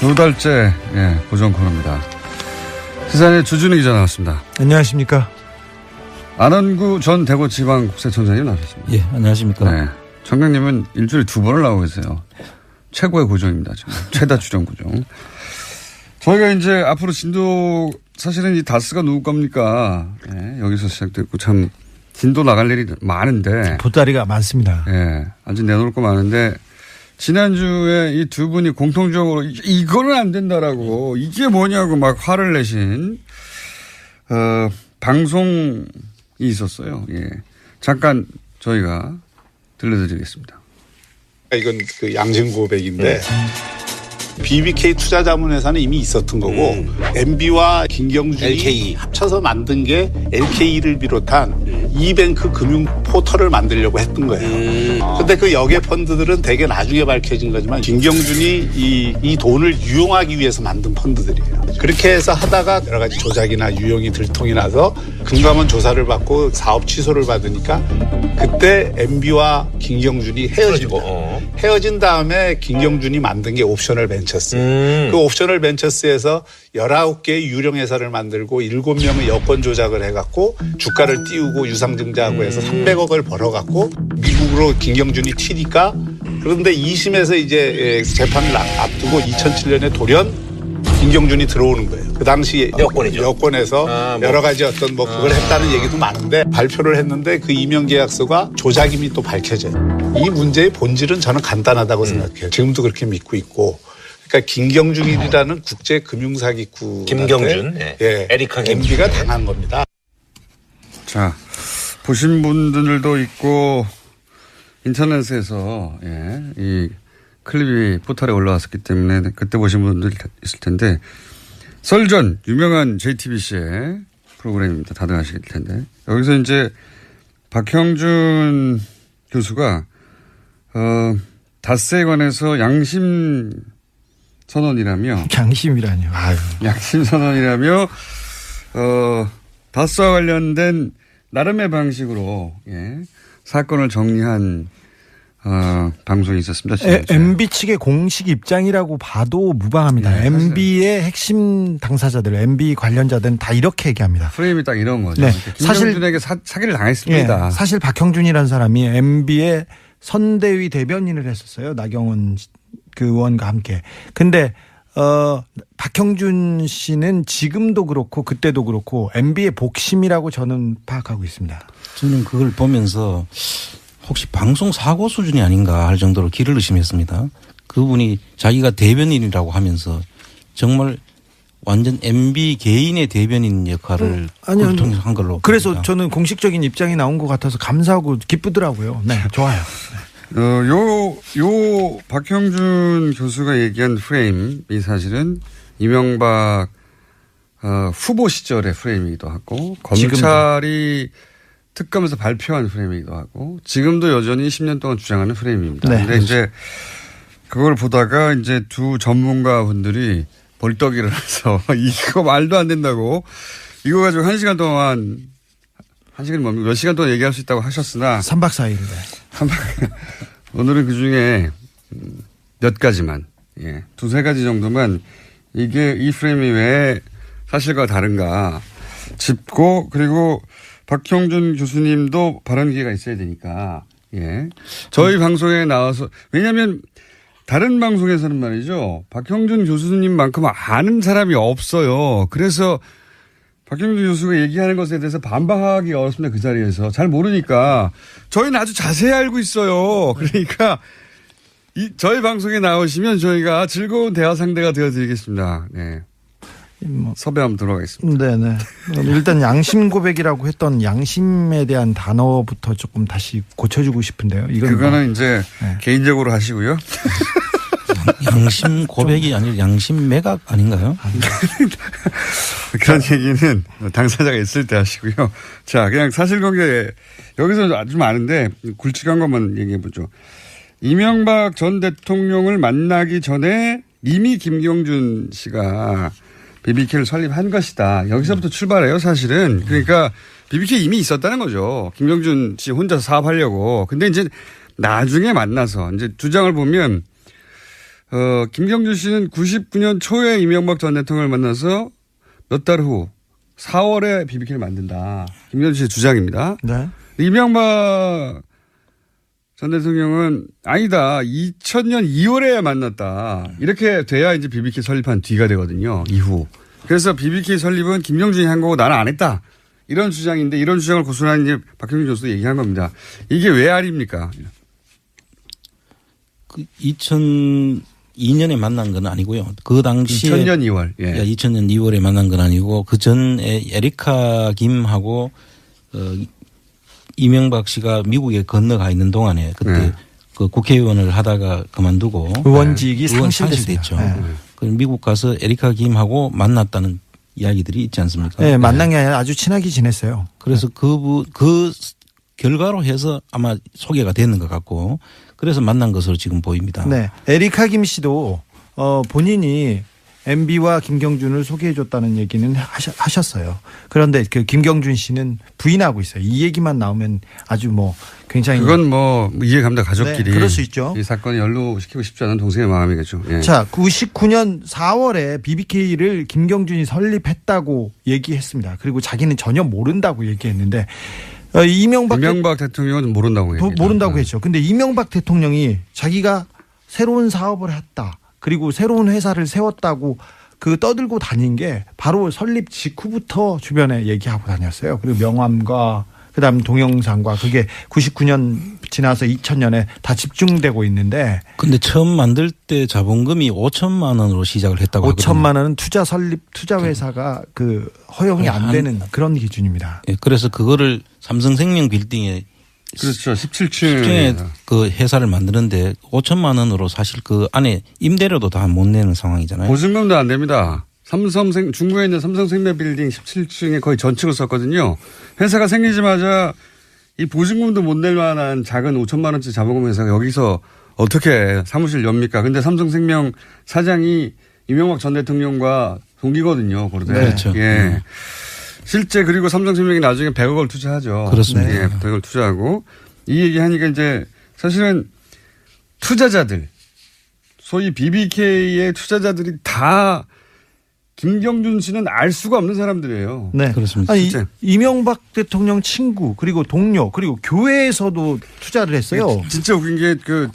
두 달째 고정 코너입니다. 시사인의 주준우 기자 나왔습니다. 안녕하십니까. 안원구 전 대구지방국세청장님 나오셨습니다. 예, 안녕하십니까. 네. 청장님은 일주일에 2번을 나오고 계세요. 최고의 고정입니다. 지금. 최다 출연 고정. 저희가 이제 앞으로 진도 사실은 이 다스가 누구 겁니까? 여기서 시작됐고 참 진도 나갈 일이 많은데. 보따리가 많습니다. 아직 내놓을 거 많은데 지난주에 이 두 분이 공통적으로 이거는 안 된다라고 이게 뭐냐고 막 화를 내신 방송이 있었어요. 잠깐 저희가 들려드리겠습니다. 이건 그 양심 고백인데 BBK 투자자문회사는 이미 있었던 거고 MB와 김경준이 LKE 합쳐서 만든 게 LKE를 비롯한 이뱅크 금융 포털을 만들려고 했던 거예요. 근데 그 역의 펀드들은 되게 나중에 밝혀진 거지만 김경준이 이 돈을 유용하기 위해서 만든 펀드들이에요. 그렇게 해서 하다가 여러 가지 조작이나 유용이 들통이 나서 금감원 조사를 받고 사업 취소를 받으니까 그때 MB와 김경준이 헤어진 다음에 김경준이 만든 게 옵셔널 벤처스. 그 옵셔널 벤처스에서 19개의 유령회사를 만들고 7명의 여권 조작을 해갖고 주가를 띄우고 유상증자하고 해서 300억을 벌어갖고 미국으로 김경준이 튀니까 그런데 2심에서 이제 재판을 앞두고 2007년에 돌연 김경준이 들어오는 거예요. 그 당시 여권에서 여러 가지 어떤 그걸 했다는 얘기도 많은데 발표를 했는데 그 임용 계약서가 조작임이 또 밝혀져요. 이 문제의 본질은 저는 간단하다고 생각해요. 지금도 그렇게 믿고 있고. 그러니까 김경준이라는 국제 금융사기꾼 김경준, 에리카 MB가 당한 겁니다. 자, 보신 분들도 있고 인터넷에서 이 클립이 포털에 올라왔었기 때문에 그때 보신 분들 있을 텐데 썰전 유명한 JTBC의 프로그램입니다. 다들 아실 텐데 여기서 이제 박형준 교수가 다스에 관해서 양심 선언이라며 양심이라뇨. 양심 선언이라며 다스와 관련된 나름의 방식으로 사건을 정리한 방송이 있었습니다. MB 측의 공식 입장이라고 봐도 무방합니다. MB의 핵심 당사자들, MB 관련자들은 다 이렇게 얘기합니다. 프레임이 딱 이런 거죠. 네. 김경준에게 사기를 당했습니다. 사실 박형준이라는 사람이 MB의 선대위 대변인을 했었어요. 나경원 그 의원과 함께. 근데 박형준 씨는 지금도 그렇고 그때도 그렇고 MB의 복심이라고 저는 파악하고 있습니다. 저는 그걸 보면서 혹시 방송 사고 수준이 아닌가 할 정도로 길을 의심했습니다. 그분이 자기가 대변인이라고 하면서 정말 완전 MB 개인의 대변인 역할을 통해서 한 걸로. 그래서 봅니다. 저는 공식적인 입장이 나온 것 같아서 감사하고 기쁘더라고요. 네, 좋아요. 요 박형준 교수가 얘기한 프레임이 사실은 이명박 후보 시절의 프레임이기도 하고 검찰이 특검에서 발표한 프레임이기도 하고 지금도 여전히 10년 동안 주장하는 프레임입니다. 그런데 그렇죠. 이제 그걸 보다가 이제 두 전문가 분들이 벌떡이를 해서 이거 말도 안 된다고 이거 가지고 1시간 동안 1시간이 뭡니까? 몇 시간 동안 얘기할 수 있다고 하셨으나 3박 4일인데 오늘은 그중에 몇 가지만 두세 가지 정도만 이게 이 프레임이 왜 사실과 다른가 짚고 그리고 박형준 교수님도 발언 기회가 있어야 되니까 저희 방송에 나와서 왜냐하면 다른 방송에서는 말이죠 박형준 교수님만큼 아는 사람이 없어요. 그래서 박형준 교수가 얘기하는 것에 대해서 반박하기 어렵습니다. 그 자리에서 잘 모르니까 저희는 아주 자세히 알고 있어요. 그러니까 저희 방송에 나오시면 저희가 즐거운 대화 상대가 되어드리겠습니다. 네. 섭외 한번 들어가겠습니다. 네네. 일단 양심 고백이라고 했던 양심에 대한 단어부터 조금 다시 고쳐주고 싶은데요. 그거는 이제 개인적으로 하시고요. 양심 고백이 아니라 양심 매각 아닌가요? 그런 얘기는 당사자가 있을 때 하시고요. 자, 그냥 사실관계 여기서 아주 많은데 굵직한 것만 얘기해 보죠. 이명박 전 대통령을 만나기 전에 이미 김경준 씨가 BBK를 설립한 것이다. 여기서부터 출발해요, 사실은. 그러니까 BBK 이미 있었다는 거죠. 김경준 씨 혼자서 사업하려고. 근데 이제 나중에 만나서 이제 주장을 보면 김경준 씨는 99년 초에 이명박 전 대통령을 만나서 몇 달 후 4월에 BBK를 만든다. 김경준 씨의 주장입니다. 네. 이명박 전 대통령은 아니다. 2000년 2월에 만났다. 이렇게 돼야 이제 BBK 설립한 뒤가 되거든요. 이후. 그래서 BBK 설립은 김경준이 한 거고 나는 안 했다. 이런 주장인데 이런 주장을 고수한 이제 박형준 교수도 얘기한 겁니다. 이게 왜 아닙니까? 그 2002년에 만난 건 아니고요. 그 당시에 2000년 2월. 예. 2000년 2월에 만난 건 아니고 그 전에 에리카 김하고 이명박 씨가 미국에 건너가 있는 동안에 그때 네. 그 국회의원을 하다가 그만두고 의원직이 의원 상실됐죠. 상실됐죠. 그럼 미국 가서 에리카 김하고 만났다는 이야기들이 있지 않습니까? 네, 만난 게 아니라 아주 친하게 지냈어요. 그래서 그 결과로 해서 아마 소개가 되는 것 같고 그래서 만난 것으로 지금 보입니다. 네. 에리카 김 씨도 본인이 MB와 김경준을 소개해줬다는 얘기는 하셨어요. 그런데 그 김경준 씨는 부인하고 있어요. 이 얘기만 나오면 아주 뭐 굉장히. 그건 뭐 이해갑니다. 가족끼리. 네, 그럴 수 있죠. 이 사건에 연루시키고 싶지 않은 동생의 마음이겠죠. 예. 자, 99년 4월에 BBK를 김경준이 설립했다고 얘기했습니다. 그리고 자기는 전혀 모른다고 얘기했는데 이명박 대통령은 모른다고 얘기했죠. 모른다고 했죠. 근데 이명박 대통령이 자기가 새로운 사업을 했다. 그리고 새로운 회사를 세웠다고 떠들고 다닌 게 바로 설립 직후부터 주변에 얘기하고 다녔어요. 그리고 명함과 그다음 동영상과 그게 99년 지나서 2000년에 다 집중되고 있는데. 근데 처음 만들 때 자본금이 5천만 원으로 시작을 했다고 하거든요. 5천만 원은 투자 회사가 허용이 안 되는 그런 기준입니다. 예, 그래서 그거를 삼성생명 빌딩에 그렇죠. 17층에 그 회사를 만드는데 5천만 원으로 사실 그 안에 임대료도 다 못 내는 상황이잖아요. 보증금도 안 됩니다. 중구에 있는 삼성생명 빌딩 17층에 거의 전층을 썼거든요. 회사가 생기자마자 이 보증금도 못 낼 만한 작은 5천만 원짜리 자본금 회사가 여기서 어떻게 사무실 엽니까? 근데 삼성생명 사장이 이명박 전 대통령과 동기거든요. 그러다. 네. 그렇죠. 예. 실제 그리고 삼성생명이 나중에 100억을 투자하죠. 그렇습니다. 예, 100억을 투자하고 이 얘기하니까 이제 사실은 투자자들 소위 BBK의 투자자들이 다 김경준 씨는 알 수가 없는 사람들이에요. 네. 그렇습니다. 아니, 이명박 대통령 친구 그리고 동료 그리고 교회에서도 투자를 했어요. 진짜 웃긴 게 그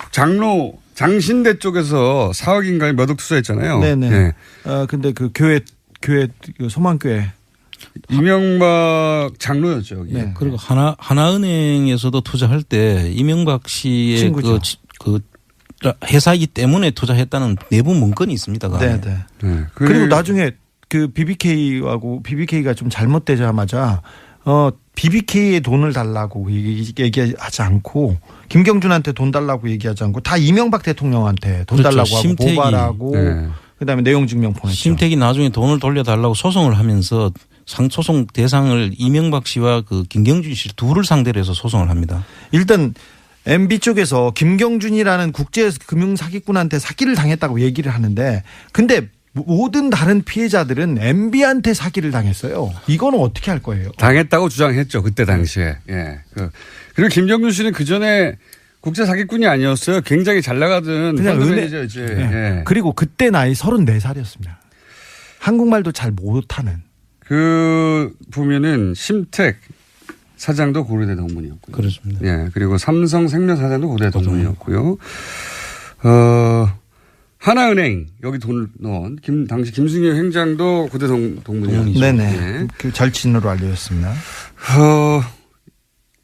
장신대 쪽에서 4억인가에 몇 억 투자했잖아요. 네네. 네. 근데 그 교회 소망교회. 이명박 장로였죠. 여기. 네. 그리고 하나은행에서도 투자할 때 이명박 씨의 친구죠. 그 회사이기 때문에 투자했다는 내부 문건이 있습니다. 그 안에. 네. 네. 그리고 나중에 그 BBK가 좀 잘못되자마자 BBK에 돈을 달라고 얘기하지 않고 김경준한테 돈 달라고 얘기하지 않고 다 이명박 대통령한테 돈 그렇죠. 달라고 하고 심택이. 고발하고 네. 그다음에 내용 증명 보냈죠. 심택이 나중에 돈을 돌려달라고 소송을 하면서 소송 대상을 이명박 씨와 그 김경준 씨 둘을 상대로 해서 소송을 합니다. 일단 MB 쪽에서 김경준이라는 국제 금융 사기꾼한테 사기를 당했다고 얘기를 하는데 근데 모든 다른 피해자들은 MB한테 사기를 당했어요. 이거는 어떻게 할 거예요? 당했다고 주장했죠. 그때 당시에. 예. 그리고 김경준 씨는 그 전에 국제 사기꾼이 아니었어요. 굉장히 잘 나가던 그냥 매니저였지. 네. 예. 그리고 그때 나이 34살이었습니다. 한국말도 잘 못하는. 보면은 심택 사장도 고려대 동문이었고요. 그렇습니다. 예. 그리고 삼성생명 사장도 고려대 동문이었고요. 하나은행 여기 돈을 넣은 당시 김승효 행장도 고대 동문이었죠. 네네. 예. 그 절친으로 알려졌습니다.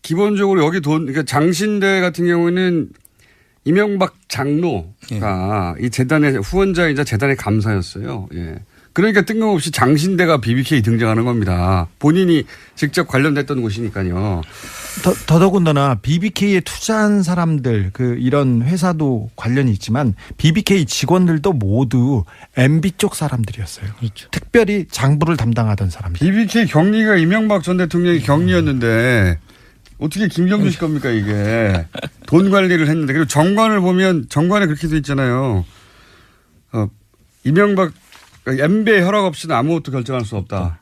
기본적으로 여기 그러니까 장신대 같은 경우는 이명박 장로가 이 재단의 후원자이자 재단의 감사였어요. 예. 그러니까 뜬금없이 장신대가 BBK 등장하는 겁니다. 본인이 직접 관련됐던 곳이니까요. 더더군다나 BBK에 투자한 사람들 이런 회사도 관련이 있지만 BBK 직원들도 모두 MB 쪽 사람들이었어요. 그렇죠. 특별히 장부를 담당하던 사람들. BBK 경리가 이명박 전 대통령이 경리였는데 어떻게 김경준 씨 겁니까 이게. 돈 관리를 했는데. 그리고 정관을 보면 정관에 그렇게 돼 있잖아요. 이명박 MB의 허락 없이는 아무것도 결정할 수 없다.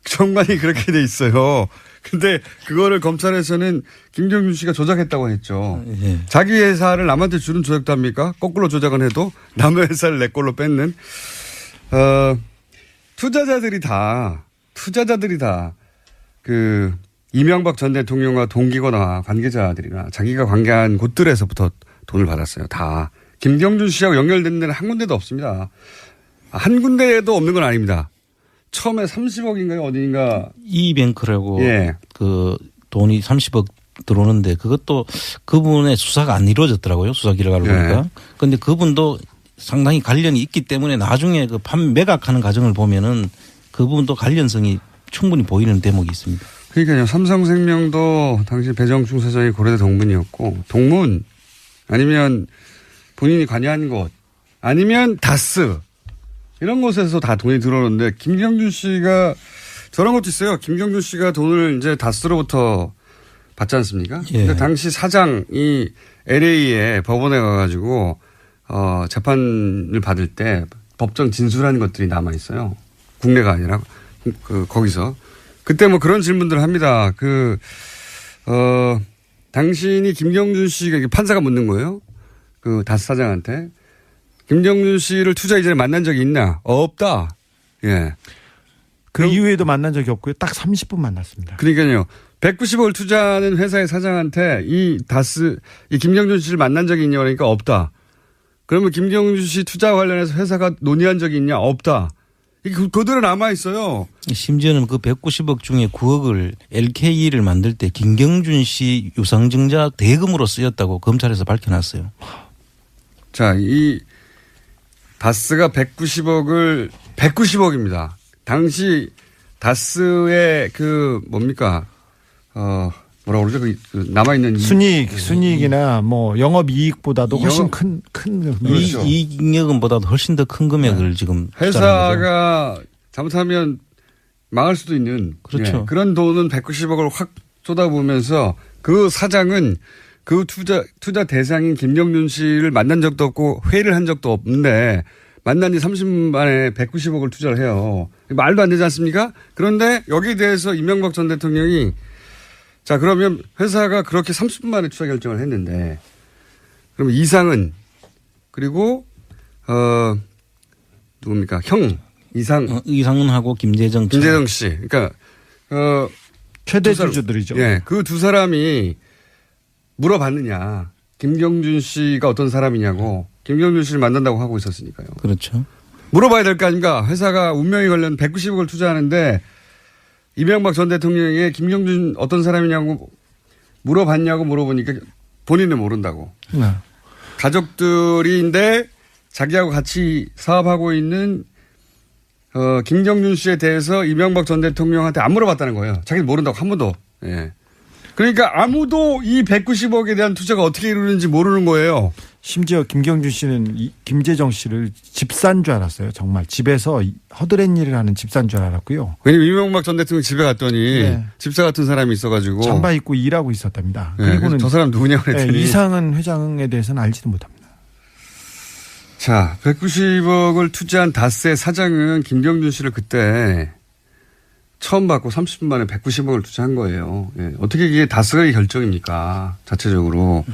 정관이 그렇게 돼 있어요. 근데 그거를 검찰에서는 김경준 씨가 조작했다고 했죠. 예. 자기 회사를 남한테 주는 조작도 합니까? 거꾸로 조작은 해도 남의 회사를 내 걸로 뺏는. 투자자들이 다 그 이명박 전 대통령과 동기거나 관계자들이나 자기가 관계한 곳들에서부터 돈을 받았어요. 다. 김경준 씨하고 연결된 데는 한 군데도 없습니다. 한 군데에도 없는 건 아닙니다. 처음에 30억인가요? 어디인가. 이뱅크라고 예. 그 돈이 30억 들어오는데 그것도 그분의 수사가 안 이루어졌더라고요. 수사 결과를 예. 보니까. 그런데 그분도 상당히 관련이 있기 때문에 나중에 그 매각하는 과정을 보면은 그분도 관련성이 충분히 보이는 대목이 있습니다. 그러니까요. 삼성생명도 당시 배정충 사장이 고려대 동문이었고 동문 아니면 본인이 관여한 곳 아니면 다스 이런 곳에서 다 돈이 들어오는데 김경준 씨가 저런 것도 있어요. 김경준 씨가 돈을 이제 다스로부터 받지 않습니까? 예. 근데 당시 사장이 LA에 법원에 가가지고 재판을 받을 때 법정 진술한 것들이 남아 있어요. 국내가 아니라 거기서 그때 뭐 그런 질문들을 합니다. 당신이 김경준 씨가 판사가 묻는 거예요. 그 다스 사장한테 김경준 씨를 투자 이전에 만난 적이 있나? 없다. 예. 그 이후에도 만난 적이 없고요. 딱 30분 만났습니다. 그러니까요. 190억을 투자하는 회사의 사장한테 이 김경준 씨를 만난 적이 있냐 그러니까 없다. 그러면 김경준 씨 투자 관련해서 회사가 논의한 적이 있냐? 없다. 그대로 남아 있어요. 심지어는 그 190억 중에 9억을 LKE를 만들 때 김경준 씨 유상증자 대금으로 쓰였다고 검찰에서 밝혀놨어요. 자, 이 다스가 190억입니다. 당시 다스의 뭐라고 그러죠? 그 남아있는 순이익이나 뭐 영업이익보다도 훨씬 큰 그렇죠. 이익금보다도 훨씬 더 큰 금액을 지금 회사가 잘못하면 망할 수도 있는 그렇죠. 예, 그런 돈은 190억을 확 쏟아부으면서 그 사장은 그 투자 대상인 김경준 씨를 만난 적도 없고 회의를 한 적도 없는데 만난 지 30분 만에 190억을 투자를 해요. 말도 안 되지 않습니까? 그런데 여기에 대해서 이명박 전 대통령이 자, 그러면 회사가 그렇게 30분 만에 투자 결정을 했는데, 그럼 이상은, 그리고, 누굽니까? 이상은하고 김재정 씨. 그러니까, 최대 주주들이죠. 예. 그 두 사람이 물어봤느냐. 김경준 씨가 어떤 사람이냐고. 김경준 씨를 만난다고 하고 있었으니까요. 그렇죠. 물어봐야 될 거 아닙니까? 회사가 운명이 걸린 190억을 투자하는데, 이명박 전 대통령에게 김경준 어떤 사람이냐고 물어보니까 본인은 모른다고. 네. 가족들인데 자기하고 같이 사업하고 있는 김경준 씨에 대해서 이명박 전 대통령한테 안 물어봤다는 거예요. 자기는 모른다고 한 번도. 예. 그러니까 아무도 이 190억에 대한 투자가 어떻게 이루는지 모르는 거예요. 심지어 김경준 씨는 김재정 씨를 집사인 줄 알았어요. 정말 집에서 허드렛 일을 하는 집사인 줄 알았고요. 왜냐면 이명박 전 대통령 집에 갔더니 네. 집사 같은 사람이 있어가지고 잠바 입고 일하고 있었답니다. 네. 그리고는 저 사람 누구냐고 그랬더니 이상은 회장에 대해서는 알지도 못합니다. 자, 190억을 투자한 다스의 사장은 김경준 씨를 그때 처음 받고 30분 만에 190억을 투자한 거예요. 예. 어떻게 이게 다스의 결정입니까? 자체적으로.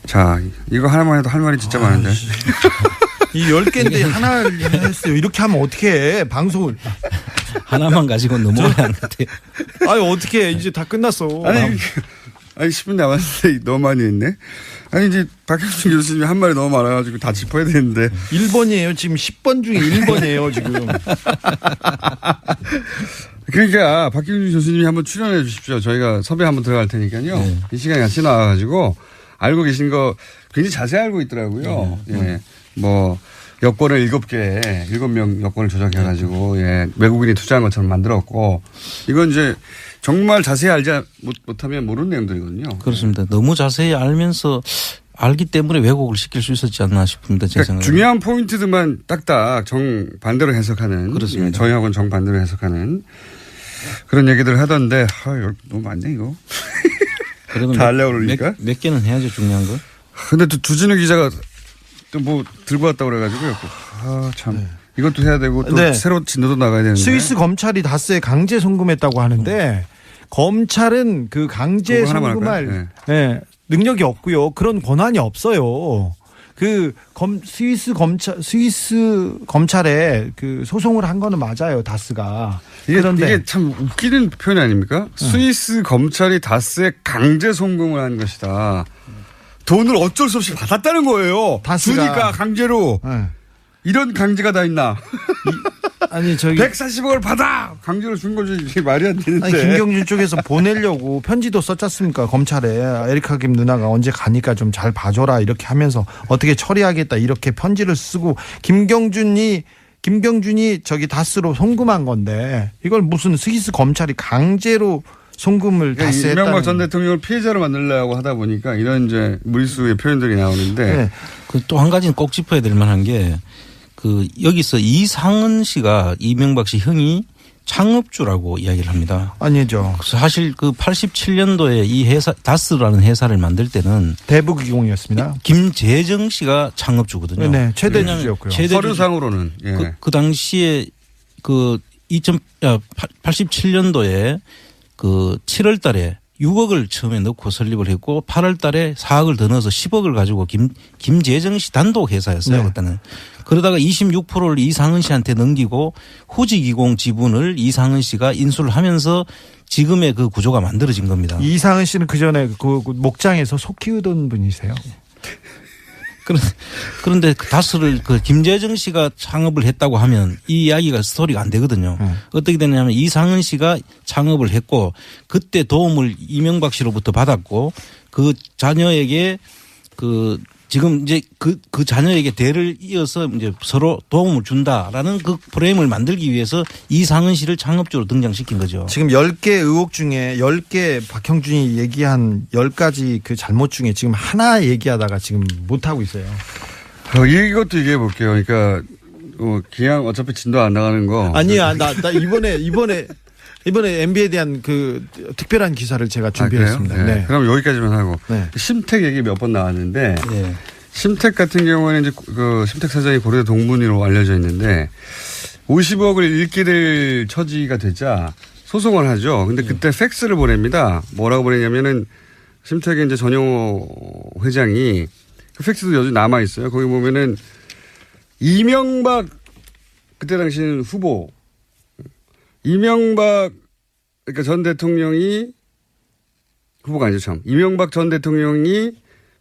자, 이거 하나만 해도 할 말이 진짜 많은데. 이 10개인데 하나를 했어요. 이렇게 하면 어떻게 해? 방송을. 하나만 가지고 넘어가야 하는 것 같아요. 아니, 어떻게 해? 이제 다 끝났어. 아니 10분 남았는데 너무 많이 했네. 아니, 이제 박형준 교수님이 한 말이 너무 많아가지고 다 짚어야 되는데. 1번이에요. 지금 10번 중에 1번이에요, 지금. 그러니까 박형준 교수님이 한번 출연해 주십시오. 저희가 섭외 한번 들어갈 테니까요. 네. 이 시간에 같이 나와가지고 알고 계신 거 굉장히 자세히 알고 있더라고요. 예. 뭐, 여권을 7명 여권을 조작해가지고, 예. 외국인이 투자한 것처럼 만들었고, 이건 이제 정말 자세히 알지 못하면 모르는 내용들이거든요. 그렇습니다. 너무 자세히 알기 때문에 왜곡을 시킬 수 있었지 않나 싶습니다. 제 그러니까 생각에. 중요한 포인트들만 딱딱 정반대로 해석하는. 그렇습니다. 예, 저희하고는 정반대로 해석하는 그런 얘기들 하던데, 너무 많네, 이거. 다 하려고 그러니까? 몇 개는 해야죠, 중요한 거. 근데 또 주진우 기자가 또 뭐 들고 왔다고 그래가지고요. 참. 이것도 해야 되고 또 네. 새로 진도도 나가야 되는데. 스위스 검찰이 다스에 강제 송금했다고 하는데 검찰은 그 강제 그거 하나만 송금할 할까요? 네, 능력이 없고요. 그런 권한이 없어요. 그 스위스 검찰에 그 소송을 한 거는 맞아요. 다스가. 그런데 이게 참 웃기는 표현 아닙니까? 스위스 검찰이 다스에 강제 송금을 한 것이다. 돈을 어쩔 수 없이 받았다는 거예요. 다스가. 주니까 강제로. 네. 이런 강제가 다 있나? 아니 저기 140억을 받아! 강제로 준 거지. 이게 말이 안 되는데. 아니, 김경준 쪽에서 보내려고 편지도 썼지 않습니까? 검찰에 에리카 김 누나가 언제 가니까 좀 잘 봐줘라 이렇게 하면서 어떻게 처리하겠다 이렇게 편지를 쓰고 김경준이 저기 다스로 송금한 건데 이걸 무슨 스위스 검찰이 강제로 송금을 다스에 했다는. 이명박 전 대통령을 피해자로 만들려고 하다 보니까 이런 이제 무리수의 표현들이 나오는데. 네. 그 또 한 가지는 꼭 짚어야 될 만한 게 그 여기서 이상은 씨가 이명박 씨 형이 창업주라고 이야기를 합니다. 아니죠. 사실 그 87년도에 이 회사 다스라는 회사를 만들 때는 대북이공이었습니다. 김재정 씨가 창업주거든요. 네, 최대 주주였고요. 서류상으로는. 예. 그 당시에 그 87년도에 그 7월 달에 6억을 처음에 넣고 설립을 했고 8월 달에 4억을 더 넣어서 10억을 가지고 김재정 씨 단독 회사였어요. 네. 그때는. 그러다가 26%를 이상은 씨한테 넘기고 후지기공 지분을 이상은 씨가 인수를 하면서 지금의 그 구조가 만들어진 겁니다. 이상은 씨는 그 전에 그 목장에서 소 키우던 분이세요. 그런데 그 다스를 그 김재정 씨가 창업을 했다고 하면 이 이야기가 스토리가 안 되거든요. 어떻게 되냐면 이상은 씨가 창업을 했고 그때 도움을 이명박 씨로부터 받았고 그 자녀에게 그 지금 이제 그 자녀에게 대를 이어서 이제 서로 도움을 준다라는 그 프레임을 만들기 위해서 이상은 씨를 창업주로 등장시킨 거죠. 지금 10개 의혹 중에 10개 박형준이 얘기한 10가지 그 잘못 중에 지금 하나 얘기하다가 지금 못하고 있어요. 이것도 얘기해 볼게요. 그러니까 그냥 어차피 진도 안 나가는 거. 아니야. 나 이번에 MB에 대한 그 특별한 기사를 제가 준비했습니다. 네. 네. 그럼 여기까지만 하고. 네. 심택 얘기 몇 번 나왔는데. 네. 심택 같은 경우에는 이제 그 심택 사장이 고려대 동문이로 알려져 있는데 50억을 잃게 될 처지가 되자 소송을 하죠. 근데 그때 팩스를 보냅니다. 뭐라고 보내냐면은 심택의 이제 전용호 회장이 그 팩스도 여전히 남아 있어요. 거기 보면은 이명박 그때 당시는 후보 이명박 그러니까 전 대통령이 후보가 아니죠 참. 이명박 전 대통령이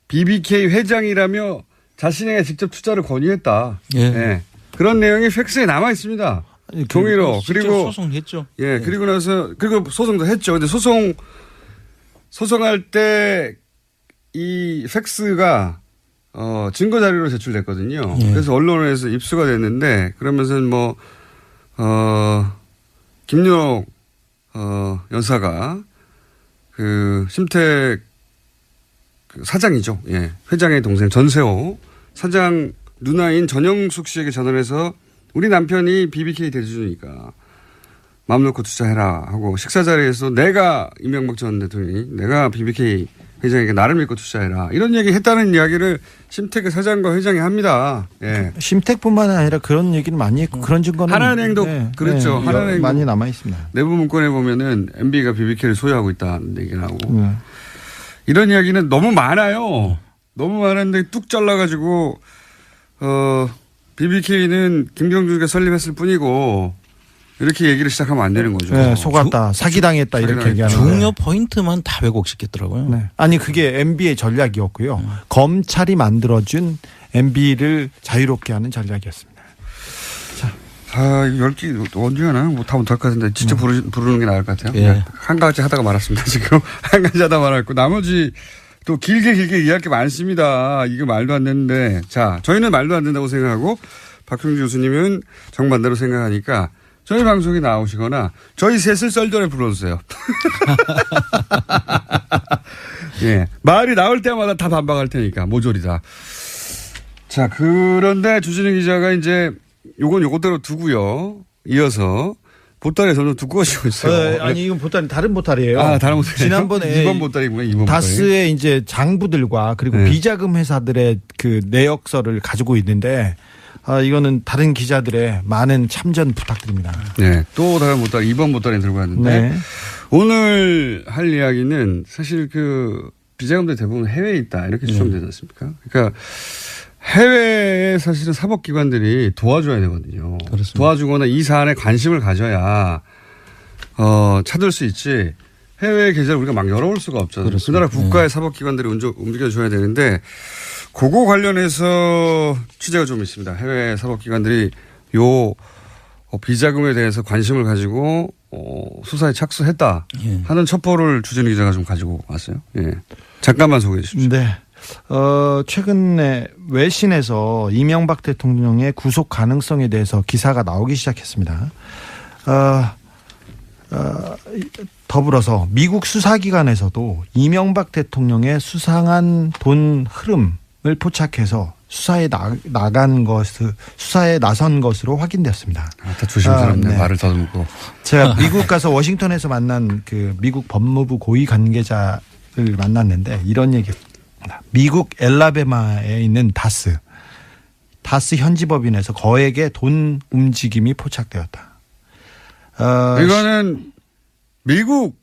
BBK 회장이라며 자신에게 직접 투자를 권유했다. 예. 네. 그런 내용이 팩스에 남아 있습니다. 종이로. 그리고 소송했죠. 예, 그리고 나서 그리고 소송도 했죠. 근데 소송할 때 이 팩스가 증거 자료로 제출됐거든요. 예. 그래서 언론에서 입수가 됐는데 그러면서 김용옥 여사가 그 심택 사장이죠. 예. 회장의 동생 전세호 사장 누나인 전영숙 씨에게 전화를 해서 우리 남편이 BBK 대주주니까 마음 놓고 투자해라 하고 식사 자리에서 내가 이명박 전 대통령이 내가 BBK 회장에게 나를 믿고 투자해라 이런 얘기 했다는 이야기를 심택의 사장과 회장이 합니다. 예. 심택뿐만 아니라 그런 얘기는 많이 했고 그런 증거는 하나은행도 그렇죠. 하나은행도 많이 남아 있습니다. 내부 문건에 보면은 MB가 BBK를 소유하고 있다는 얘기를 하고 이런 이야기는 너무 많아요. 너무 많은데 뚝 잘라가지고 BBK는 김경준이가 설립했을 뿐이고 이렇게 얘기를 시작하면 안 되는 거죠. 네, 속았다, 사기당했다 이렇게 얘기하는 중요 거예요. 포인트만 다 왜곡시켰더라고요. 네. 아니 그게 MB의 전략이었고요. 검찰이 만들어준 MB를 자유롭게 하는 전략이었습니다. 아, 10개 언제 하나? 뭐 다 못할 것 같은데 직접 부르는 게 나을 것 같아요. 예. 한 가지 하다가 말았습니다. 지금 한 가지 하다가 말았고 나머지 또 길게 이야기할 게 많습니다. 이게 말도 안 되는데 자 저희는 말도 안 된다고 생각하고 박형준 교수님은 정반대로 생각하니까 저희 방송에 나오시거나 저희 셋을 썰전에 불러주세요. 예, 말이 나올 때마다 다 반박할 테니까 모조리다. 자 그런데 주진우 기자가 이제 요것대로 두고요. 이어서 보따리에 점점 두꺼워지고 있어요. 아니 이건 보따리 다른 보따리예요. 아 다른 보따리. 지난번에 2번 보따리구나. 2번 다스의 이제 장부들과 그리고 네. 비자금 회사들의 그 내역서를 가지고 있는데 이거는 다른 기자들의 많은 참전 부탁드립니다. 네. 또 다른 보따리, 이번 보따리 들고 왔는데 네. 오늘 할 이야기는 사실 비자금들 대부분 해외에 있다 이렇게 추정되지 않습니까? 그러니까 해외에 사실은 사법기관들이 도와줘야 되거든요. 그렇습니다. 도와주거나 이 사안에 관심을 가져야 찾을 수 있지 해외 계좌를 우리가 막 열어올 수가 없잖아요. 그 나라 국가의 사법기관들이 움직여줘야 되는데 그거 관련해서 취재가 좀 있습니다. 해외 사법기관들이 비자금에 대해서 관심을 가지고 수사에 착수했다 하는 첩보를 주진우 기자가 좀 가지고 왔어요. 예. 잠깐만 소개해 주십시오. 네. 최근에 외신에서 이명박 대통령의 구속 가능성에 대해서 기사가 나오기 시작했습니다. 더불어서 미국 수사기관에서도 이명박 대통령의 수상한 돈 흐름을 포착해서 수사에 나선 것으로 확인되었습니다. 다 조심스럽네. 네. 말을 더듬고. 제가 미국 가서 워싱턴에서 만난 미국 법무부 고위 관계자를 만났는데 이런 얘기입니다. 미국 엘라베마에 있는 다스 현지법인에서 거액의 돈 움직임이 포착되었다. 이거는 미국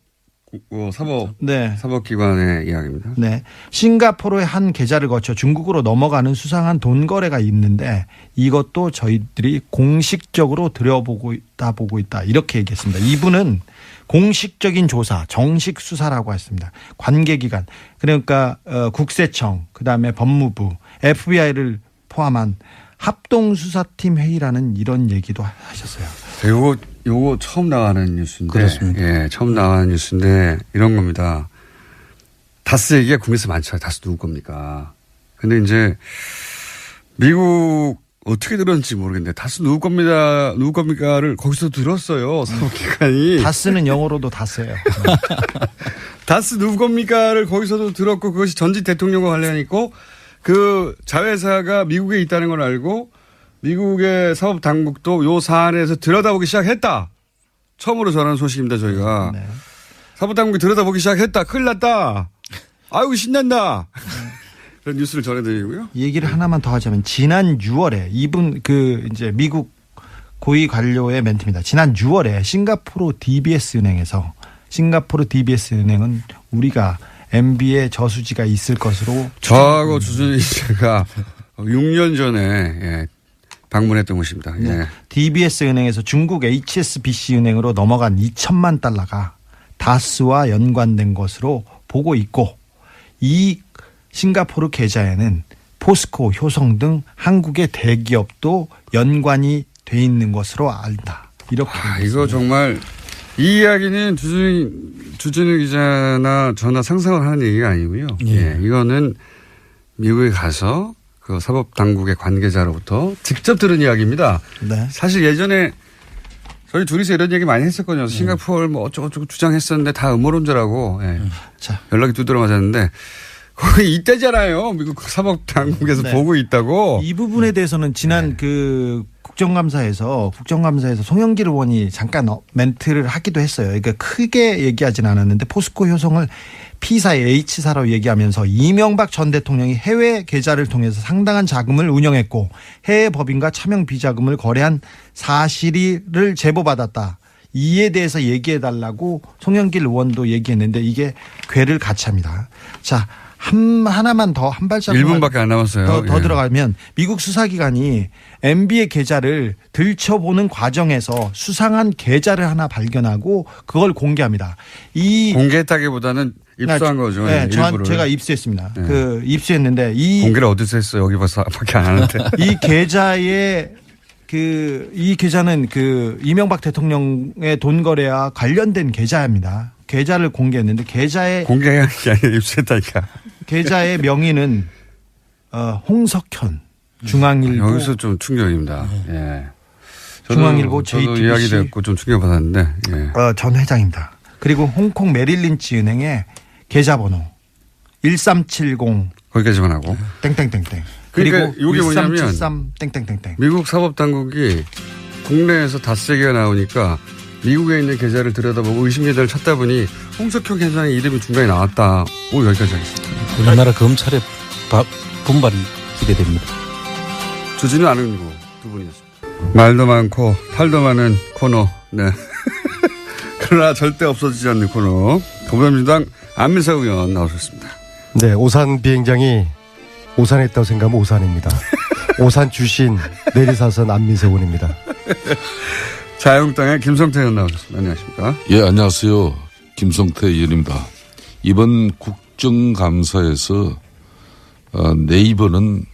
네. 사법기관의 이야기입니다. 네. 싱가포르의 한 계좌를 거쳐 중국으로 넘어가는 수상한 돈 거래가 있는데 이것도 저희들이 공식적으로 들여보고 있다. 이렇게 얘기했습니다. 이분은 공식적인 조사, 정식 수사라고 했습니다. 관계기관, 그러니까 국세청, 그다음에 법무부, FBI를 포함한 합동수사팀 회의라는 이런 얘기도 하셨어요. 요거 처음 나가는 뉴스인데. 그렇습니다. 예, 처음 나가는 뉴스인데 이런 겁니다. 다스 얘기가 국내에서 많죠. 다스 누구 겁니까? 근데 이제 미국 어떻게 들었는지 모르겠는데 다스 누구 겁니까를 거기서 들었어요. 사법기관이. 다스는 영어로도 다스예요. 다스 누구 겁니까를 거기서도 들었고 그것이 전직 대통령과 관련이 있고 그 자회사가 미국에 있다는 걸 알고 미국의 사법당국도 요 사안에서 들여다보기 시작했다. 처음으로 전하는 소식입니다. 저희가. 네. 사법당국이 들여다보기 시작했다. 큰일 났다. 아이고 신난다. 그런 뉴스를 전해드리고요. 얘기를 하나만 더 하자면 지난 6월에 이분 이제 미국 고위 관료의 멘트입니다. 지난 6월에 싱가포르 DBS 은행은 우리가 MB의 저수지가 있을 것으로 저하고 주준희 씨가 6년 전에 방문했던 곳입니다. 네. 예. DBS 은행에서 중국 HSBC 은행으로 넘어간 2천만 달러가 다스와 연관된 것으로 보고 있고 이 싱가포르 계좌에는 포스코, 효성 등 한국의 대기업도 연관이 돼 있는 것으로 알다. 이렇게. 이거 정말 이 이야기는 주진우 기자나 저나 상상을 하는 얘기가 아니고요. 예. 이거는 미국에 가서 그 사법당국의 관계자로부터 직접 들은 이야기입니다. 네. 사실 예전에 저희 둘이서 이런 얘기 많이 했었거든요. 싱가포르 뭐 어쩌고저쩌고 주장했었는데 다 음모론자라고 자. 연락이 두드러 맞았는데 거의 이때잖아요. 미국 사법당국에서 네. 보고 있다고. 이 부분에 대해서는 지난 국정감사에서 송영길 의원이 잠깐 멘트를 하기도 했어요. 그러니까 크게 얘기하진 않았는데 포스코 효성을 P사의 H사로 얘기하면서 이명박 전 대통령이 해외 계좌를 통해서 상당한 자금을 운영했고 해외 법인과 차명 비자금을 거래한 사실을 제보받았다. 이에 대해서 얘기해달라고 송영길 의원도 얘기했는데 이게 궤를 같이 합니다. 자, 하나만 더 한 발짝 1분밖에 안 남았어요. 더 들어가면 미국 수사기관이 MB의 계좌를 들춰보는 과정에서 수상한 계좌를 하나 발견하고 그걸 공개합니다. 공개했다기보다는 입수한 거죠. 네, 일부를. 제가 입수했습니다. 네. 입수했는데 공개를 어디서 했어요? 여기 밖에 안 하는데. 이 계좌에 이 계좌는 이명박 대통령의 돈 거래와 관련된 계좌입니다. 계좌를 공개했는데 공개한 게 아니라 입수했다니까. 계좌의 명의는 홍석현 중앙일보. 여기서 좀 충격입니다. 예. 중앙일보 저도 JTBC 이야기 듣고 좀 충격받았는데. 예. 전 회장입니다. 그리고 홍콩 메릴린치 은행의 계좌번호 1370 거기까지만 하고. 땡땡땡땡. 그러니까 그리고 이게 뭐냐면 1373 땡땡땡땡. 미국 사법당국이 국내에서 다스 얘기가 나오니까 미국에 있는 계좌를 들여다보고 의심 계좌를 찾다 보니 홍석현 회장의 이름이 중간에 나왔다. 여기까지 하겠습니다. 우리나라 검찰의 분발이 기대됩니다. 주진우 아는 거. 두 분이었습니다. 말도 많고 탈도 많은 코너. 네. 그러나 절대 없어지지 않는 코너. 더불어민주당 안민석 의원 나오셨습니다. 네, 오산 비행장이 오산했다고 생각하면 오산입니다. 오산 출신 내리사선 안민석 의원입니다. 자유한국당의 김성태 의원 나오셨습니다. 안녕하십니까? 예, 안녕하세요. 김성태 의원입니다. 이번 국정감사에서 네이버는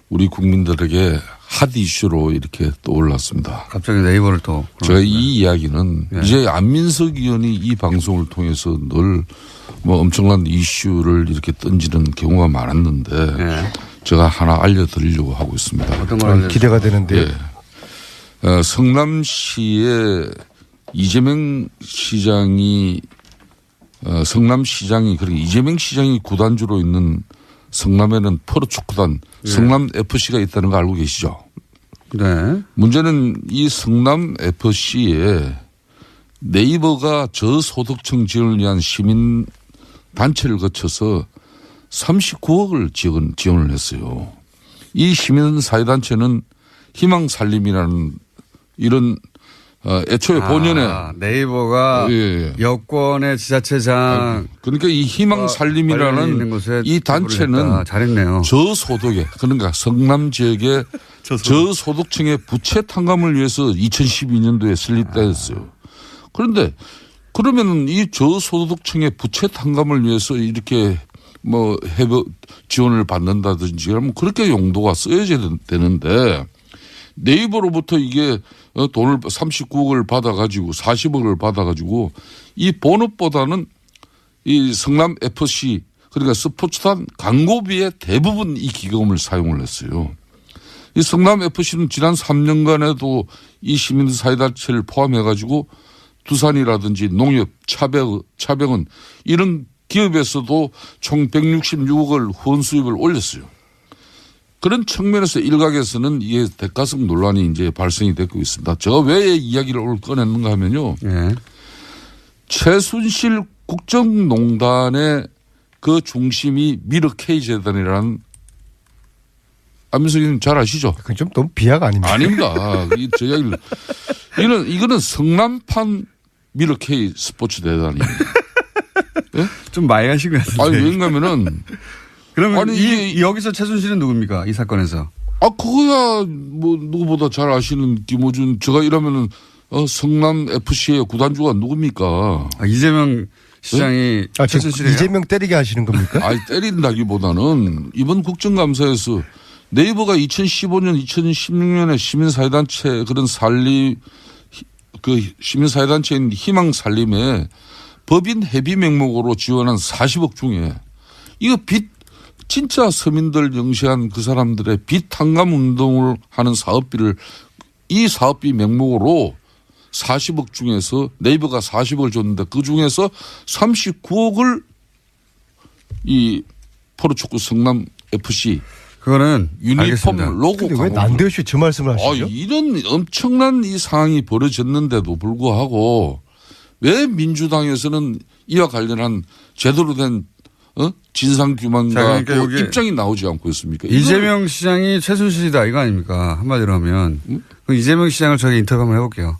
우리 국민들에게 핫 이슈로 이렇게 떠올랐습니다. 갑자기 네이버를 또. 제가 이 이야기는 네. 이제 안민석 의원이 이 방송을 통해서 늘 뭐 엄청난 이슈를 이렇게 던지는 경우가 많았는데 네. 제가 하나 알려드리려고 하고 있습니다. 어떤 걸 알려주세요? 기대가 되는데요. 예. 성남시에 이재명 시장이 성남시장이 그러니까 이재명 시장이 구단주로 있는 성남에는 프로축구단 성남 FC가 있다는 거 알고 계시죠? 네. 문제는 이 성남 FC에 네이버가 저소득층 지원을 위한 시민 단체를 거쳐서 39억을 지원을 했어요. 이 시민 사회단체는 희망살림이라는 이런 애초에 본연의 네이버가 여권의 지자체장 그러니까 이 희망살림이라는 이 단체는 잘했네요. 저소득에 그러니까 성남 지역의 저소득층의 부채 탕감을 위해서 2012년도에 설립됐어요. 그런데 그러면은 이 저소득층의 부채 탕감을 위해서 이렇게 뭐 해외 지원을 받는다든지 그러면 그렇게 용도가 쓰여져야 되는데 네이버로부터 이게 돈을 39억을 받아가지고 40억을 받아가지고 이 본업보다는 이 성남 FC 그러니까 스포츠단 광고비의 대부분 이 기금을 사용을 했어요. 이 성남 FC는 지난 3년간에도 이 시민사회단체를 포함해가지고 두산이라든지 농협, 차병은 이런 기업에서도 총 166억을 후원 수입을 올렸어요. 그런 측면에서 일각에서는 이게 대가성 논란이 이제 발생이 되고 있습니다. 제가 왜 이야기를 오늘 꺼냈는가 하면요. 네. 최순실 국정농단의 그 중심이 미르 K재단이라는 안민석 의원님 잘 아시죠? 그건 좀 너무 비약 아닙니까? 아닙니다. 저 이야기를. 이거는 성남판 미르 K 스포츠 대단입니다. 네? 좀 많이 하신 것 같은데. 아니, 왜냐면은. 그러면 아니, 여기서 최순실은 누굽니까? 이 사건에서. 그거야 뭐 누구보다 잘 아시는 김호준. 제가 이러면은 성남 FC의 구단주가 누굽니까? 이재명 시장이 지금 최순실이에요? 이재명 때리게 하시는 겁니까? 아니, 때린다기보다는 이번 국정감사에서 네이버가 2015년, 2016년에 시민사회단체 그런 시민사회단체인 희망살림에 법인 회비 명목으로 지원한 40억 중에 이거 진짜 서민들 영시한 그 사람들의 빚 탕감 운동을 하는 사업비를 이 사업비 명목으로 40억 중에서 네이버가 40억을 줬는데 그 중에서 39억을 이 프로축구 성남 FC 그거는 유니폼 알겠습니다. 로고 근데 왜 난데없이 저 말씀을 하시죠? 이런 엄청난 이 상황이 벌어졌는데도 불구하고 왜 민주당에서는 이와 관련한 제대로 된 진상규명과 그러니까 여기 입장이 나오지 않고 있습니까? 이재명 시장이 최순실이다 이거 아닙니까? 한마디로 하면. 그럼 이재명 시장을 저희 인터뷰 한번 해볼게요.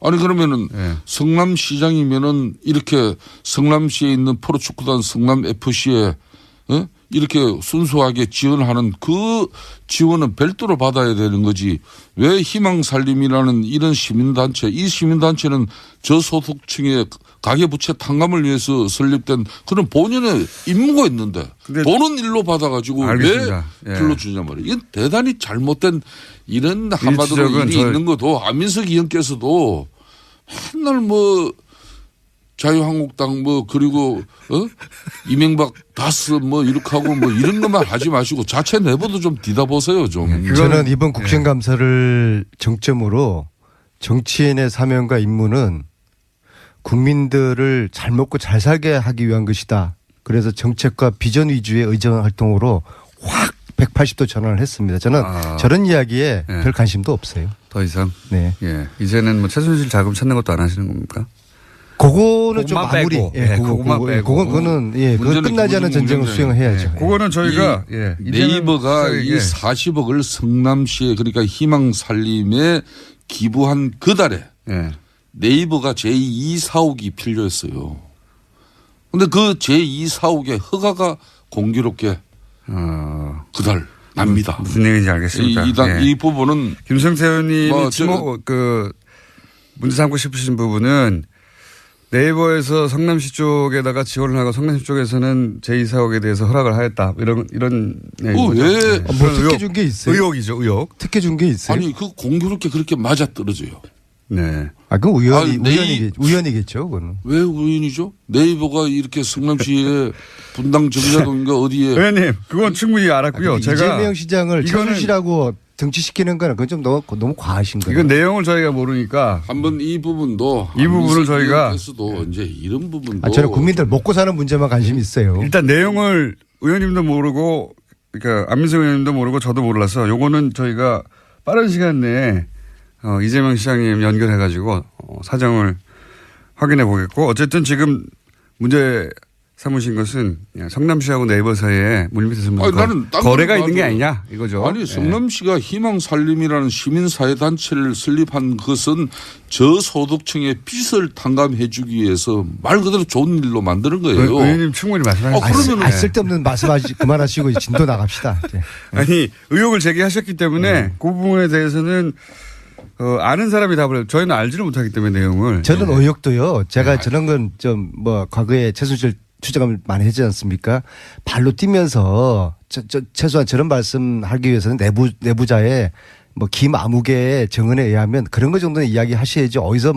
아니 그러면은 네. 성남시장이면은 이렇게 성남시에 있는 프로축구단 성남 FC에 이렇게 순수하게 지원하는 그 지원은 별도로 받아야 되는 거지. 왜 희망살림이라는 이런 시민단체, 이 시민단체는 저소득층의 가계부채 탕감을 위해서 설립된 그런 본연의 임무가 있는데 돈은 일로 받아가지고 알겠습니다. 왜 불러주냐 말이에요. 이건 대단히 잘못된 이런 한마디로 일이 있는 것도 안민석 의원께서도 맨날 뭐 자유한국당 뭐 그리고 이명박 다스 뭐 이렇게 하고 뭐 이런 것만 하지 마시고 자체 내부도 좀 뒤다보세요 좀. 저는 이번 국정감사를 정점으로 정치인의 사명과 임무는 국민들을 잘 먹고 잘 살게 하기 위한 것이다. 그래서 정책과 비전 위주의 의정 활동으로 확 180도 전환을 했습니다. 저는 저런 이야기에 별 관심도 없어요. 더 이상. 네. 예. 이제는 뭐 최순실 자금 찾는 것도 안 하시는 겁니까? 그거는 좀 그것만 마무리. 빼고. 예, 그것만 빼고. 그거는 예, 그건 문제는 끝나지 않은 김어준 전쟁을 공장장이- 수행해야죠. 그거는 저희가 이 예, 네이버가 이제는 이 40억을 성남시에 그러니까 희망살림에 기부한 그 달에 예. 네이버가 제2 사옥이 필요했어요. 근데 그 제2 사옥의 허가가 공교롭게 그달 납니다. 무슨 얘기인지 알겠습니다. 예. 이 부분은 김성태 의원님이 뭐 문제 삼고 싶으신 부분은 네이버에서 성남시 쪽에다가 지원을 하고 성남시 쪽에서는 제2사옥에 대해서 허락을 하였다. 이런 얘기죠. 왜? 뭐 특혜 준 게 있어요? 의혹이죠. 의혹. 특혜 준 게 있어요? 아니 그 공교롭게 그렇게 맞아 떨어져요. 네. 그 아니, 우연이겠죠, 그거는. 왜 우연이죠? 네이버가 이렇게 성남시에 분당 정자동인가 어디에 의원님, 그건 충분히 알았고요. 제가 이재명 시장을 이거는 최순실하고 정치시키는 거는 그건 좀 너무 과하신 거예요. 이건 내용을 저희가 모르니까 한번 이 부분도 이 부분을 저희가 도 이제 이런 부분도 저는 국민들 먹고 사는 문제만 관심이 있어요. 일단 내용을 의원님도 모르고 그러니까 안민석 의원님도 모르고 저도 몰라서 요거는 저희가 빠른 시간 내에 이재명 시장님 연결해가지고 사정을 확인해 보겠고 어쨌든 지금 문제 삼으신 것은 성남시하고 네이버 사이에 물밑에서 무슨 나는 딴 거래가 거는 있는 게 나도- 아니냐 이거죠. 아니 성남시가 희망살림이라는 시민사회단체를 설립한 것은 저소득층의 빚을 탕감해주기 위해서 말 그대로 좋은 일로 만드는 거예요. 의원님 충분히 말씀하셨어요. 그러면은- 쓸데없는 말씀하시 그만하시고 진도 나갑시다. 이제. 아니 의혹을 제기하셨기 때문에 그 부분에 대해서는 아는 사람이 답을 해요. 저희는 알지를 못하기 때문에 내용을. 저는 의혹도요. 제가 저런 건 좀 과거에 최순실 추적을 많이 했지 않습니까? 발로 뛰면서 최소한 저런 말씀하기 위해서는 내부자의 김아무개의 증언에 의하면 그런 거 정도는 이야기하셔야지 어디서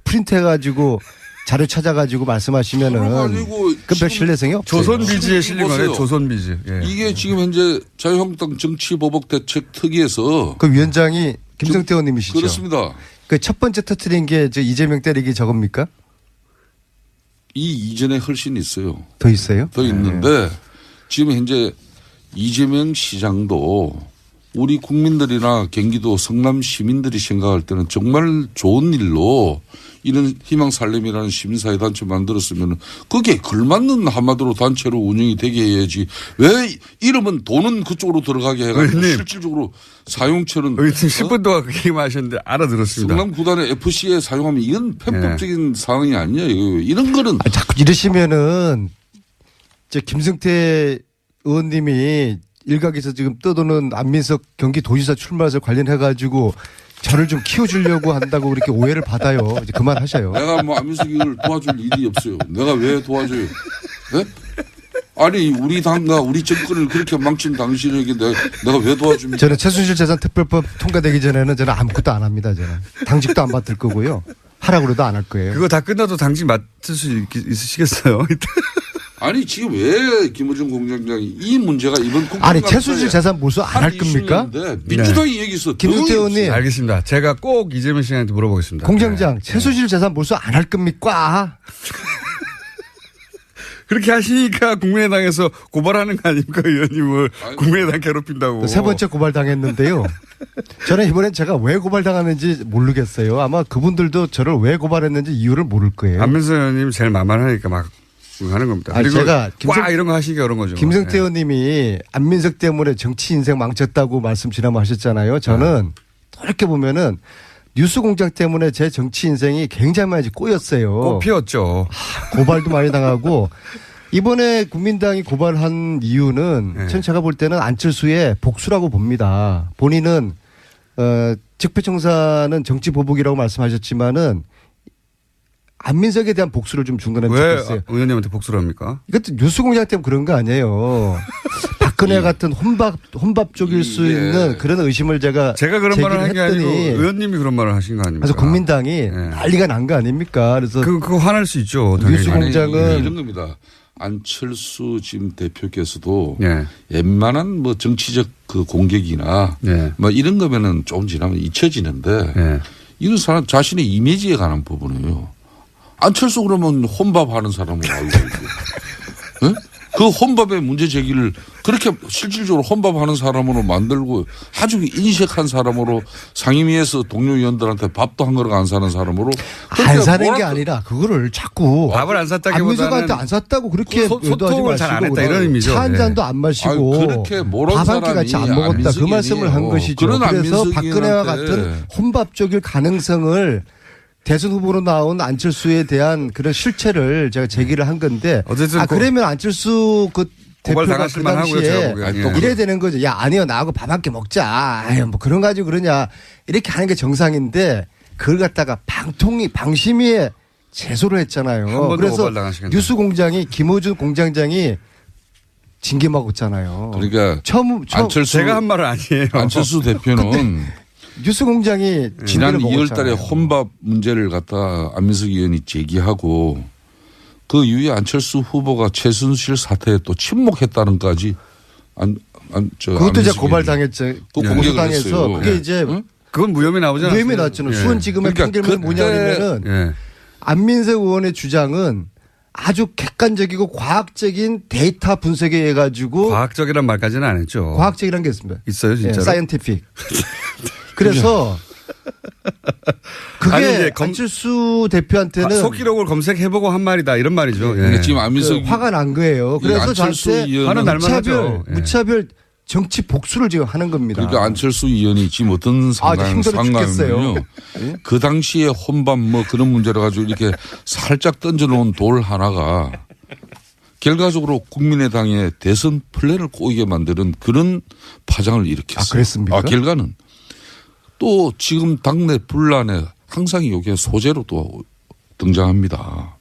프린트해가지고 자료 찾아가지고 말씀하시면은 아니고 그별 신뢰성이 없어요. 조선비지에 실린 거네요. 보세요. 조선비지. 예. 이게 지금 현재 자유한국당 정치보복대책 특위에서 그 위원장이 김성태 의원님이시죠? 그렇습니다. 그 첫 번째 터트린 게 이재명 때리기 저겁니까? 이 이전에 훨씬 있어요. 더 있어요? 더 있는데 지금 현재 이재명 시장도 우리 국민들이나 경기도 성남 시민들이 생각할 때는 정말 좋은 일로 이런 희망살림이라는 시민사회단체 만들었으면 거기에 걸맞는 한마디로 단체로 운영이 되게 해야지 왜 이름은 돈은 그쪽으로 들어가게 해가지고 의원님. 실질적으로 사용처는 의원님 10분 동안 그 얘기만 하셨는데 알아들었습니다. 성남 구단의 FC에 사용하면 이건 편법적인 상황이 아니에요. 이런 거는 자꾸 이러시면은 김성태 의원님이 일각에서 지금 떠도는 안민석 경기도지사 출마해서 관련해가지고 저를 좀 키워주려고 한다고 그렇게 오해를 받아요. 이제 그만하셔요. 내가 안민석이를 도와줄 일이 없어요. 내가 왜 도와줘요? 네? 아니 우리 당과 우리 정권을 그렇게 망친 당신에게 내가 왜 도와줍니까? 저는 최순실 재산 특별법 통과되기 전에는 저는 아무것도 안 합니다. 저는 당직도 안 맡을 거고요. 하라고 그래도 안 할 거예요. 그거 다 끝나도 당직 맡을 수 있으시겠어요? 아니 지금 왜 김어준 공장장이 이 문제가 이번 아니 최순실 재산 몰수 안 할 겁니까? 민주당이 얘기했어. 김성태 의원님. 알겠습니다. 제가 꼭 이재명 씨한테 물어보겠습니다. 공장장 네. 최순실 재산 몰수 안 할 겁니까? 그렇게 하시니까 국민의당에서 고발하는 거 아닙니까 의원님을 국민의당 괴롭힌다고. 세 번째 고발 당했는데요. 저는 이번엔 제가 왜 고발당하는지 모르겠어요. 아마 그분들도 저를 왜 고발했는지 이유를 모를 거예요. 안민석 의원님 제일 만만하니까 막 하는 겁니다. 아니, 그리고 제가 꽉 이런 거 하시기 어려운 거죠. 김성태 네. 의원님이 안민석 때문에 정치 인생 망쳤다고 말씀 지난번 하셨잖아요. 저는 이렇게 보면은 뉴스공장 때문에 제 정치 인생이 굉장히 많이 꼬였어요. 꽃 피웠죠. 고발도 많이 당하고 이번에 국민당이 고발한 이유는 네. 전 제가 볼 때는 안철수의 복수라고 봅니다. 본인은 적폐청산은 정치 보복이라고 말씀하셨지만은 안민석에 대한 복수를 좀 중간에 왜 했어요. 의원님한테 복수를 합니까? 이것도 뉴스공장 때문에 그런 거 아니에요. 박근혜 같은 혼밥 쪽일 수 있는 그런 의심을 제가 그런 말을 한 게 아니고 했더니 의원님이 그런 말을 하신 거 아닙니까? 그래서 국민당이 난리가 난 거 아닙니까? 그래서 그거 화날 수 있죠. 당연히. 뉴스공장은 이런 겁니다. 안철수 지금 대표께서도 네. 웬만한 정치적 그 공격이나 네. 이런 거면은 조금 지나면 잊혀지는데 네. 이런 사람 자신의 이미지에 관한 부분이에요. 안철수 그러면 혼밥하는 사람으로 알고 있고. 네? 그 혼밥의 문제 제기를 그렇게 실질적으로 혼밥하는 사람으로 만들고 아주 인색한 사람으로 상임위에서 동료 의원들한테 밥도 한 그릇 안 사는 사람으로 안 사는 게 아니라 그거를 자꾸 밥을 안 샀다기보다는 안민석한테 안 샀다고 그렇게 소통을 잘 안 했다 이런 차 의미죠. 한 잔도 안 마시고 그렇게 모르는 밥 한 끼 같이 안 사람이 먹었다 그 말씀을 한 안민석이에요. 것이죠. 그런 그래서 안민석이한테 박근혜와 같은 혼밥적일 가능성을 대선 후보로 나온 안철수에 대한 그런 실체를 제가 제기를 한 건데 어쨌든 그러면 안철수 그 대표가 그 당하실 만하고요, 제가 당시에 보기엔. 예. 이래야 되는 거죠. 야 아니요 나하고 밥 한 끼 먹자. 아유 뭐 그런 가지고 그러냐 이렇게 하는 게 정상인데 그걸 갖다가 방심위에 제소를 한 했잖아요. 번도 그래서 고발당하시겠네요. 뉴스공장이 김호준 공장장이 징계 먹었잖아요. 그러니까 처음 안철수 제가 한 말은 아니에요. 안철수 대표는 뉴스공장이 지난 징계를 2월 달에 먹었잖아요. 혼밥 문제를 갖다 안민석 의원이 제기하고 그 이후에 안철수 후보가 최순실 사태에 또 침묵했다는까지 그것도 이제 고발당했죠. 그 고소당해서 공개를 그게 했어요. 이제 응? 그건 무혐의 나오잖아요. 무혐의 났잖아요. 수원지검의 그러니까 판결문이 뭐냐면은 예. 안민석 의원의 주장은 아주 객관적이고 과학적인 데이터 분석에 의해 가지고 과학적이란 말까지는 안 했죠. 과학적이라는 게 있습니다. 있어요, 진짜로? 사이언티픽. 그래서 그게 아니, 이제 안철수 대표한테는 속기록을 검색해보고 한 말이다 이런 말이죠. 예. 그러니까 지금 안민석 화가 난 거예요. 그래서 안철수 저한테 의원은 화는 날만 하죠. 예. 무차별 정치 복수를 지금 하는 겁니다. 그러니까 안철수 의원이 지금 어떤 힘들어 죽겠어요. 상황이면요. 그 당시에 혼밥 뭐 그런 문제를 가지고 이렇게 살짝 던져놓은 돌 하나가 결과적으로 국민의당의 대선 플랜을 꼬이게 만드는 그런 파장을 일으켰어요. 그랬습니까? 결과는 또 지금 당내 분란에 항상 이게 소재로 또 등장합니다.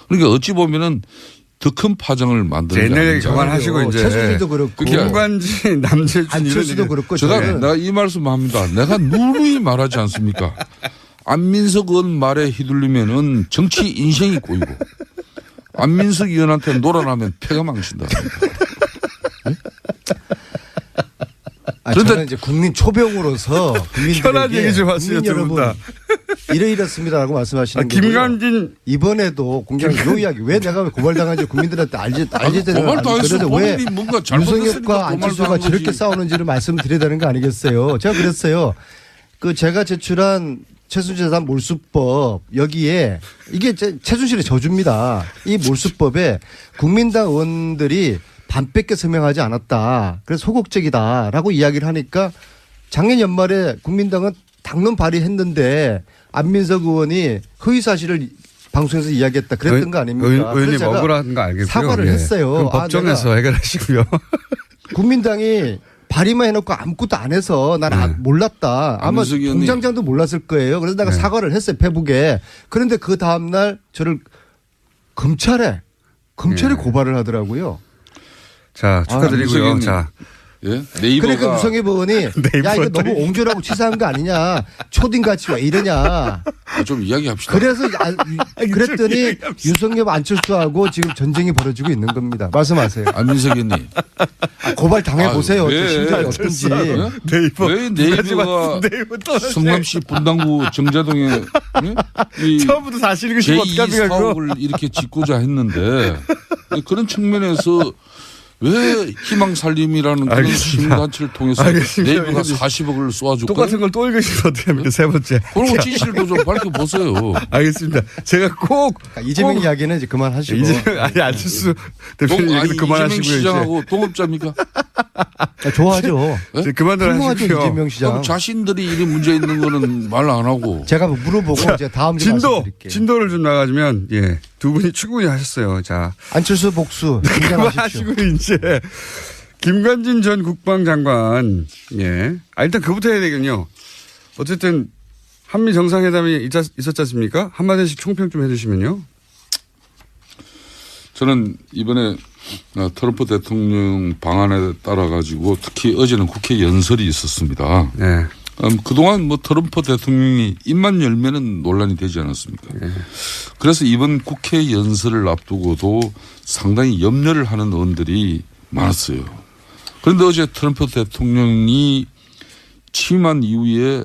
그러니까 어찌 보면은 더 큰 파장을 만드는 게 옛날 얘기 아닌가. 그만하시고 이제 최순실도 그렇고 김관진 남재준 안철수도 그렇고 내가 이 말씀합니다. 내가 누누이 말하지 않습니까? 안민석 의원 말에 휘둘리면은 정치 인생이 꼬이고 안민석 의원한테 놀아나면 패가 망친다. 저는 이제 국민 초병으로서 편한 얘기 좀 하세요, 국민 두 분 여러분 다. 이렇습니다라고 말씀하시는 거고요. 김관진 이번에도 공장 요 이야기 왜 내가 고발당한지 국민들한테 알지 고발당했어. 그래서 왜 본인이 뭔가 잘못했으니까 윤석열과 안철수가 고발당한 저렇게 거지. 싸우는지를 말씀드려야 되는 거 아니겠어요? 제가 그랬어요. 제가 제출한 최순실재산 몰수법 여기에 이게 최순실의 저주입니다. 이 몰수법에 국민당 의원들이 반 뺏겨 서명하지 않았다. 그래서 소극적이다라고 이야기를 하니까 작년 연말에 국민당은 당론 발의했는데 안민석 의원이 허위 사실을 방송에서 이야기했다 그랬던 거 아닙니까? 의원님 그래서 제가 억울한 거 알겠고요. 사과를 예. 했어요. 그럼 법정에서 해결하시고요. 국민당이 발의만 해놓고 아무것도 안 해서 나는 몰랐다. 아마 안민석 의원이- 공장장도 몰랐을 거예요. 그래서 내가 사과를 했어요. 페북에. 그런데 그 다음날 저를 검찰에 고발을 하더라고요. 자, 축하드리고요. 안민석 자, 예? 네이버가 그러니까 유성엽 의원이 야 이거 너무 옹졸하고 치사한 거 아니냐. 초딩같이 왜 이러냐. 좀 이야기합시다. 그래서 그랬더니 유성엽 안철수하고 지금 전쟁이 벌어지고 있는 겁니다. 말씀하세요. 안민석 의원님. 고발 당해보세요. 왜? 심정이 어떤지. 네이버 왜 네이버가 성남시 분당구 정자동에 처음부터 사실이고 싶으면 제2 어떡합니까, 그거? 사옥을 이렇게 짓고자 했는데 그런 측면에서 왜 희망살림이라는 그런 알겠습니다. 시민단체를 통해서 알겠습니다. 네이버가 40억을 쏘아줄까요? 똑같은 걸 또 읽으시면 어떻게 합니까? 세 번째. 그런 거 진실도 좀 밝혀보세요. 알겠습니다. 제가 꼭 이재명 이야기는 이제 그만하시고. 아니 안철수 대표님 얘기는 이재명 그만하시고요. 시장하고 동업자입니까? 좋아하죠. 이제 그만들 훌륭하죠 하시고요. 이재명 시장. 그럼 자신들이 이런 문제 있는 거는 말 안 하고. 제가 물어보고 이제 다음 주에 말씀드릴게요. 진도를 좀 나가주면 예, 두 분이 충분히 하셨어요. 자, 안철수 복수 긴장하십시오. 그만하시고 이제 김관진 전 국방장관 예, 일단 그부터 해야 되겠군요. 어쨌든 한미 정상회담이 있었지 않습니까? 한마디씩 총평 좀 해주시면요. 저는 이번에 트럼프 대통령 방안에 따라 가지고 특히 어제는 국회 연설이 있었습니다. 네. 그동안 트럼프 대통령이 입만 열면은 논란이 되지 않았습니까? 그래서 이번 국회 연설을 앞두고도 상당히 염려를 하는 의원들이 많았어요. 그런데 어제 트럼프 대통령이 취임한 이후에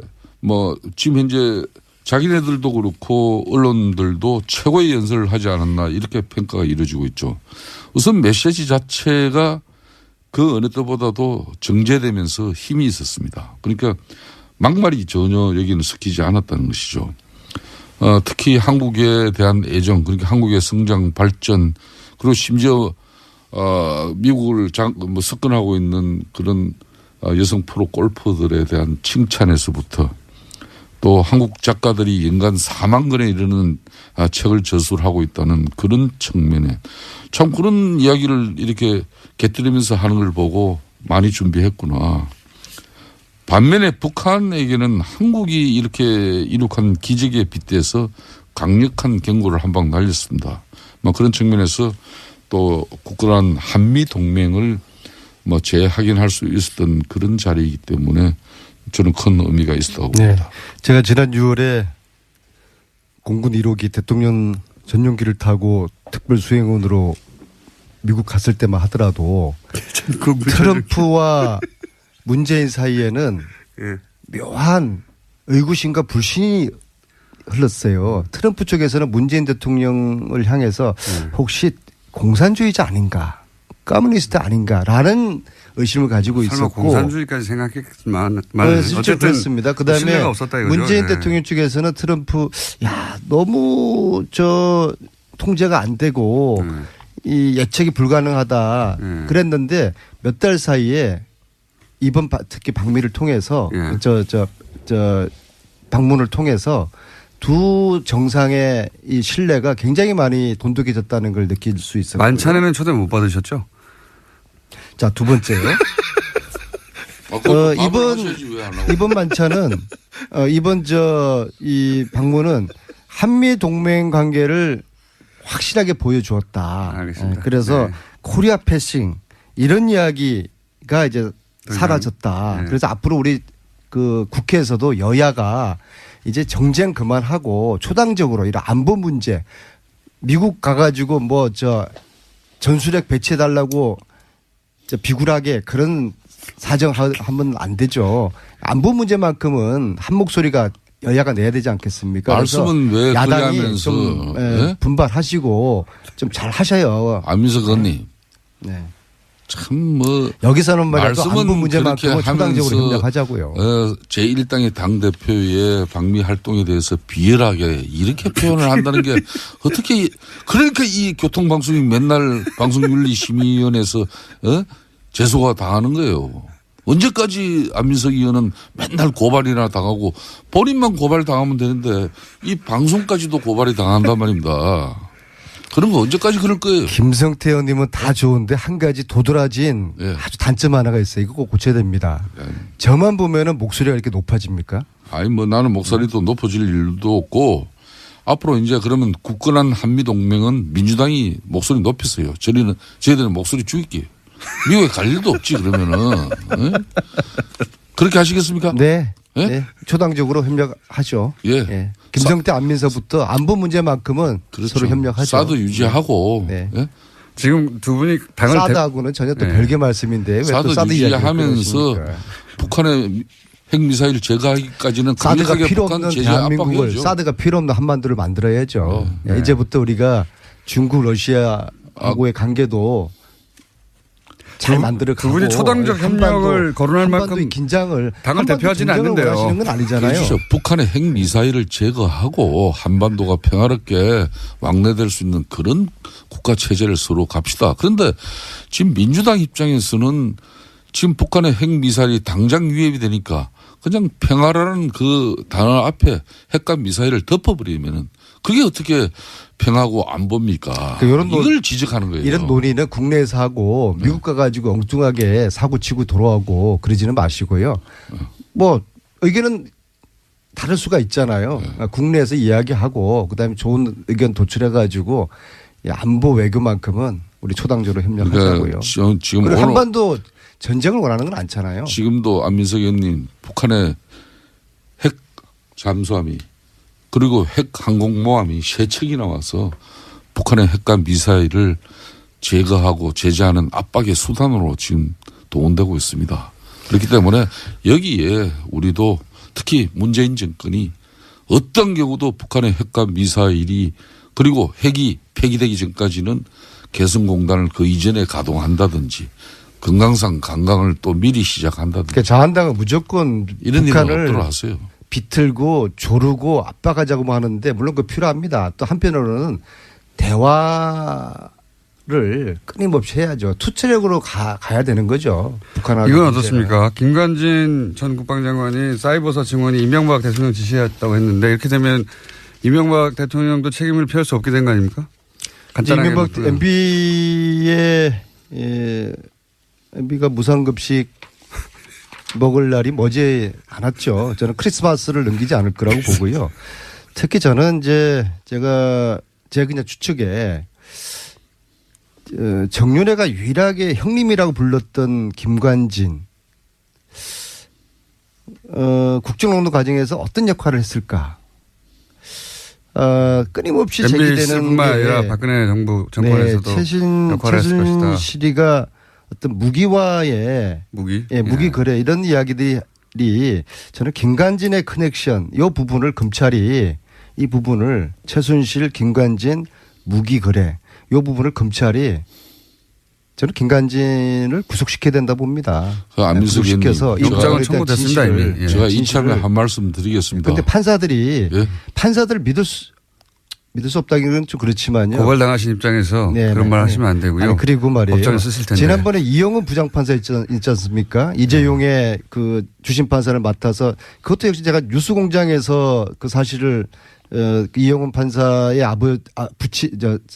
지금 현재 자기네들도 그렇고 언론들도 최고의 연설을 하지 않았나 이렇게 평가가 이루어지고 있죠. 우선 메시지 자체가 그 어느 때보다도 정제되면서 힘이 있었습니다. 그러니까 막말이 전혀 여기는 섞이지 않았다는 것이죠. 특히 한국에 대한 애정, 그러니까 한국의 성장, 발전, 그리고 심지어 미국을 석권하고 있는 그런 여성 프로 골퍼들에 대한 칭찬에서부터 또 한국 작가들이 연간 4만 권에 이르는 책을 저술을 하고 있다는 그런 측면에 참 그런 이야기를 이렇게 곁들이면서 하는 걸 보고 많이 준비했구나. 반면에 북한에게는 한국이 이렇게 이룩한 기적에 빗대서 강력한 경고를 한 방 날렸습니다. 그런 측면에서 또 굳건한 한미 동맹을 재확인할 수 있었던 그런 자리이기 때문에 저는 큰 의미가 있었다고 봅니다. 제가 지난 6월에 공군 1호기 대통령 전용기를 타고 특별 수행원으로 미국 갔을 때만 하더라도 트럼프와 문재인 사이에는 묘한 의구심과 불신이 흘렀어요. 트럼프 쪽에서는 문재인 대통령을 향해서 혹시 공산주의자 아닌가, 커뮤니스트 아닌가라는 의심을 가지고 있었고, 공산주의까지 생각했지만 실제 그렇습니다. 그다음에 문재인 대통령 쪽에서는 트럼프 너무 통제가 안 되고 이 예측이 불가능하다 그랬는데 몇 달 사이에 이번 특히 방미를 통해서 방문을 통해서 두 정상의 이 신뢰가 굉장히 많이 돈독해졌다는 걸 느낄 수 있었고요. 만찬에는 초대 못 받으셨죠? 자, 두 번째요. 이번 만찬은 이번 이 방문은 한미 동맹 관계를 확실하게 보여주었다. 알겠습니다. 그래서 코리아 패싱 이런 이야기가 이제 사라졌다. 그래서 앞으로 우리 그 국회에서도 여야가 이제 정쟁 그만하고 초당적으로 이런 안보 문제 미국 가가지고 전술핵 배치해달라고 비굴하게 그런 사정하면 안 되죠. 안보 문제만큼은 한 목소리가 여야가 내야 되지 않겠습니까? 말씀은 왜 야당이 그러면서 좀 분발하시고 좀 잘 하셔요. 안민석 의원님. 네. 참 여기서는 말이야 안보 문제만큼은 그렇게 초당적으로 협력하자고요. 제1당의 당대표의 방미 활동에 대해서 비열하게 이렇게 표현을 한다는 게 어떻게 그러니까 이 교통방송이 맨날 방송윤리심의위원회에서 제소가 당하는 거예요. 언제까지 안민석 의원은 맨날 고발이나 당하고 본인만 고발 당하면 되는데 이 방송까지도 고발이 당한단 말입니다. 그런 거 언제까지 그럴 거예요? 김성태 의원님은 다 좋은데 한 가지 도드라진 아주 단점 하나가 있어요. 이거 꼭 고쳐야 됩니다. 저만 보면은 목소리가 이렇게 높아집니까? 아니 나는 목소리도 높아질 일도 없고 앞으로 이제 그러면 굳건한 한미동맹은 민주당이 목소리 높였어요. 저희들은 목소리 죽일게요. 미국에 갈 일도 없지 그러면은. 그렇게 하시겠습니까? 네. 네. 초당적으로 협력하죠. 예. 김성태 안민서부터 안보 문제만큼은 그렇죠. 서로 협력하죠. 사드 유지하고. 네. 예? 지금 두 분이 당을 사드하고는 전혀 또 별개 말씀인데 왜 또 사드 유지하면서 북한의 핵미사일 제거하기까지는 사드가 필요 없는 제재 대한민국을 압박해야죠. 사드가 필요 없는 한반도를 만들어야죠. 이제부터 우리가 중국 러시아하고의 관계도 잘 만들어가고 두 분이 초당적 협력을 거론할 만큼 긴장을 당을 대표하지는 않는데요. 하시는 건 아니잖아요. 그렇죠. 북한의 핵미사일을 제거하고 한반도가 평화롭게 왕래될 수 있는 그런 국가체제를 서로 갑시다. 그런데 지금 민주당 입장에서는 지금 북한의 핵미사일이 당장 위협이 되니까 그냥 평화라는 그 단어 앞에 핵과 미사일을 덮어버리면은 그게 어떻게 평화고 안보입니까? 이걸 지적하는 거예요. 이런 논의는 국내에서 하고 미국 가가지고 엉뚱하게 사고 치고 돌아오고 그러지는 마시고요. 의견은 다를 수가 있잖아요. 국내에서 이야기하고 그다음에 좋은 의견 도출해가지고 안보 외교만큼은 우리 초당적으로 협력하자고요. 지금 그리고 한반도 전쟁을 원하는 건 않잖아요. 지금도 안민석 의원님 북한의 핵 잠수함이 그리고 핵 항공모함이 세 척이 나와서 북한의 핵과 미사일을 제거하고 제재하는 압박의 수단으로 지금 동원되고 있습니다. 그렇기 때문에 여기에 우리도 특히 문재인 정권이 어떤 경우도 북한의 핵과 미사일이 그리고 핵이 폐기되기 전까지는 개성공단을 그 이전에 가동한다든지 금강산 관광을 또 미리 시작한다든지 그러니까 자한당은 무조건 이런 일은 북한을 없도록 하세요. 비틀고 조르고 압박하자고 하는데 물론 그 필요합니다. 또 한편으로는 대화를 끊임없이 해야죠. 투체력으로 가야 되는 거죠. 북한하고. 이건 어떻습니까? 김관진 전 국방장관이 사이버사 증언이 이명박 대통령 지시였다고 했는데 이렇게 되면 이명박 대통령도 책임을 피할 수 없게 된 거 아닙니까? 간단하게 이명박 MB가 무상급식 먹을 날이 머지 않았죠. 저는 크리스마스를 넘기지 않을 거라고 보고요. 특히 저는 이제 제가 그냥 추측에 정윤회가 유일하게 형님이라고 불렀던 김관진 국정농단 과정에서 어떤 역할을 했을까? 끊임없이 제기되는 뿐만 아니라 박근혜 정권에서도 역할을 했을 것이다. 최순실이가 어떤 무기와의 무기 거래 이런 이야기들이 저는 김관진의 커넥션 이 부분을 검찰이 이 부분을 최순실 김관진 무기 거래 이 부분을 검찰이 저는 김관진을 구속시켜야 된다 봅니다. 안민석 구속시켜서 영장은 청구됐습니다 이미. 제가 이참에 한 말씀 드리겠습니다. 그런데 판사들을 믿을 수 없다기는 좀 그렇지만요. 고발당하신 입장에서 그런 말 하시면 안 되고요. 아니, 그리고 말이에요. 법정에 쓰실 텐데. 지난번에 이영훈 부장판사 있지 않습니까? 이재용의 그 주심판사를 맡아서 그것도 역시 제가 뉴스공장에서 그 사실을 이영훈 판사의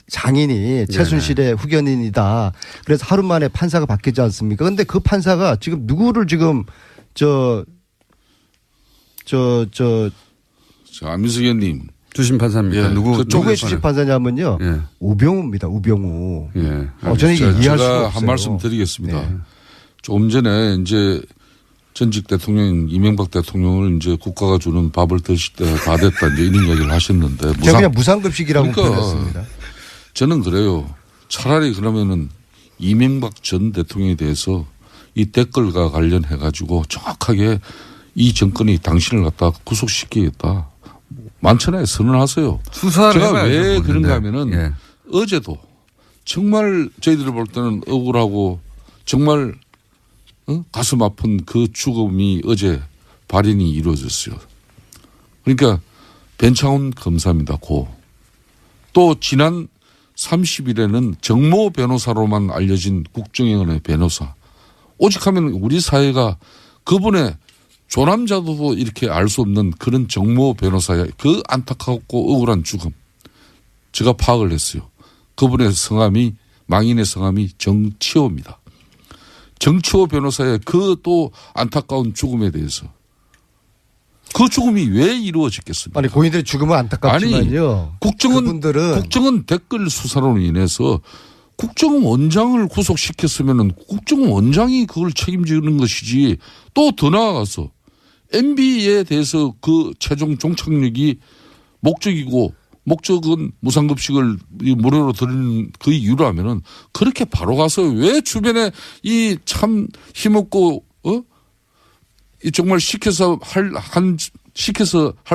장인이 최순실의 후견인이다. 그래서 하루 만에 판사가 바뀌지 않습니까? 그런데 그 판사가 지금 누구를 지금 안민석 의원님. 주심 판사입니다. 누구의 주심 판사냐면요. 우병우입니다. 우병우. 저는 이게 이해할 수가 없어요. 한 말씀 드리겠습니다. 조금 전에 이제 전직 대통령 이명박 대통령을 이제 국가가 주는 밥을 드실 때 다 됐다 이제 이런 얘기를 하셨는데. 제가 그냥 무상급식이라고 표현했습니다. 저는 그래요. 차라리 그러면은 이명박 전 대통령에 대해서 이 댓글과 관련해 가지고 정확하게 이 정권이 당신을 갖다 구속시키겠다. 만천하에 선언하세요. 제가 왜 그런가 하면은 어제도 정말 저희들이 볼 때는 억울하고 정말 가슴 아픈 그 죽음이 어제 발인이 이루어졌어요. 그러니까 변창훈 검사입니다. 또 지난 30일에는 정모 변호사로만 알려진 국정원의 변호사. 오직하면 우리 사회가 그분의 조남자도 이렇게 알 수 없는 그런 정모 변호사의 그 안타깝고 억울한 죽음. 제가 파악을 했어요. 그분의 성함이 망인의 성함이 정치호입니다. 정치호 변호사의 그 또 안타까운 죽음에 대해서 그 죽음이 왜 이루어졌겠습니까? 아니 고인들의 죽음은 안타깝지만요. 국정원 댓글 수사로 인해서 국정원 원장을 구속시켰으면 국정원 원장이 그걸 책임지는 것이지 또 더 나아가서 MB에 대해서 그 최종 종착역이 목적은 무상급식을 무료로 드리는 그 이유라면은 그렇게 바로 가서 왜 주변에 이 참 힘없고 이 정말 시켜서 할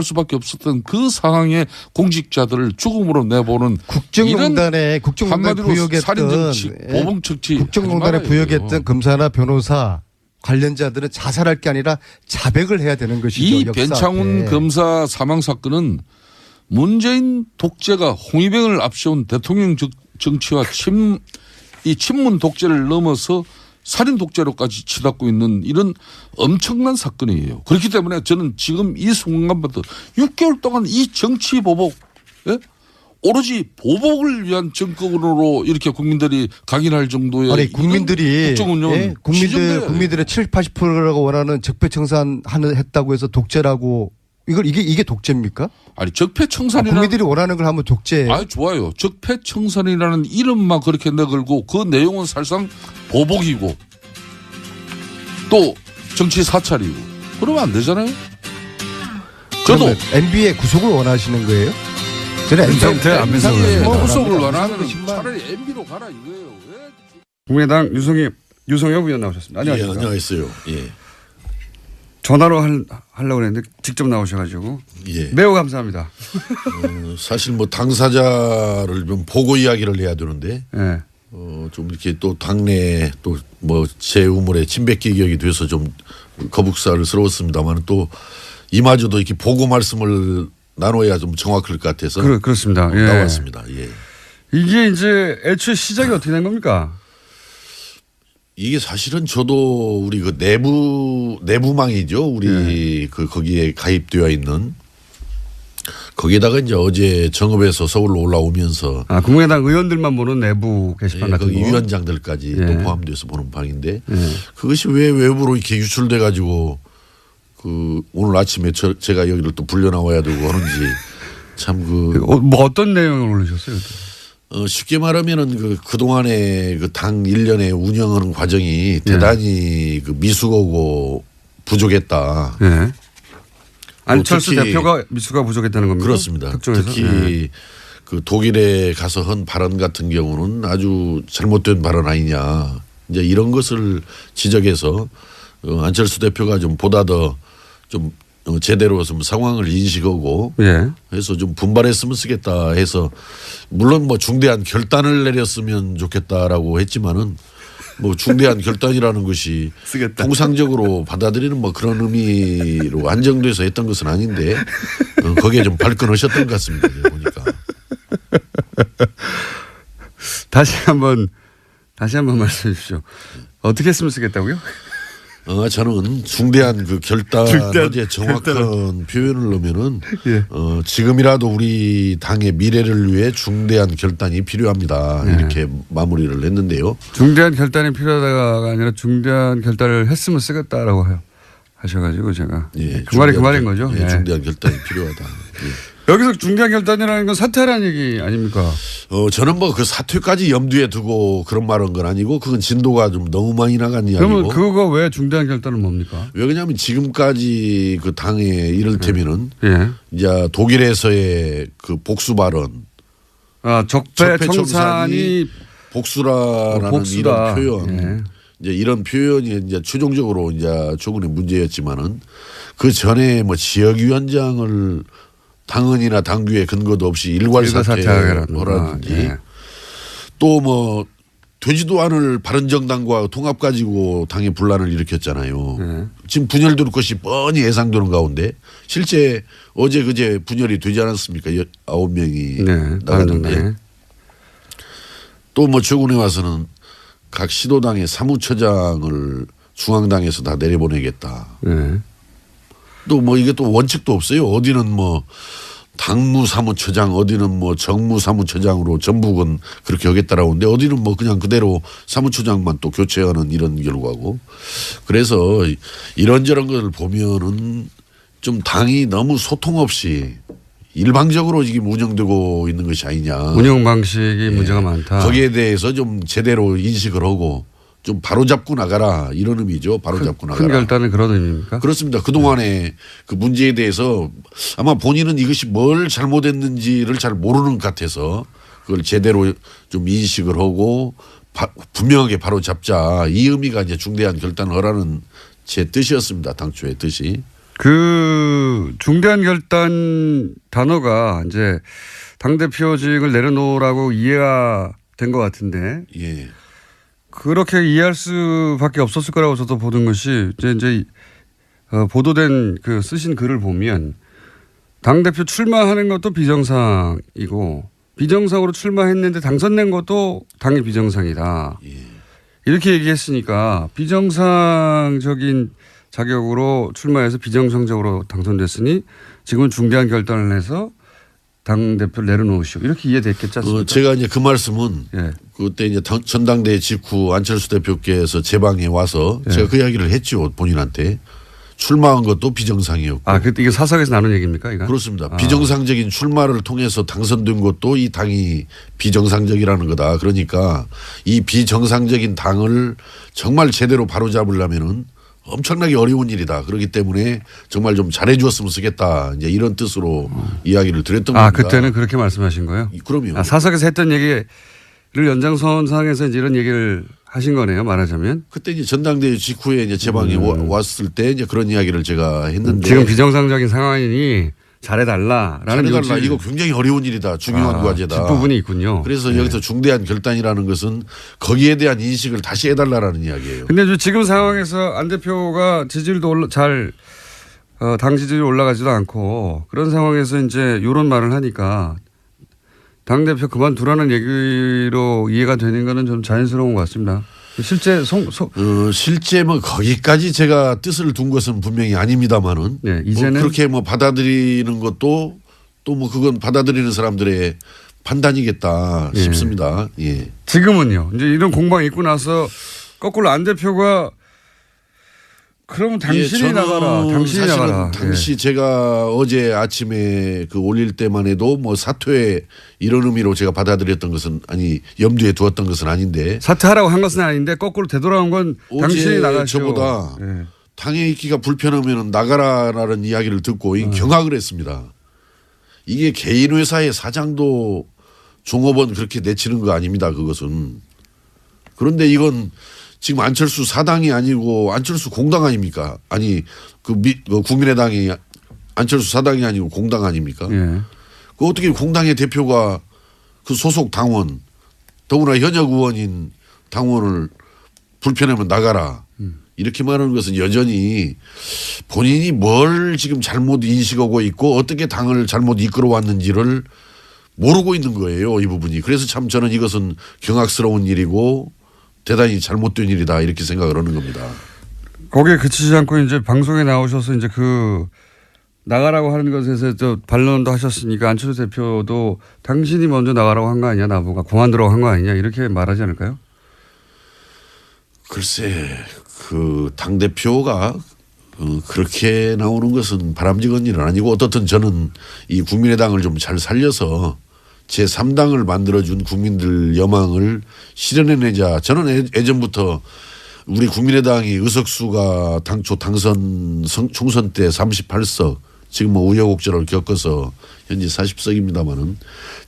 수밖에 없었던 그 상황의 공직자들을 죽음으로 내보는 국정농단에 부역했던 살인정치, 보복정치 국정농단에 부역했던 검사나 변호사 관련자들은 자살할 게 아니라 자백을 해야 되는 것이죠. 이 변창훈 검사 사망 사건은 문재인 독재가 홍위병을 앞세운 대통령 정치와 이 친문 독재를 넘어서 살인 독재로까지 치닫고 있는 이런 엄청난 사건이에요. 그렇기 때문에 저는 지금 이 순간부터 6개월 동안 이 정치 보복, 오로지 보복을 위한 정권으로 이렇게 국민들이 각인할 정도의 아니 국민들이 국정운영 국민들의 70, 80%라고 원하는 적폐청산 했다고 해서 독재라고 이게 독재입니까? 아니 적폐청산이라는 국민들이 원하는 걸 하면 독재. 아 좋아요. 적폐청산이라는 이름만 그렇게 내걸고 그 내용은 사실상 보복이고 또 정치 사찰이고 그러면 안 되잖아요. 저도 MB의 구속을 원하시는 거예요? 저는 MB의 구속을 원하는 차라리 MB로 가라 이거예요. 왜? 국민의당 유성엽 의원 나오셨습니다. 안녕하십니까? 안녕하세요. 예. 전화로 하려고 했는데 직접 나오셔가지고 예. 매우 감사합니다. 사실 뭐 당사자를 좀 보고 이야기를 해야 되는데 네. 좀 이렇게 또 당내 또 뭐 제 우물에 침뱉기 격이 돼서 좀 거북살스러웠습니다만 또 이마저도 이렇게 보고 말씀을 나눠야 좀 정확할 것 같아서 그렇습니다. 예. 나왔습니다. 예. 이게 이제 애초에 시작이 어떻게 된 겁니까? 이게 사실은 저도 우리 그 내부망이죠. 우리 그 거기에 가입되어 있는 거기에다가 이제 어제 정읍에서 서울로 올라오면서 국민의당 의원들만 보는 내부 게시판 같은 거기 거. 위원장들까지 또 포함돼서 보는 방인데 예. 그것이 왜 외부로 이렇게 유출돼 가지고 그 오늘 아침에 제가 여기를 또 불려 나와야 되고 하는지 참 뭐 어떤 내용을 올리셨어요? 쉽게 말하면은 그동안에 그 당 일련의 운영하는 과정이 대단히 그 미숙하고 부족했다. 네. 안철수 특히 대표가 미수가 부족했다는 겁니다. 그렇습니다. 특정해서? 특히 그 독일에 가서 한 발언 같은 경우는 아주 잘못된 발언 아니냐. 이제 이런 것을 지적해서 안철수 대표가 좀 보다 더 좀 제대로 좀 상황을 인식하고 해서 좀 분발했으면 쓰겠다 해서 물론 뭐 중대한 결단을 내렸으면 좋겠다라고 했지만은 뭐 중대한 결단이라는 것이 통상적으로 받아들이는 뭐 그런 의미로 안정돼서 했던 것은 아닌데 거기에 좀 발끈하셨던 것 같습니다. 보니까. 다시 한번 말씀해 주십시오. 어떻게 했으면 쓰겠다고요? 저는 중대한 그 결단에 정확한 표현을 넣으면은 지금이라도 우리 당의 미래를 위해 중대한 결단이 필요합니다. 이렇게 마무리를 했는데요. 중대한 결단이 필요하다가 아니라 중대한 결단을 했으면 쓰겠다라고 하셔가지고 제가 그 말이 그 말인 거죠. 중대한 결단이 필요하다. 여기서 중대한 결단이라는 건 사퇴하라는 얘기 아닙니까? 저는 뭐 그 사퇴까지 염두에 두고 그런 말한 건 아니고 그건 진도가 좀 너무 많이 나간 이야기고. 그러면 그거 왜 중대한 결단은 뭡니까? 왜냐하면 지금까지 그 당에 이를테면은 이제 독일에서의 그 복수 발언. 적폐 청산이 복수라는 이런 표현. 이제 이런 표현이 이제 최종적으로 이제 조금의 문제였지만은 그 전에 뭐 지역위원장을 당헌이나 당규에 근거도 없이 일괄 사퇴하라든지 또 뭐 되지도 않을 바른정당과 통합 가지고 당의 분란을 일으켰잖아요. 지금 분열될 것이 뻔히 예상되는 가운데 실제 어제 그제 분열이 되지 않았습니까? 9명이 나갔는데 또 뭐 최근에 와서는 각 시도당의 사무처장을 중앙당에서 다 내려보내겠다. 또 뭐 이게 또 원칙도 없어요. 어디는 뭐 당무사무처장 어디는 뭐 정무사무처장으로 전북은 그렇게 하겠다라고 하는데 어디는 뭐 그냥 그대로 사무처장만 또 교체하는 이런 결과고. 그래서 이런저런 걸 보면은 좀 당이 너무 소통 없이 일방적으로 지금 운영되고 있는 것이 아니냐. 운영 방식이 문제가 많다. 거기에 대해서 좀 제대로 인식을 하고 좀 바로잡고 나가라 이런 의미죠. 바로잡고 나가라. 큰 결단은 그런 의미입니까? 그렇습니다. 그동안에 그 문제에 대해서 아마 본인은 이것이 뭘 잘못했는지를 잘 모르는 것 같아서 그걸 제대로 좀 인식을 하고 분명하게 바로잡자 이 의미가 이제 중대한 결단을 하라는 제 뜻이었습니다. 당초의 뜻이. 그 중대한 결단 단어가 이제 당대표직을 내려놓으라고 이해가 된 것 같은데. 그렇게 이해할 수밖에 없었을 거라고 저도 보는 것이 이제 보도된 그 쓰신 글을 보면 당대표 출마하는 것도 비정상이고 비정상으로 출마했는데 당선된 것도 당의 비정상이다. 이렇게 얘기했으니까 비정상적인 자격으로 출마해서 비정상적으로 당선됐으니 지금은 중대한 결단을 해서 당대표를 내려놓으시오. 이렇게 이해됐겠지 않습니까? 제가 이제 그 말씀은 그때 이제 전당대회 직후 안철수 대표께서 제 방에 와서 제가 그 이야기를 했죠. 본인한테. 출마한 것도 비정상이었고. 그때 이게 사석에서 나눈 얘기입니까? 이거? 그렇습니다. 비정상적인 출마를 통해서 당선된 것도 이 당이 비정상적이라는 거다. 그러니까 이 비정상적인 당을 정말 제대로 바로잡으려면은 엄청나게 어려운 일이다. 그렇기 때문에 정말 좀 잘해 주었으면 쓰겠다. 이제 이런 뜻으로 이야기를 드렸던 겁니다. 그때는 그렇게 말씀하신 거예요? 그럼요. 사석에서 했던 얘기를 연장선상에서 이제 이런 얘기를 하신 거네요, 말하자면. 그때 이제 전당대회 직후에 이제 제 방에 왔을 때 이제 그런 이야기를 제가 했는데 지금 비정상적인 상황이니 잘해달라라는 잘해달라. 이거 굉장히 어려운 일이다. 중요한 과제다. 뒷부분이 있군요. 그래서 여기서 중대한 결단이라는 것은 거기에 대한 인식을 다시 해달라는 이야기예요. 근데 지금 상황에서 안 대표가 지지율도 당 지지율이 올라가지도 않고 그런 상황에서 이제 이런 말을 하니까 당대표 그만두라는 얘기로 이해가 되는 거는 좀 자연스러운 것 같습니다. 실제 뭐 거기까지 제가 뜻을 둔 것은 분명히 아닙니다만은 네, 이제는 뭐 그렇게 뭐 받아들이는 것도 또 뭐 그건 받아들이는 사람들의 판단이겠다 싶습니다. 예. 지금은요. 이제 이런 공방이 있고 나서 거꾸로 안 대표가 그러면 당신이 나가라. 당신이 나가라. 당시 제가 어제 아침에 그 올릴 때만 해도 뭐 사퇴 이런 의미로 제가 받아들였던 것은 염두에 두었던 것은 아닌데 사퇴하라고 한 것은 아닌데 거꾸로 되돌아온 건 당신이 나가시오. 저보다 당에 있기가 불편하면 나가라라는 이야기를 듣고 경악을 했습니다. 이게 개인 회사의 사장도 종업원 그렇게 내치는 거 아닙니다. 그것은. 그런데 이건 지금 안철수 사당이 아니고 안철수 공당 아닙니까? 그 국민의당이 안철수 사당이 아니고 공당 아닙니까? 예. 그 어떻게 공당의 대표가 그 소속 당원 더구나 현역 의원인 당원을 불편하면 나가라. 이렇게 말하는 것은 여전히 본인이 뭘 지금 잘못 인식하고 있고 어떻게 당을 잘못 이끌어 왔는지를 모르고 있는 거예요. 이 부분이. 그래서 참 저는 이것은 경악스러운 일이고 대단히 잘못된 일이다 이렇게 생각을 하는 겁니다. 거기에 그치지 않고 이제 방송에 나오셔서 이제 나가라고 하는 것에서 반론도 하셨으니까 안철수 대표도 당신이 먼저 나가라고 한 거 아니냐 나보고 그만두라고 한 거 아니냐 이렇게 말하지 않을까요? 글쎄 그 당대표가 그렇게 나오는 것은 바람직한 일은 아니고 어떻든 저는 이 국민의당을 좀 잘 살려서 제3당을 만들어준 국민들 여망을 실현해내자. 저는 예전부터 우리 국민의당이 의석수가 당초 당선 총선 때 38석 지금 뭐 우여곡절을 겪어서 현재 40석입니다마는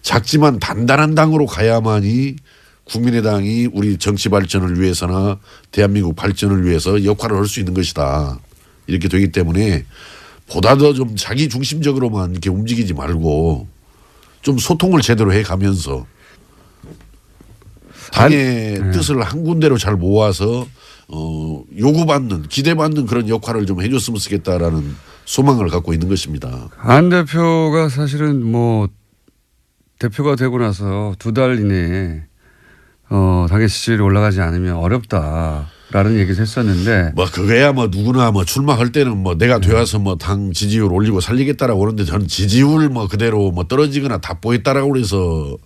작지만 단단한 당으로 가야만이 국민의당이 우리 정치 발전을 위해서나 대한민국 발전을 위해서 역할을 할 수 있는 것이다. 이렇게 되기 때문에 보다 더 좀 자기 중심적으로만 이렇게 움직이지 말고 좀 소통을 제대로 해가면서 당의 뜻을 한 군데로 잘 모아서 요구받는 기대받는 그런 역할을 좀 해줬으면 좋겠다라는 소망을 갖고 있는 것입니다. 안 대표가 사실은 뭐 대표가 되고 나서 2달 이내에 당의 지지율이 올라가지 않으면 어렵다라는 얘기를 했었는데 뭐 그거야 뭐 누구나 뭐 출마할 때는 뭐 내가 되어서 뭐 당 지지율 올리고 살리겠다라고 하는데 저는 지지율 뭐 그대로 뭐 떨어지거나 답보했다라고 그래서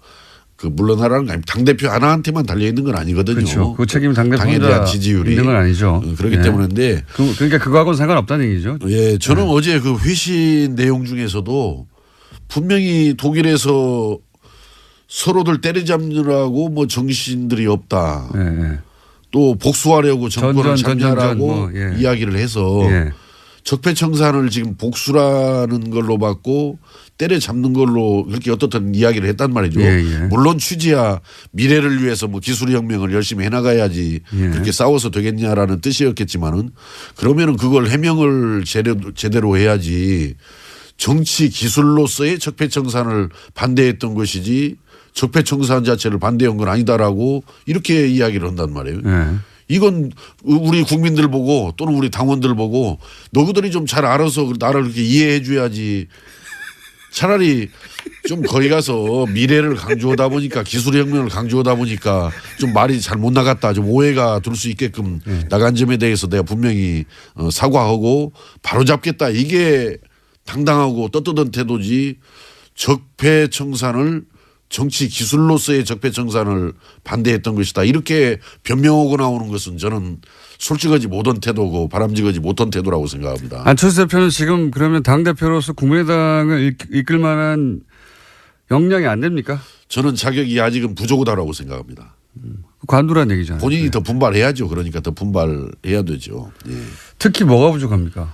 그 물러나라는 거 아닙니다. 당대표 하나한테만 달려 있는 건 아니거든요. 그렇죠. 그 책임은 당대표 당에 대한 지지율이 있는 건 아니죠. 그렇기 때문인데 그러니까 그거하고는 상관없다는 얘기죠. 예, 저는 어제 그 회신 내용 중에서도 분명히 독일에서 서로들 때려잡느라고 뭐 정신들이 없다. 또 복수하려고 정권을 참여하라고 이야기를 해서 적폐청산을 지금 복수라는 걸로 받고 때려잡는 걸로 그렇게 어떻든 이야기를 했단 말이죠. 물론 취지야 미래를 위해서 뭐 기술혁명을 열심히 해나가야지 그렇게 싸워서 되겠냐라는 뜻이었겠지만은 그러면은 그걸 해명을 제대로 해야지 정치 기술로서의 적폐청산을 반대했던 것이지 적폐청산 자체를 반대한 건 아니다라고 이렇게 이야기를 한단 말이에요. 이건 우리 국민들 보고 또는 우리 당원들 보고 너희들이 좀 잘 알아서 나를 그렇게 이해해 줘야지. 차라리 좀 거기 가서 미래를 강조하다 보니까 기술혁명을 강조하다 보니까 좀 말이 잘 못 나갔다. 좀 오해가 들 수 있게끔 나간 점에 대해서 내가 분명히 사과하고 바로잡겠다. 이게 당당하고 떳떳한 태도지 적폐청산을 정치 기술로서의 적폐청산을 반대했던 것이다. 이렇게 변명하고 나오는 것은 저는 솔직하지 못한 태도고 바람직하지 못한 태도라고 생각합니다. 안철수 대표는 지금 그러면 당대표로서 국민의당을 이끌 만한 역량이 안 됩니까? 저는 자격이 아직은 부족하다고 생각합니다. 관두란 얘기잖아요. 본인이 더 분발해야죠. 그러니까 더 분발해야 되죠. 특히 뭐가 부족합니까?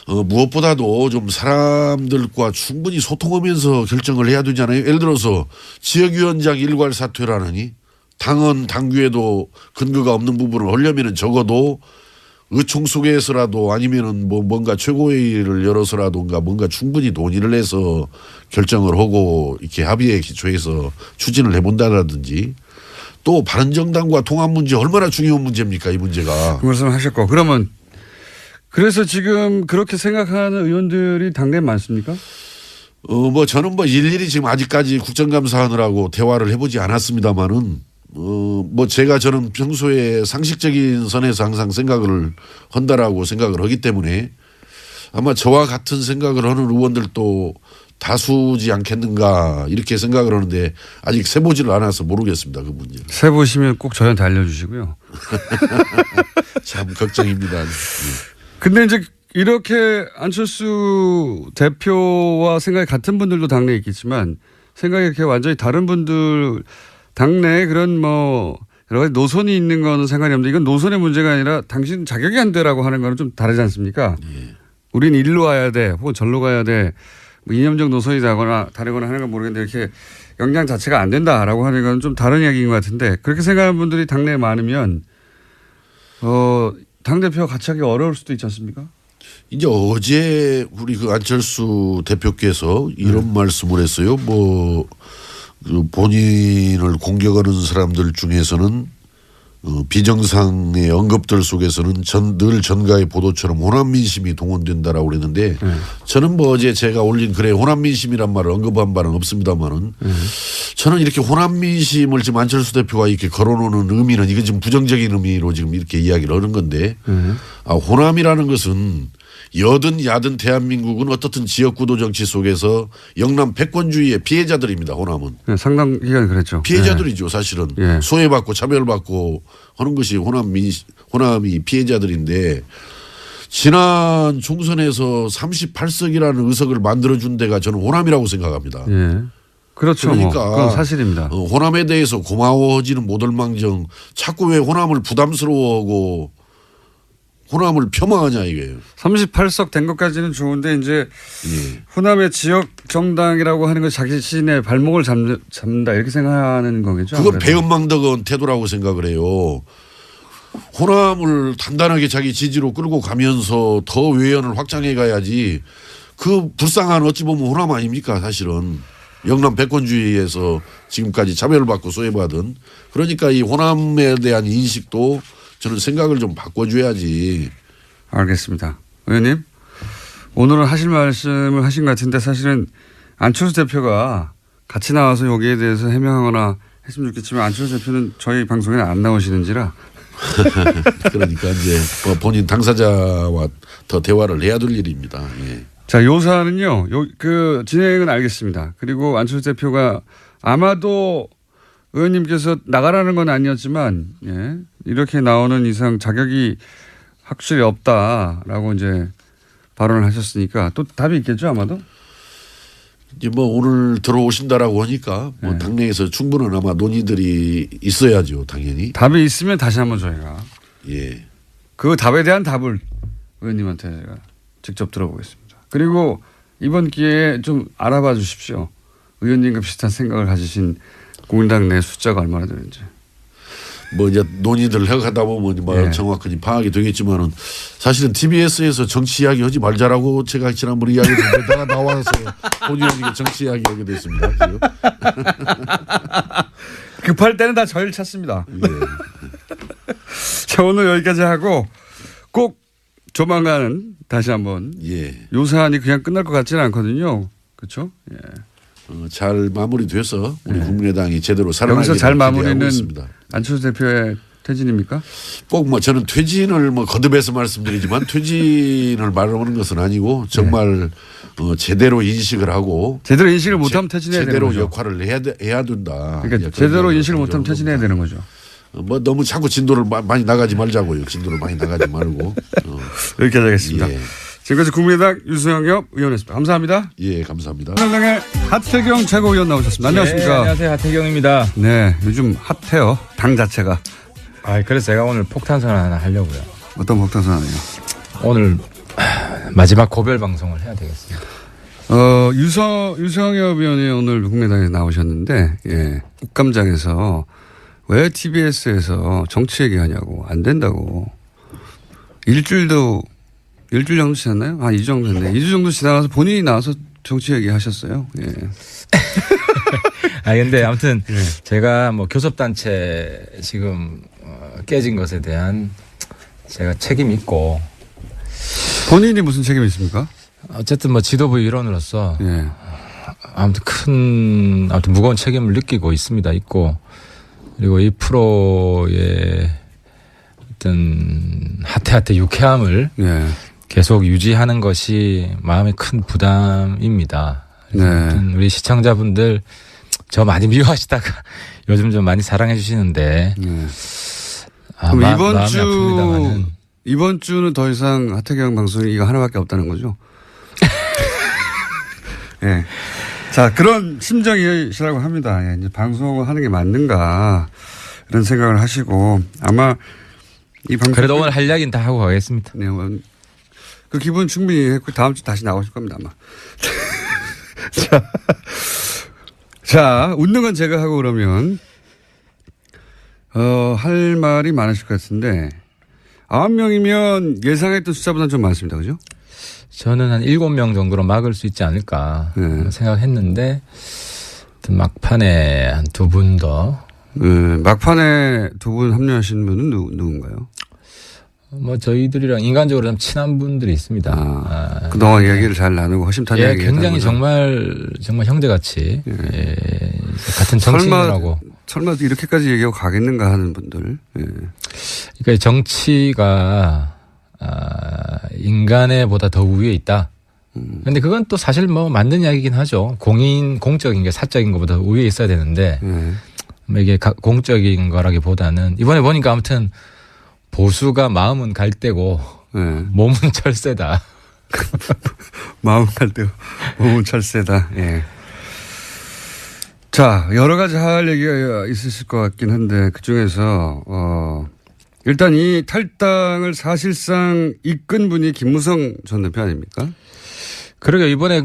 무엇보다도 좀 사람들과 충분히 소통하면서 결정을 해야 되잖아요. 예를 들어서 지역위원장 일괄 사퇴라느니 당헌 당규에도 근거가 없는 부분을 하려면은 적어도 의총 속에서라도 아니면은 뭐 뭔가 최고회의를 열어서라도가 뭔가 충분히 논의를 해서 결정을 하고 이렇게 합의에 기초해서 추진을 해본다라든지 또 바른정당과 통합 문제 얼마나 중요한 문제입니까 이 문제가. 그 말씀을 하셨고 그러면 그래서 지금 그렇게 생각하는 의원들이 당내에 많습니까? 뭐 저는 뭐 일일이 지금 아직까지 국정감사하느라고 대화를 해보지 않았습니다만은 뭐 저는 평소에 상식적인 선에서 항상 생각을 한다라고 생각을 하기 때문에 아마 저와 같은 생각을 하는 의원들도 다수지 않겠는가 이렇게 생각을 하는데 아직 세보지를 않아서 모르겠습니다. 그 문제는. 세보시면 꼭 저희한테 알려주시고요. 참 걱정입니다. 근데 이제 이렇게 안철수 대표와 생각이 같은 분들도 당내에 있겠지만 생각이 이렇게 완전히 다른 분들 당내에 그런 뭐 여러 가지 노선이 있는 거는 상관이 없는데 이건 노선의 문제가 아니라 당신 자격이 안 되라고 하는 거는 좀 다르지 않습니까? 예. 우린 일로 와야 돼 혹은 절로 가야 돼 뭐 이념적 노선이 다르거나 하는 건 모르겠는데 이렇게 역량 자체가 안 된다라고 하는 건 좀 다른 이야기인 것 같은데 그렇게 생각하는 분들이 당내에 많으면 당대표와 같이 하기 어려울 수도 있지 않습니까? 이제 어제 우리 그 안철수 대표께서 이런 말씀을 했어요. 뭐 그 본인을 공격하는 사람들 중에서는 비정상의 언급들 속에서는 늘 전가의 보도처럼 호남민심이 동원된다라고 그랬는데 저는 뭐 어제 제가 올린 글에 호남민심이란 말을 언급한 바는 없습니다만은 저는 이렇게 호남민심을 지금 안철수 대표가 이렇게 걸어놓는 의미는 이건 지금 부정적인 의미로 지금 이렇게 이야기를 하는 건데 호남이라는 것은 여든 야든 대한민국은 어떻든 지역구도 정치 속에서 영남 패권주의의 피해자들입니다. 호남은. 네, 상당 기간 그랬죠. 피해자들이죠. 사실은. 네. 소외받고 차별받고 하는 것이 호남이 피해자들인데 지난 총선에서 38석이라는 의석을 만들어준 데가 저는 호남이라고 생각합니다. 예. 그렇죠. 그러니까 그건 사실입니다. 호남에 대해서 고마워하지는 못할망정 자꾸 왜 호남을 부담스러워하고 호남을 폄하하냐 이게요. 38석 된 것까지는 좋은데 이제 호남의 지역 정당이라고 하는 것 자신의 발목을 잡는다 이렇게 생각하는 거겠죠. 그건 배은망덕한 태도라고 생각을 해요. 호남을 단단하게 자기 지지로 끌고 가면서 더 외연을 확장해 가야지 그 불쌍한 어찌 보면 호남 아닙니까 사실은. 영남 패권주의에서 지금까지 차별을 받고 소외받은 그러니까 이 호남에 대한 인식도 저는 생각을 좀 바꿔줘야지. 알겠습니다. 의원님 오늘은 하실 말씀을 하신 것 같은데 사실은 안철수 대표가 같이 나와서 여기에 대해서 해명하거나 했으면 좋겠지만 안철수 대표는 저희 방송에 안 나오시는지라. 그러니까 이제 본인 당사자와 더 대화를 해야 될 일입니다. 예. 자, 요 사안은요. 그 진행은 알겠습니다. 그리고 안철수 대표가 아마도 의원님께서 나가라는 건 아니었지만 예, 이렇게 나오는 이상 자격이 확실히 없다라고 이제 발언을 하셨으니까 또 답이 있겠죠 아마도. 이제 뭐 오늘 들어오신다라고 하니까 뭐 당내에서 충분한 아마 논의들이 있어야죠 당연히. 답이 있으면 다시 한번 저희가 예. 그 답에 대한 답을 의원님한테 제가 직접 들어보겠습니다. 그리고 이번 기회에 좀 알아봐 주십시오. 의원님과 비슷한 생각을 가지신 국민당 내 숫자가 얼마나 되는지. 뭐 이제 논의들 해가다 보면 뭐 정확하게 파악이 되겠지만은 사실은 TBS에서 정치 이야기 하지 말자라고 제가 지난번에 이야기 듣다가 나와서 본의원이 정치 이야기 하게 됐습니다. 지금. 급할 때는 다 저희를 찾습니다. 예. 자, 오늘 여기까지 하고 꼭 조만간은 다시 한번 요 사안이 그냥 끝날 것 같지는 않거든요. 그렇죠? 예. 잘 마무리돼서 우리 국민의당이 제대로 살아나기를 여기서 잘 마무리는 있습니다. 안철수 대표의 퇴진입니까? 꼭 뭐 저는 퇴진을 뭐 거듭해서 말씀드리지만 퇴진을 말하는 것은 아니고 정말 제대로 인식을 하고 제대로 인식을 못하면 퇴진해야 되는 거죠. 제대로 역할을 해야 된다. 그러니까 제대로 인식을 못하면 퇴진해야 되는 거죠. 뭐 너무 자꾸 진도를 많이 나가지 말자고요. 진도를 많이 나가지 말고. 여기까지 하겠습니다. 예. 지금까지 국민의당 유승엽 의원이었습니다. 감사합니다. 예, 감사합니다. 국민의당의 하태경 최고위원 나오셨습니다. 안녕하십니까? 네, 안녕하세요. 하태경입니다. 네, 요즘 핫해요. 당 자체가. 그래서 제가 오늘 폭탄선 하나 하려고요. 어떤 폭탄선이에요? 오늘 마지막 고별 방송을 해야 되겠습니다. 유승엽 의원이 오늘 국민의당에 나오셨는데, 예, 국감장에서 왜 TBS에서 정치 얘기하냐고. 안 된다고. 일주일 정도 지났나요? 한 2주 정도 됐네. 2주 정도 지나가서 본인이 나와서 정치 얘기하셨어요. 예. 근데 아무튼 제가 뭐 교섭단체 지금 깨진 것에 대한 제가 책임이 있고. 본인이 무슨 책임이 있습니까? 어쨌든 뭐 지도부 일원으로서 예. 아무튼 무거운 책임을 느끼고 있고 그리고 이 프로의 어떤 하태하태 유쾌함을 예. 계속 유지하는 것이 마음의 큰 부담입니다. 네. 우리 시청자분들 저 많이 미워하시다가 요즘 좀 많이 사랑해 주시는데 그럼 이번 주는 더 이상 하태경 방송이 이거 하나밖에 없다는 거죠? 예. 자, 그런 심정이시라고 합니다. 예, 이제 방송을 하는 게 맞는가 이런 생각을 하시고 아마 이 방송 그래도 오늘 할 이야기는 다 하고 가겠습니다. 네, 그 기분 충분히 했고 다음 주 다시 나오실 겁니다 아마. 자, 웃는 건 제가 하고 그러면 할 말이 많으실 것 같은데 9명이면 예상했던 숫자보다는 좀 많습니다. 그죠? 저는 한 7명 정도로 막을 수 있지 않을까 생각했는데 막판에 한 2분 더. 막판에 2분 합류하신 분은 누군가요? 뭐 저희들이랑 인간적으로 좀 친한 분들이 있습니다. 그동안 이야기를 잘 나누고 허심탄회 예, 굉장히 정말 형제같이 같은 정치인이라고. 설마 이렇게까지 얘기하고 가겠는가 하는 분들. 예. 그러니까 정치가 인간에 보다 더 우위에 있다. 근데 그건 또 사실 뭐 맞는 이야기긴 하죠. 공적인 게 사적인 것보다 우위에 있어야 되는데 이게 공적인 거라기보다는 이번에 보니까 아무튼 보수가 마음은 갈대고 몸은 철새다. 마음은 갈대고 몸은 철새다. 예. 자, 여러 가지 할 얘기가 있으실 것 같긴 한데 그중에서 일단 이 탈당을 사실상 이끈 분이 김무성 전 대표 아닙니까? 그러게요. 이번에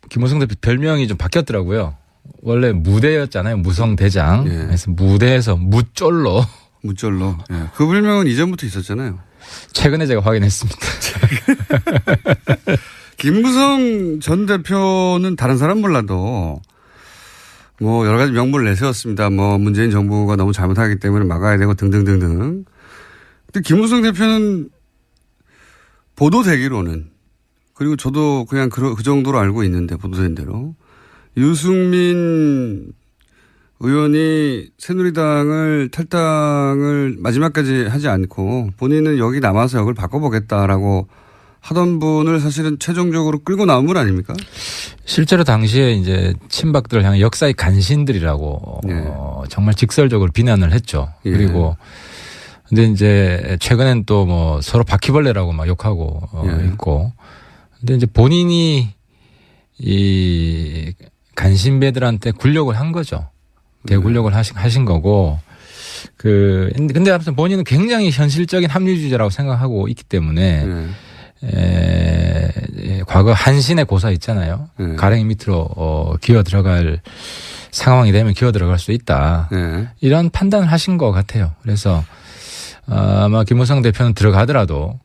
김무성 대표 별명이 좀 바뀌었더라고요. 원래 무대였잖아요. 무성대장. 예. 그래서 무대에서 무쫄로. 예. 그 별명은 이전부터 있었잖아요. 최근에 제가 확인했습니다. 김무성 전 대표는 다른 사람 몰라도 뭐 여러 가지 명분을 내세웠습니다. 뭐 문재인 정부가 너무 잘못하기 때문에 막아야 되고 등등등등. 근데 김무성 대표는 보도되기로는 그리고 저도 그냥 그 정도로 알고 있는데 보도된 대로 유승민 의원이 새누리당을 탈당을 마지막까지 하지 않고 본인은 여기 남아서 역을 바꿔보겠다라고 하던 분을 사실은 최종적으로 끌고 나온 분 아닙니까? 실제로 당시에 이제 친박들을 향해 역사의 간신들이라고 정말 직설적으로 비난을 했죠. 예. 그리고 근데 이제 최근엔 또 뭐 서로 바퀴벌레라고 막 욕하고 있고. 근데 이제 본인이 이 간신배들한테 굴욕을 한 거죠. 대굴욕을 하신 거고. 근데 아무튼 본인은 굉장히 현실적인 합리주의자라고 생각하고 있기 때문에 과거 한신의 고사 있잖아요. 가랭이 밑으로 기어 들어갈 상황이 되면 기어 들어갈 수 있다. 이런 판단을 하신 것 같아요. 그래서 아마 김무성 대표는 들어가더라도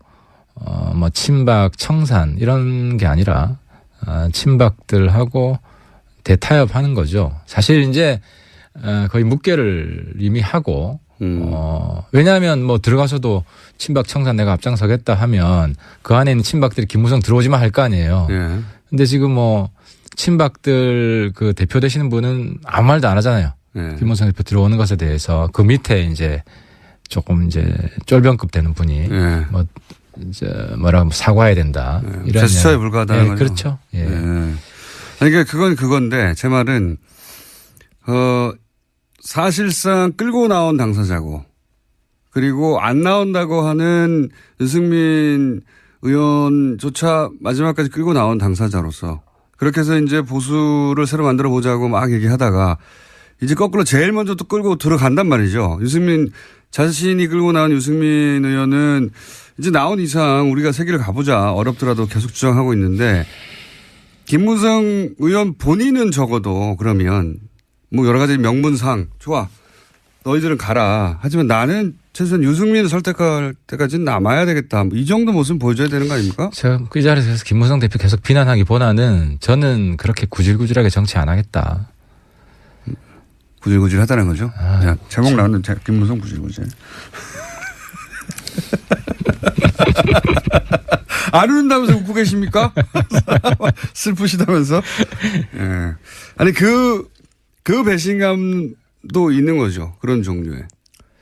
뭐 친박 청산 이런 게 아니라 친박들하고 대타협하는 거죠. 사실 이제 거의 묵계를 이미 하고 왜냐하면 뭐 들어가서도 친박 청산 내가 앞장서겠다 하면 그 안에 있는 친박들이 김무성 들어오지만 할 거 아니에요. 근데 지금 뭐 친박들 그 대표 되시는 분은 아무 말도 안 하잖아요. 김무성 대표 들어오는 것에 대해서 그 밑에 이제 조금 이제 쫄병급 되는 분이 뭐 이제 뭐라고 사과해야 된다. 이런 제스처에 불과하다는 거죠. 그렇죠. 예. 그러니까 그건 그건데 제 말은 사실상 끌고 나온 당사자고 그리고 안 나온다고 하는 유승민 의원조차 마지막까지 끌고 나온 당사자로서 그렇게 해서 이제 보수를 새로 만들어 보자고 막 얘기하다가 이제 거꾸로 제일 먼저 또 끌고 들어간단 말이죠. 유승민 자신이 끌고 나온 유승민 의원은 이제 나온 이상 우리가 세기를 가보자 어렵더라도 계속 주장하고 있는데 김무성 의원 본인은 적어도 그러면 뭐 여러 가지 명분상 좋아 너희들은 가라. 하지만 나는 최소한 유승민을 설득할 때까지는 남아야 되겠다. 이 정도 모습 보여줘야 되는 거 아닙니까? 제가 그 자리에서 김무성 대표 계속 비난하기보다는 저는 그렇게 구질구질하게 정치 안 하겠다. 구질구질 하다는 거죠? 야, 제목 나왔는데 김무성 구질구질. 안 웃는다면서 웃고 계십니까? 슬프시다면서? 예. 아니, 그 배신감도 있는 거죠. 그런 종류의.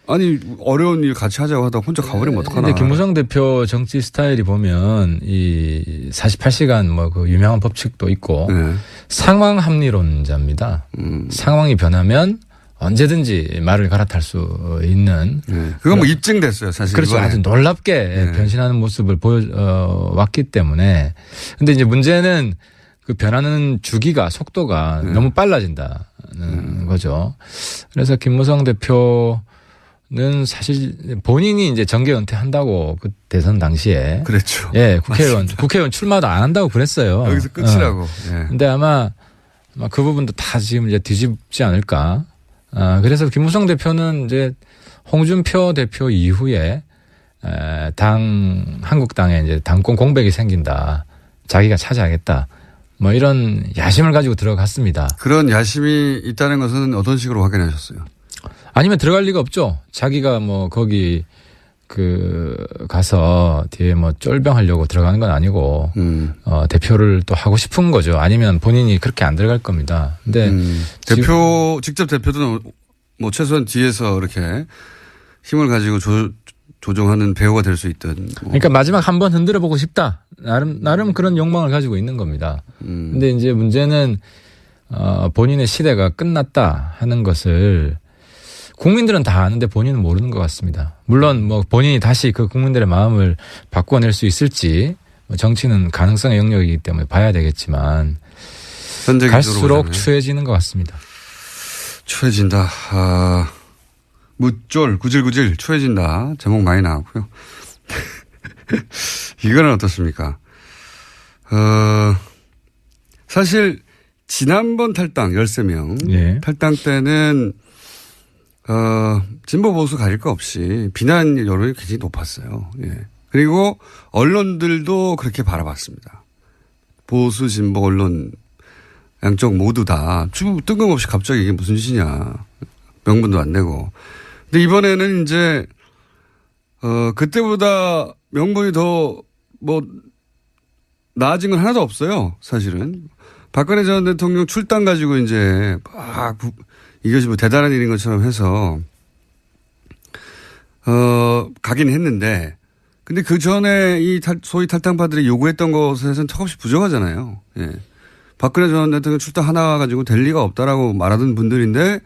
아니, 어려운 일 같이 하자고 하다가 혼자 가버리면 어떡하나. 근데 김무성 대표 정치 스타일이 보면 이 48시간 뭐 그 유명한 법칙도 있고 네. 상황 합리론자입니다. 상황이 변하면 언제든지 말을 갈아탈 수 있는. 네. 그건 뭐 입증됐어요, 사실. 그렇죠. 이번에. 아주 놀랍게 네. 변신하는 모습을 보여왔기 때문에. 근데 이제 문제는 그 변하는 주기가 속도가 너무 빨라진다는 거죠. 그래서 김무성 대표는 사실 본인이 이제 정계 은퇴한다고 그 대선 당시에. 그랬죠. 예, 국회의원 출마도 안 한다고 그랬어요. 여기서 끝이라고. 예. 근데 아마 그 부분도 다 지금 이제 뒤집지 않을까. 그래서 김무성 대표는 이제 홍준표 대표 이후에 한국당에 이제 당권 공백이 생긴다. 자기가 차지하겠다. 뭐 이런 야심을 가지고 들어갔습니다. 그런 야심이 있다는 것은 어떤 식으로 확인하셨어요? 아니면 들어갈 리가 없죠. 자기가 뭐 거기 가서 뒤에 뭐 쫄병하려고 들어가는 건 아니고 대표를 또 하고 싶은 거죠. 아니면 본인이 그렇게 안 들어갈 겁니다. 근데 직접 대표도 뭐 최소한 뒤에서 이렇게 힘을 가지고 조종하는 배우가 될 수 있던. 그러니까 마지막 한번 흔들어 보고 싶다. 나름 그런 욕망을 가지고 있는 겁니다. 근데 이제 문제는 본인의 시대가 끝났다 하는 것을 국민들은 다 아는데 본인은 모르는 것 같습니다. 물론 뭐 본인이 다시 그 국민들의 마음을 바꿔낼 수 있을지 정치는 가능성의 영역이기 때문에 봐야 되겠지만 갈수록 추해지는 것 같습니다. 추해진다. 무쫄 구질구질 추해진다. 제목 많이 나왔고요. 이거는 어떻습니까? 사실 지난번 탈당 13명 예. 탈당 때는 진보 보수 가릴 거 없이 비난 여론이 굉장히 높았어요. 예. 그리고 언론들도 그렇게 바라봤습니다. 보수 진보 언론 양쪽 모두 다 뜬금없이 갑자기 이게 무슨 짓이냐. 명분도 안 내고. 근데 이번에는 이제 그때보다 명분이 더 나아진 건 하나도 없어요. 사실은. 박근혜 전 대통령 출당 가지고 이제 이것이 뭐 대단한 일인 것처럼 해서 가긴 했는데 근데 그 전에 이 소위 탈당파들이 요구했던 것에서는 턱없이 부족하잖아요. 예. 박근혜 전 대통령 출당 하나 가지고 될 리가 없다라고 말하던 분들인데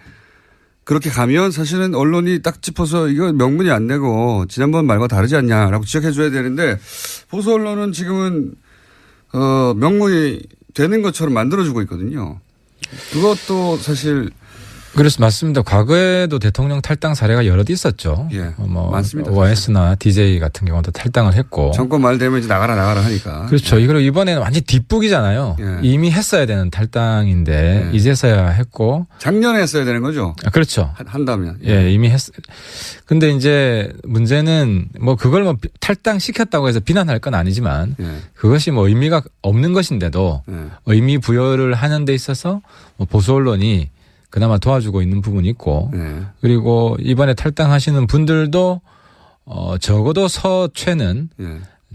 그렇게 가면 사실은 언론이 딱 짚어서 이거 명분이 안 되고 지난번 말과 다르지 않냐라고 지적해 줘야 되는데 보수 언론은 지금은 명분이 되는 것처럼 만들어주고 있거든요. 그것도 사실 그래서 맞습니다. 과거에도 대통령 탈당 사례가 여럿 있었죠. 예, 뭐 많습니다. OS나 DJ 같은 경우도 탈당을 했고. 정권 말 되면 이제 나가라 하니까. 그렇죠. 이걸 이번에는 완전 뒷북이잖아요. 예. 이미 했어야 되는 탈당인데 이제서야 했고. 작년에 했어야 되는 거죠. 그렇죠. 한다면. 예, 이미 근데 이제 문제는 뭐 그걸 뭐 탈당 시켰다고 해서 비난할 건 아니지만 그것이 뭐 의미가 없는 것인데도 의미 부여를 하는 데 있어서 뭐 보수 언론이 그나마 도와주고 있는 부분이 있고 그리고 이번에 탈당하시는 분들도 적어도 서최는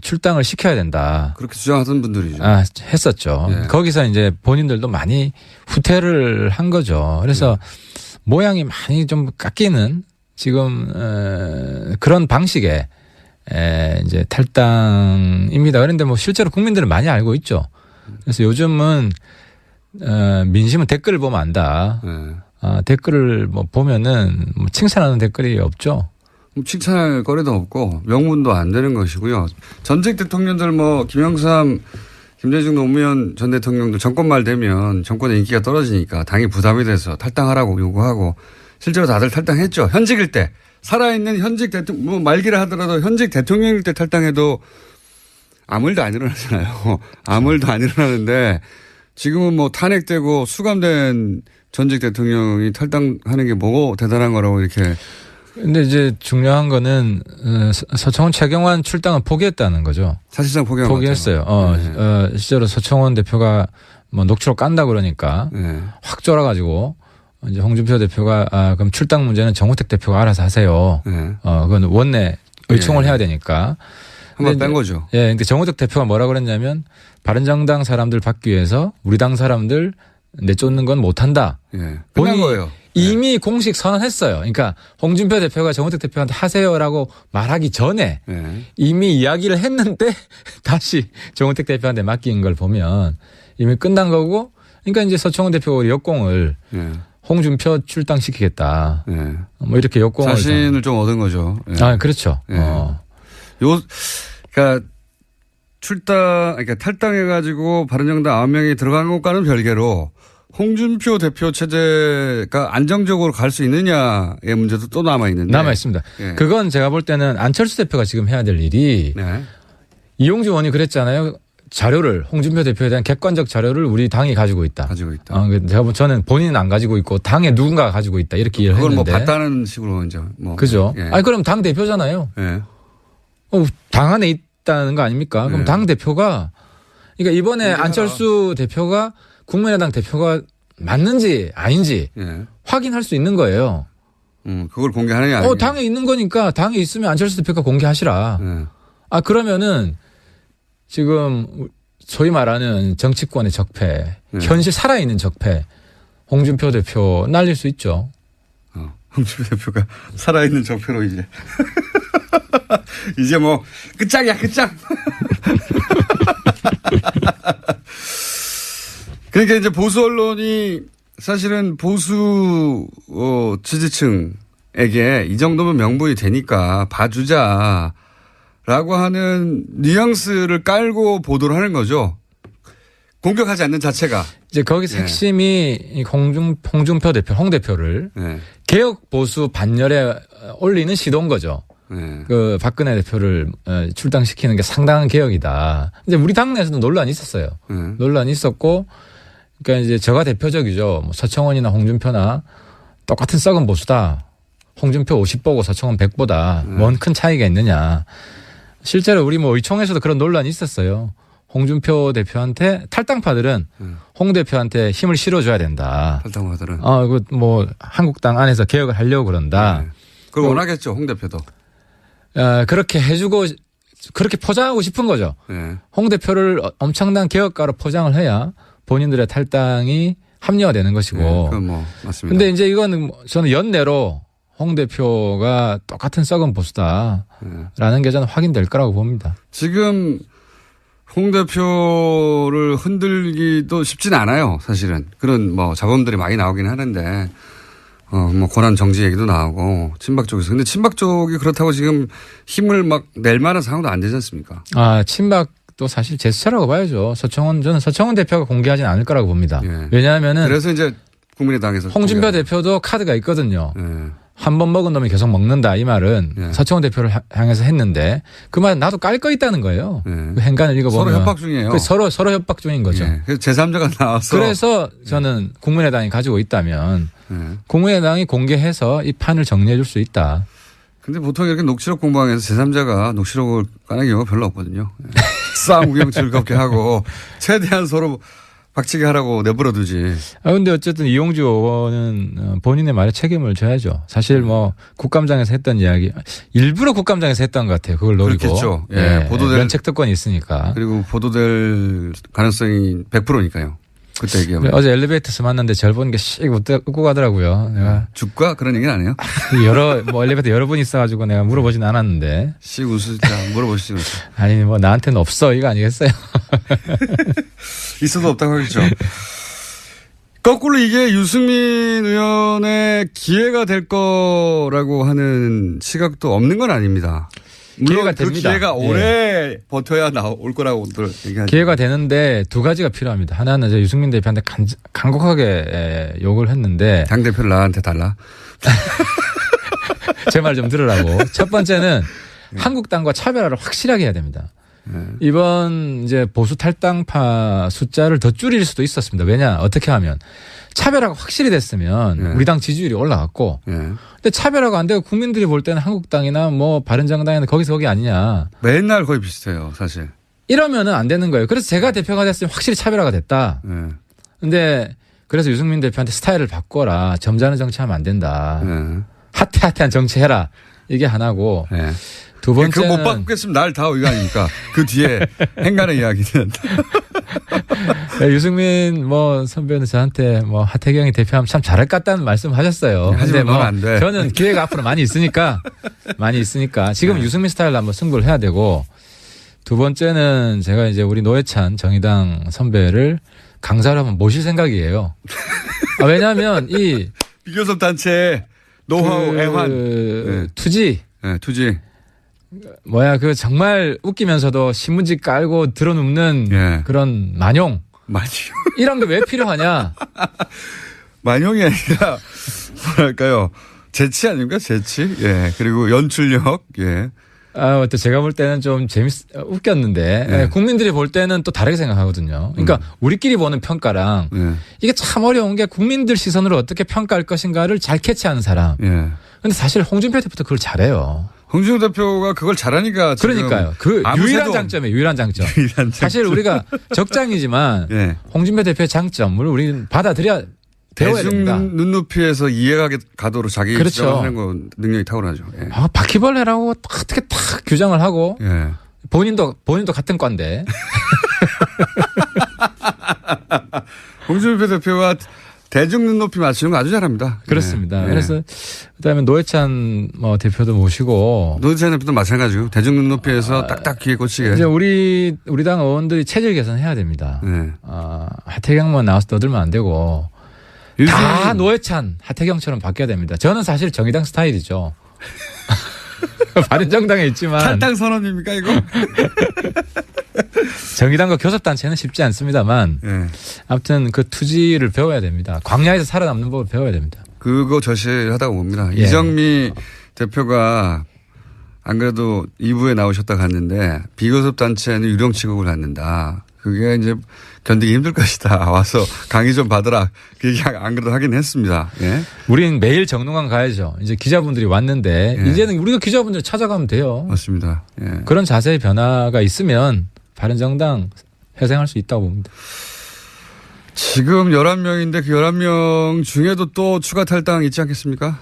출당을 시켜야 된다. 그렇게 주장하던 분들이죠. 했었죠. 거기서 이제 본인들도 많이 후퇴를 한 거죠. 그래서 모양이 많이 좀 깎이는 지금 그런 방식의 이제 탈당입니다. 그런데 뭐 실제로 국민들은 많이 알고 있죠. 그래서 요즘은 민심은 댓글을 보면 안다. 댓글을 뭐 보면은 뭐 칭찬하는 댓글이 없죠. 칭찬할 거리도 없고 명분도 안 되는 것이고요. 전직 대통령들 뭐 김영삼, 김대중 노무현 전 대통령들 정권 말 되면 정권의 인기가 떨어지니까 당이 부담이 돼서 탈당하라고 요구하고 실제로 다들 탈당했죠. 현직일 때 살아있는 현직 대통령 뭐 말기를 하더라도 현직 대통령일 때 탈당해도 아무 일도 안 일어나잖아요. 아무 일도 안 일어나는데 지금은 뭐 탄핵되고 수감된 전직 대통령이 탈당하는 게 뭐고 대단한 거라고 이렇게. 근데 이제 중요한 거는 서청원 최경환 출당은 포기했다는 거죠. 사실상 포기했어요. 실제로 서청원 대표가 뭐 녹취록 깐다 그러니까 확 쫄아가지고 이제 홍준표 대표가 그럼 출당 문제는 정우택 대표가 알아서 하세요. 그건 원내 의총을 해야 되니까. 한번 뺀 거죠. 예, 근데 정우택 대표가 뭐라 그랬냐면 바른정당 사람들 받기 위해서 우리 당 사람들 내쫓는 건 못한다. 끝난 거예요. 이미 공식 선언했어요. 그러니까 홍준표 대표가 정우택 대표한테 하세요라고 말하기 전에 이미 이야기를 했는데 다시 정우택 대표한테 맡긴 걸 보면 이미 끝난 거고, 그러니까 이제 서청원 대표가 역공을 홍준표 출당시키겠다. 뭐 이렇게 역공을 자신을 좀 얻은 거죠. 그렇죠. 그러니까 그러니까 탈당해가지고 바른정당 9명이 들어간 것과는 별개로 홍준표 대표 체제가 안정적으로 갈 수 있느냐의 문제도 또 남아있는데. 남아있습니다. 그건 제가 볼 때는 안철수 대표가 지금 해야 될 일이 이용주 의원이 그랬잖아요. 자료를 홍준표 대표에 대한 객관적 자료를 우리 당이 가지고 있다. 저는 본인은 안 가지고 있고 당에 누군가가 가지고 있다. 이렇게 이해를 했는데. 그걸 뭐 봤다는 식으로 이제 뭐. 그죠. 그럼 당 대표잖아요. 당 안에 있다는 거 아닙니까? 그럼 당 대표가 그러니까 이번에 안철수 대표가 국민의당 대표가 맞는지 아닌지 확인할 수 있는 거예요. 그걸 공개하느냐 아니냐. 당에 있는 거니까 당에 있으면 안철수 대표가 공개하시라. 그러면은 지금 소위 말하는 정치권의 적폐, 현실 살아있는 적폐, 홍준표 대표 날릴 수 있죠. 홍준표 대표가 살아있는 적폐로 이제. 이제 뭐 끝장이야 끝장. 그러니까 이제 보수 언론이 사실은 보수 지지층에게 이 정도면 명분이 되니까 봐주자라고 하는 뉘앙스를 깔고 보도를 하는 거죠. 공격하지 않는 자체가. 이제 거기서 핵심이 홍준표 대표, 홍 대표를 개혁 보수 반열에 올리는 시도인 거죠. 그 박근혜 대표를 출당시키는 게 상당한 개혁이다. 이제 우리 당내에서도 논란이 있었어요. 논란이 있었고, 그러니까 이제 저가 대표적이죠. 뭐 서청원이나 홍준표나 똑같은 썩은 보수다. 홍준표 50보고 서청원 100보다 뭔 큰 차이가 있느냐. 실제로 우리 뭐 의총에서도 그런 논란이 있었어요. 홍준표 대표한테 탈당파들은 홍 대표한테 힘을 실어줘야 된다. 탈당파들은. 뭐 한국당 안에서 개혁을 하려고 그런다. 그걸 원하겠죠, 홍 대표도. 그렇게 해주고 그렇게 포장하고 싶은 거죠. 홍 대표를 엄청난 개혁가로 포장을 해야 본인들의 탈당이 합리화되는 것이고. 그건 뭐 맞습니다. 근데 이제 이거는 저는 연내로 홍 대표가 똑같은 썩은 보수다라는 게 저는 확인될 거라고 봅니다. 지금 홍 대표를 흔들기도 쉽진 않아요, 사실은. 그런 뭐 자범들이 많이 나오긴 하는데, 뭐 권한 정지 얘기도 나오고 친박 쪽에서. 근데 친박 쪽이 그렇다고 지금 힘을 막 낼 만한 상황도 안 되지 않습니까? 친박도 사실 제스처라고 봐야죠. 저는 서청원 대표가 공개하진 않을 거라고 봅니다. 왜냐하면은. 그래서 이제 국민의당에서. 홍준표 대표도 카드가 있거든요. 한 번 먹은 놈이 계속 먹는다 이 말은 서청원 대표를 향해서 했는데 그 말은 나도 깔 거 있다는 거예요. 그 행간을 읽어보면. 서로 협박 중이에요. 서로 협박 중인 거죠. 그래서 제3자가 나와서. 그래서 저는 국민의당이 가지고 있다면 국민의당이 공개해서 이 판을 정리해 줄 수 있다. 근데 보통 이렇게 녹취록 공방에서 제3자가 녹취록을 까는 경우가 별로 없거든요. 싸움 구경 즐겁게 하고 최대한 서로 박치기 하라고 내버려 두지. 근데 어쨌든 이용주 의원은 본인의 말에 책임을 져야죠. 사실 뭐 국감장에서 했던 이야기, 일부러 국감장에서 했던 것 같아요. 그걸 노리고. 그렇겠죠. 보도될. 면책 특권이 있으니까. 그리고 보도될 가능성이 100%니까요. 그때 얘기하면. 어제 엘리베이터에서 만났는데 절 보는 게 씩 웃고 가더라고요. 내가. 죽과? 그런 얘기는 안 해요? 엘리베이터 여러 분 있어가지고 내가 물어보진 않았는데. 씩 웃을 때 물어보시죠. 아니, 뭐 나한테는 없어. 이거 아니겠어요? 있어도 없다고 하겠죠. 거꾸로 이게 유승민 의원의 기회가 될 거라고 하는 시각도 없는 건 아닙니다. 물론 기회가 그 됩니다. 기회가 오래 버텨야 올 거라고들 얘기하죠. 기회가 되는데 두 가지가 필요합니다. 하나는 이제 유승민 대표한테 간곡하게 욕을 했는데. 당대표를 나한테 달라. 제 말 좀 들으라고. 첫 번째는 한국당과 차별화를 확실하게 해야 됩니다. 이번 이제 보수 탈당파 숫자를 더 줄일 수도 있었습니다. 왜냐 어떻게 하면 차별화가 확실히 됐으면 우리 당 지지율이 올라갔고 근데 차별화가 안 되고 국민들이 볼 때는 한국당이나 뭐 바른정당이나 거기서 거기 아니냐. 맨날 거의 비슷해요 사실. 이러면은 안 되는 거예요. 그래서 제가 대표가 됐으면 확실히 차별화가 됐다. 근데 그래서 유승민 대표한테 스타일을 바꿔라. 점잖은 정치하면 안 된다. 핫한 정치해라. 이게 하나고. 두 번째는 그거 못 바꾸겠으면 날 다 의견이니까 그 뒤에 행간의 이야기는. 유승민 뭐 선배는 저한테 뭐 하태경이 대표하면 참 잘할 것 같다는 말씀하셨어요. 하지만 뭐 안 돼. 저는 기회가 앞으로 많이 있으니까 지금 유승민 스타일로 한번 승부를 해야 되고 두 번째는 제가 이제 우리 노회찬 정의당 선배를 강사로 한번 모실 생각이에요. 왜냐하면 이 비교섭 단체 노하우 애환 투지. 투지. 그 정말 웃기면서도 신문지 깔고 들어눕는 그런 만용. 이런 게 왜 필요하냐. 만용이 아니라 뭐랄까요. 재치 아닙니까? 재치. 그리고 연출력. 또 제가 볼 때는 좀 웃겼는데 국민들이 볼 때는 또 다르게 생각하거든요. 그러니까 우리끼리 보는 평가랑 이게 참 어려운 게 국민들 시선으로 어떻게 평가할 것인가를 잘 캐치하는 사람. 근데 사실 홍준표 대표도 그걸 잘해요. 홍준표 대표가 그걸 잘하니까. 그러니까요. 그 유일한 장점이에요. 유일한 장점. 사실 우리가 적장이지만 홍준표 대표의 장점을 우리는 받아들여야 배워야 됩니다. 대중 눈높이에서 이해가 가도록 자기 주장을 하는 건 능력이 탁월하죠. 바퀴벌레라고 어떻게 딱 규정을 하고 본인도 같은 과인데. 홍준표 대표가 대중 눈높이 맞추는 거 아주 잘합니다. 그렇습니다. 그래서 그다음에 노회찬 대표도 모시고. 노회찬 대표도 마찬가지고 대중 눈높이에서 딱딱 귀에 꽂히게. 이제 우리 당 의원들이 체질 개선해야 됩니다. 하태경만 나와서 떠들면 안 되고. 다 노회찬, 하태경처럼 바뀌어야 됩니다. 저는 사실 정의당 스타일이죠. 바른정당에 있지만. 탈당 선언입니까 이거? 정의당과 교섭단체는 쉽지 않습니다만 아무튼 그 투지를 배워야 됩니다. 광야에서 살아남는 법을 배워야 됩니다. 그거 절실하다고 봅니다. 이정미 대표가 안 그래도 2부에 나오셨다 갔는데 비교섭단체는 유령 취급을 갖는다. 그게 이제 견디기 힘들 것이다. 와서 강의 좀 받으라. 그 얘기 안 그래도 하긴 했습니다. 우린 매일 정릉강 가야죠. 이제 기자분들이 왔는데 이제는 우리가 기자분들 찾아가면 돼요. 맞습니다. 그런 자세의 변화가 있으면 바른정당 회생할 수 있다고 봅니다. 지금 11명인데 그 11명 중에도 또 추가 탈당 있지 않겠습니까?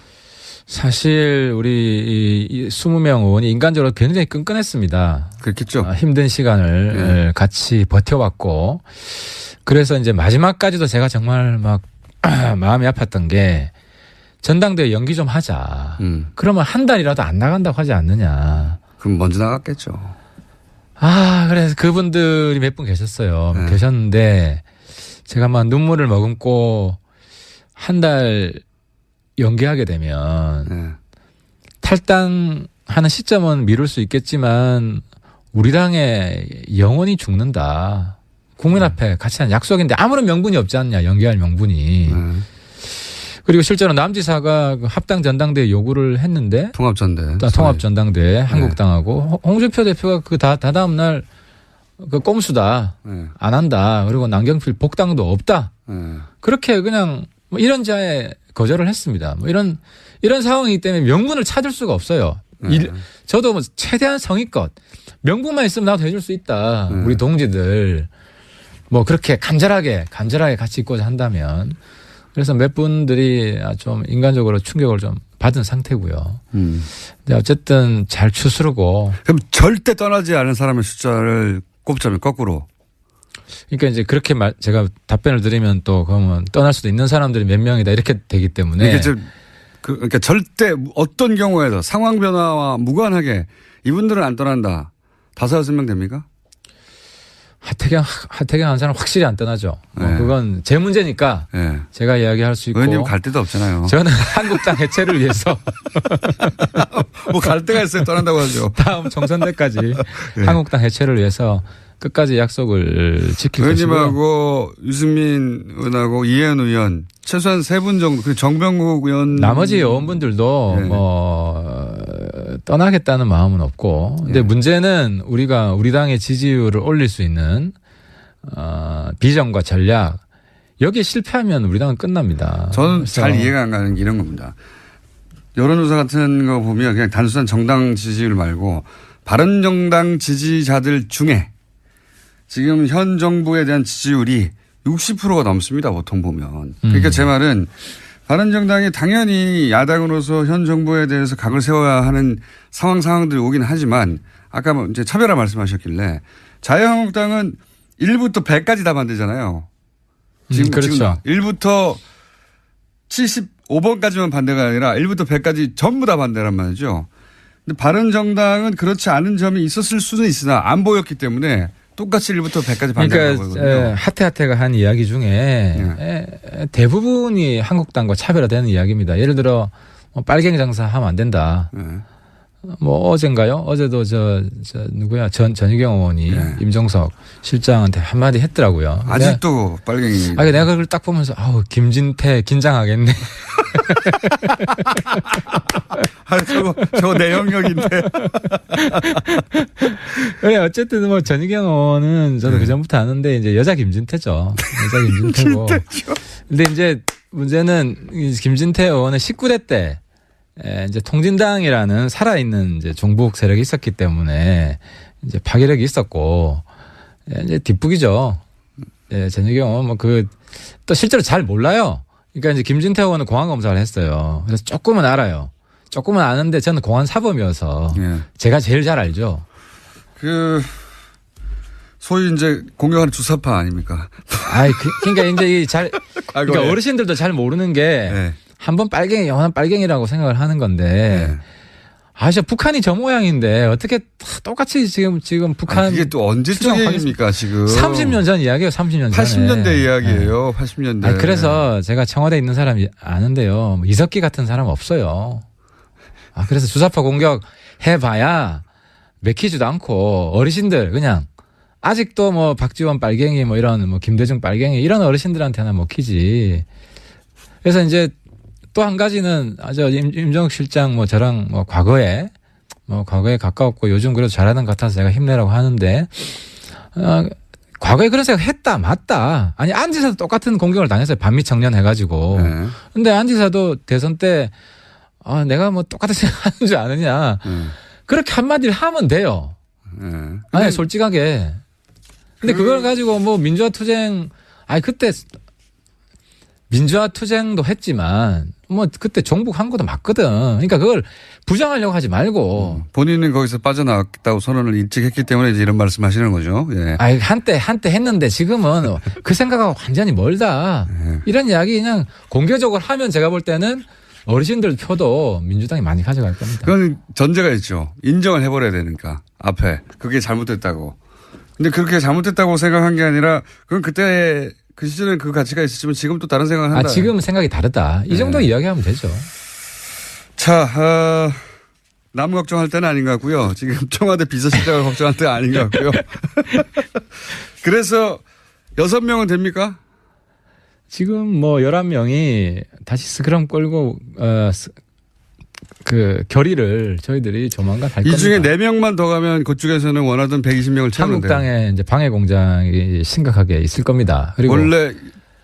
사실 우리 이 20명 의원이 인간적으로 굉장히 끈끈했습니다. 그렇겠죠. 힘든 시간을 같이 버텨왔고 그래서 이제 마지막까지도 제가 정말 막 마음이 아팠던 게 전당대회 연기 좀 하자. 그러면 한 달이라도 안 나간다고 하지 않느냐. 그럼 먼저 나갔겠죠. 그래서 그분들이 몇 분 계셨어요. 계셨는데 제가 막 눈물을 머금고 한 달 연기하게 되면 탈당하는 시점은 미룰 수 있겠지만 우리 당에 영원히 죽는다. 국민 앞에 같이 한 약속인데 아무런 명분이 없지 않냐. 연기할 명분이. 그리고 실제로 남지사가 합당 전당대회 요구를 했는데 통합전당대회 한국당하고 홍준표 대표가 그 다다음 날 그 꼼수다. 안 한다. 그리고 남경필 복당도 없다. 그렇게 그냥 이런자에 거절을 했습니다. 이런 상황이기 때문에 명분을 찾을 수가 없어요. 저도 최대한 성의껏 명분만 있으면 나도 해줄 수 있다. 우리 동지들 그렇게 간절하게 같이 있고자 한다면. 그래서 몇 분들이 좀 인간적으로 충격을 좀 받은 상태고요. 근데 어쨌든 잘 추스르고. 그럼 절대 떠나지 않은 사람의 숫자를 꼽자면 거꾸로. 그러니까 이제 그렇게 제가 답변을 드리면 또 그러면 떠날 수도 있는 사람들이 몇 명이다 이렇게 되기 때문에. 그러니까 절대 어떤 경우에도 상황 변화와 무관하게 이분들은 안 떠난다. 5-6명 됩니까? 하태경 한 사람 확실히 안 떠나죠. 그건 제 문제니까 제가 이야기할 수 있고. 의원님 갈 데도 없잖아요. 저는 한국당 해체를 위해서. 갈 데가 있어요. 떠난다고 하죠. 다음 총선 때까지 한국당 해체를 위해서 끝까지 약속을 지킬 것이고요. 의원님하고 유승민 의원하고 이해은 의원 최소한 3분 정도 그리고 정병국 의원 나머지 의원분들도 떠나겠다는 마음은 없고, 근데 문제는 우리가 우리 당의 지지율을 올릴 수 있는 비전과 전략, 여기에 실패하면 우리 당은 끝납니다. 저는 잘 이해가 안 가는 게 이런 겁니다. 여론조사 같은 거 보면 그냥 단순한 정당 지지율 말고 바른정당 지지자들 중에 지금 현 정부에 대한 지지율이 60%가 넘습니다. 보통 보면. 그러니까 제 말은 바른정당이 당연히 야당으로서 현 정부에 대해서 각을 세워야 하는 상황들이 오긴 하지만 아까 뭐 이제 차별화 말씀하셨길래 자유한국당은 1부터 100까지 다 반대잖아요. 지금 그렇죠. 1부터 75번까지만 반대가 아니라 1부터 100까지 전부 다 반대란 말이죠. 근데 바른정당은 그렇지 않은 점이 있었을 수는 있으나 안 보였기 때문에 똑같이 1부터 100까지 반대하는 거거든요. 그러니까 하태하태가 한 이야기 중에 대부분이 한국당과 차별화되는 이야기입니다. 예를 들어 빨갱이 장사하면 안 된다. 뭐 어젠가요? 어제도 누구야? 전희경 의원이 임종석 실장한테 한마디 했더라고요. 아직도 빨갱이. 내가 그걸 딱 보면서 김진태 긴장하겠네. 저거 내 영역인데. 그래, 어쨌든 뭐 전희경 의원은 저도 그 전부터 아는데 이제 여자 김진태죠. 여자 김진태고. 근데 이제 문제는 김진태 의원은 19대 때 이제 통진당이라는 살아있는 이제 종북 세력이 있었기 때문에 이제 파괴력이 있었고 이제 뒷북이죠. 전희경 의원 또 실제로 잘 몰라요. 그러니까 이제 김진태 의원은 공안 검사를 했어요. 그래서 조금은 알아요. 조금은 아는데 저는 공안 사범이어서 제가 제일 잘 알죠. 소위 이제 공격하는 주사파 아닙니까? 그러니까 이제 그러니까 어르신들도 잘 모르는 게 한번 영원한 빨갱이라고 생각을 하는 건데. 진짜 북한이 저 모양인데 어떻게 똑같이 지금 북한. 이게 또 언제적 얘기입니까 지금. 30년 전 이야기예요. 30년 전에. 80년대 이야기예요. 80년대. 그래서 제가 청와대에 있는 사람이 아는데요. 이석기 같은 사람 없어요. 그래서 주사파 공격 해봐야 맥히지도 않고 어르신들 그냥 아직도 뭐 박지원 빨갱이 뭐 이런 뭐 김대중 빨갱이 이런 어르신들한테나 먹히지. 그래서 이제 또 한 가지는 임종석 실장 뭐 저랑 뭐 과거에 가까웠고 요즘 그래도 잘하는 것 같아서 제가 힘내라고 하는데 과거에 그런 생각 했다 맞다. 안 지사도 똑같은 공격을 당했어요. 반미 청년 해가지고. 근데 안 지사도 대선 때 내가 뭐 똑같은 생각하는 줄 아느냐. 그렇게 한마디를 하면 돼요. 솔직하게. 근데 그걸 가지고 뭐 민주화 투쟁 그때 민주화 투쟁도 했지만 뭐 그때 종북한 것도 맞거든. 그러니까 그걸 부정하려고 하지 말고. 본인은 거기서 빠져나왔다고 선언을 일찍 했기 때문에 이제 이런 말씀하시는 거죠. 한때 했는데 지금은 그 생각하고 완전히 멀다. 이런 이야기 그냥 공개적으로 하면 제가 볼 때는 어르신들 표도 민주당이 많이 가져갈 겁니다. 그건 전제가 있죠. 인정을 해버려야 되니까 앞에 그게 잘못됐다고. 근데 그렇게 잘못됐다고 생각한 게 아니라 그건 그때 그 시절에 그 가치가 있었지만 지금 또 다른 생각을 한다. 지금은 생각이 다르다. 이 정도 이야기하면 되죠. 자, 남 걱정할 때는 아닌 것 같고요. 지금 청와대 비서실장을 걱정할 때는 아닌 것 같고요. 그래서 6명은 됩니까? 지금 뭐 11명이 다시 스크럼 끌고 그 결의를 저희들이 조만간 할 겁니다. 이 중에 4명만 더 가면 그쪽에서는 원하던 120명을 채우는데. 한국당에 이제 방해 공장이 심각하게 있을 겁니다. 그리고 원래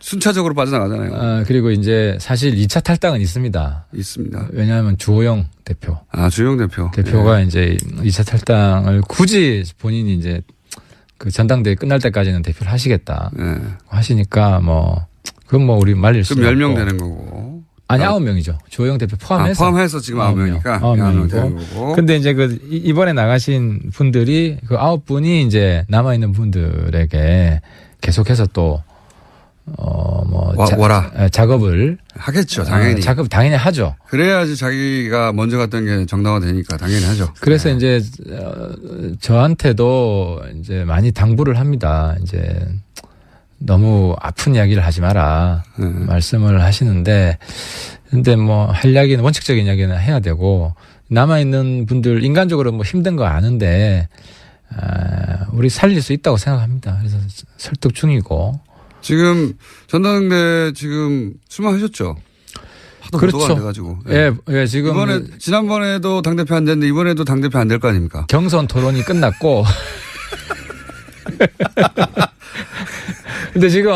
순차적으로 빠져나가잖아요. 그리고 이제 사실 2차 탈당은 있습니다. 있습니다. 왜냐하면 주호영 대표. 주호영 대표. 대표가 이제 2차 탈당을 굳이 본인이 이제 그 전당대회 끝날 때까지는 대표를 하시겠다. 하시니까 그건 우리 말릴 수 없고. 그럼 10명 되는 거고. 9명이죠. 주호영 대표 포함해서. 포함해서 지금 9명이니까. 9명이고. 근데 이제 이번에 나가신 분들이 9분이 이제 남아있는 분들에게 계속해서 또, 작업을. 하겠죠. 당연히. 작업 당연히 하죠. 그래야지 자기가 먼저 갔던 게 정당화 되니까 당연히 하죠. 그래서 이제 저한테도 이제 많이 당부를 합니다. 이제 너무 아픈 이야기를 하지 마라 말씀을 하시는데 근데 할 이야기는 원칙적인 이야기는 해야 되고 남아있는 분들 인간적으로 힘든 거 아는데 우리 살릴 수 있다고 생각합니다. 그래서 설득 중이고 지금 전당대 지금 출마하셨죠? 하도 그렇죠. 보도가 안 돼가지고. 예, 지금 지난번에도 당대표 안 됐는데 이번에도 당대표 안 될 거 아닙니까? 경선 토론이 끝났고. 근데 지금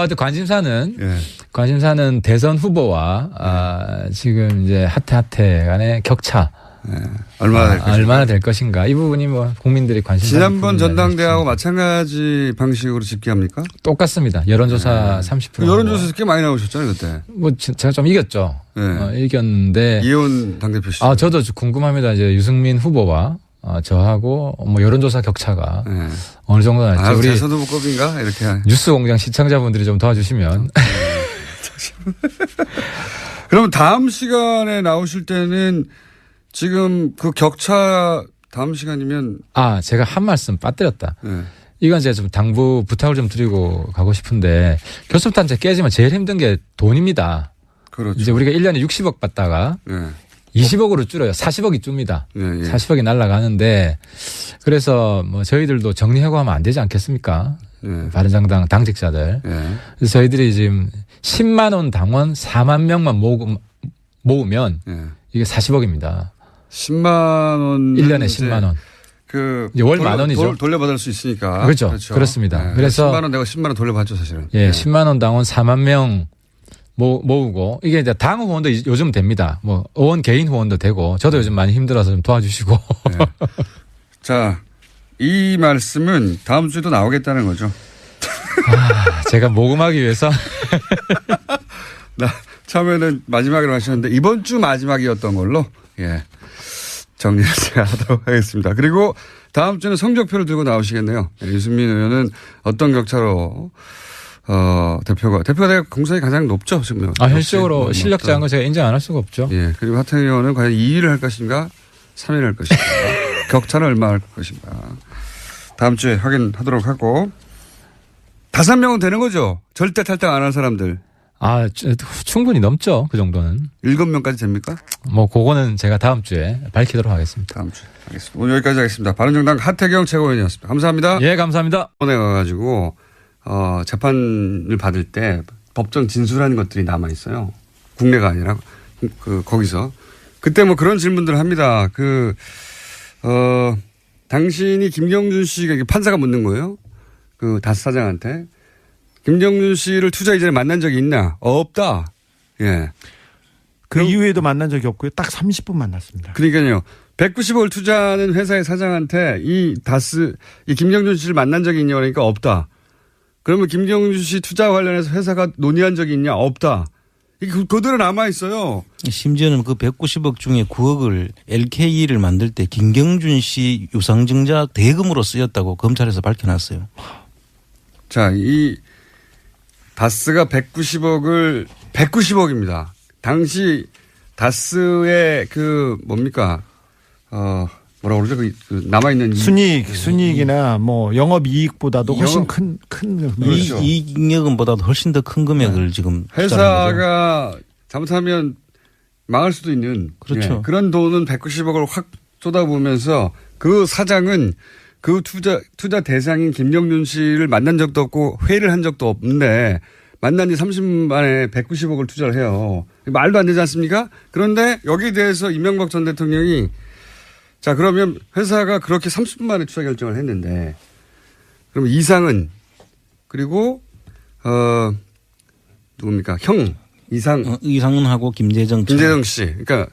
관심사는 대선 후보와 지금 이제 하태 간의 격차. 얼마나 될 것인가. 이 부분이 뭐 국민들이 관심. 지난번 전당대회하고 마찬가지 방식으로 집계합니까? 똑같습니다. 여론조사 30%. 여론조사에서 꽤 많이 나오셨잖아요, 그때. 뭐 제가 좀 이겼죠. 이겼는데. 이혼 당대표 씨. 저도 궁금합니다. 이제 유승민 후보와 저하고 뭐 여론조사 격차가 어느 정도 날지. 우리 대선 후보급인가 이렇게. 뉴스공장 시청자분들이 좀 도와주시면. 그러면 다음 시간에 나오실 때는 지금 그 격차 다음 시간이면. 제가 한 말씀 빠뜨렸다. 이건 제가 좀 당부 부탁을 좀 드리고 가고 싶은데 교섭단체 깨지면 제일 힘든 게 돈입니다. 그렇죠. 이제 우리가 1년에 60억 받다가 20억으로 줄여요. 40억이 줍니다. 40억이 날아가는데 그래서 뭐 저희들도 정리하고 하면 안 되지 않겠습니까? 바른정당 당직자들. 그래서 저희들이 지금 10만 원 당원 4만 명만 모으면 이게 40억입니다. 10만 원. 1년에 10만 원. 월 10,000원이죠. 돌려받을 수 있으니까. 그렇죠. 그렇습니다. 그래서 10만 원 내가 10만 원 돌려받죠, 사실은. 10만 원 당원 4만 명 모으고 이게 이제 당 후원도 요즘 됩니다. 뭐 의원 개인 후원도 되고 저도 요즘 많이 힘들어서 좀 도와주시고. 자, 이 말씀은 다음 주에도 나오겠다는 거죠. 제가 모금하기 위해서. 처음에는 마지막으로 하셨는데 이번 주 마지막이었던 걸로 정리를 제가 하도록 하겠습니다. 그리고 다음 주는 성적표를 들고 나오시겠네요. 유승민 의원은 어떤 격차로 대표가 공산이 가장 높죠 지금. 현실적으로 실력 작은 거 제가 인정 안 할 수가 없죠. 그리고 하태경 의원은 과연 2위를 할 것인가 3위를 할 것인가 격차는 얼마 할 것인가 다음 주에 확인하도록 하고 5명은 되는 거죠. 절대 탈당 안 한 사람들. 충분히 넘죠. 그 정도는. 7명까지 됩니까? 뭐 그거는 제가 다음 주에 밝히도록 하겠습니다. 다음 주에 알겠습니다. 오늘 여기까지 하겠습니다. 바른정당 하태경 최고위원이었습니다. 감사합니다. 예, 감사합니다. 법원에 가가지고 재판을 받을 때 법정 진술하는 것들이 남아 있어요. 국내가 아니라 거기서 그때 뭐 그런 질문들을 합니다. 당신이 김경준 씨가 판사가 묻는 거예요. 그 다스 사장한테. 김경준 씨를 투자 이전에 만난 적이 있나? 없다. 그 이후에도 만난 적이 없고요. 딱 30분 만났습니다. 그러니까요. 190억을 투자하는 회사의 사장한테 이 김경준 씨를 만난 적이 있냐 그러니까 없다. 그러면 김경준 씨 투자 관련해서 회사가 논의한 적이 있냐? 없다. 이게 그대로 남아 있어요. 심지어는 그 190억 중에 9억을 LKE를 만들 때 김경준 씨 유상증자 대금으로 쓰였다고 검찰에서 밝혀놨어요. 자, 이 다스가 190억입니다. 당시 다스의 뭡니까? 뭐라고 그러죠? 그 남아있는 순이익이나 뭐 영업이익보다도 훨씬 큰 그렇죠. 이익잉여금보다도 훨씬 더 큰 금액을 지금 회사가 잘못하면 망할 수도 있는 그렇죠. 그런 돈은 190억을 확 쏟아부으면서 그 사장은 그 투자 대상인 김경준 씨를 만난 적도 없고 회의를 한 적도 없는데 만난 지 30분 만에 190억을 투자를 해요. 말도 안 되지 않습니까? 그런데 여기에 대해서 이명박 전 대통령이 자 그러면 회사가 그렇게 30분 만에 투자 결정을 했는데 그럼 이상은 그리고 누굽니까? 형 이상은하고 김재정 씨. 그러니까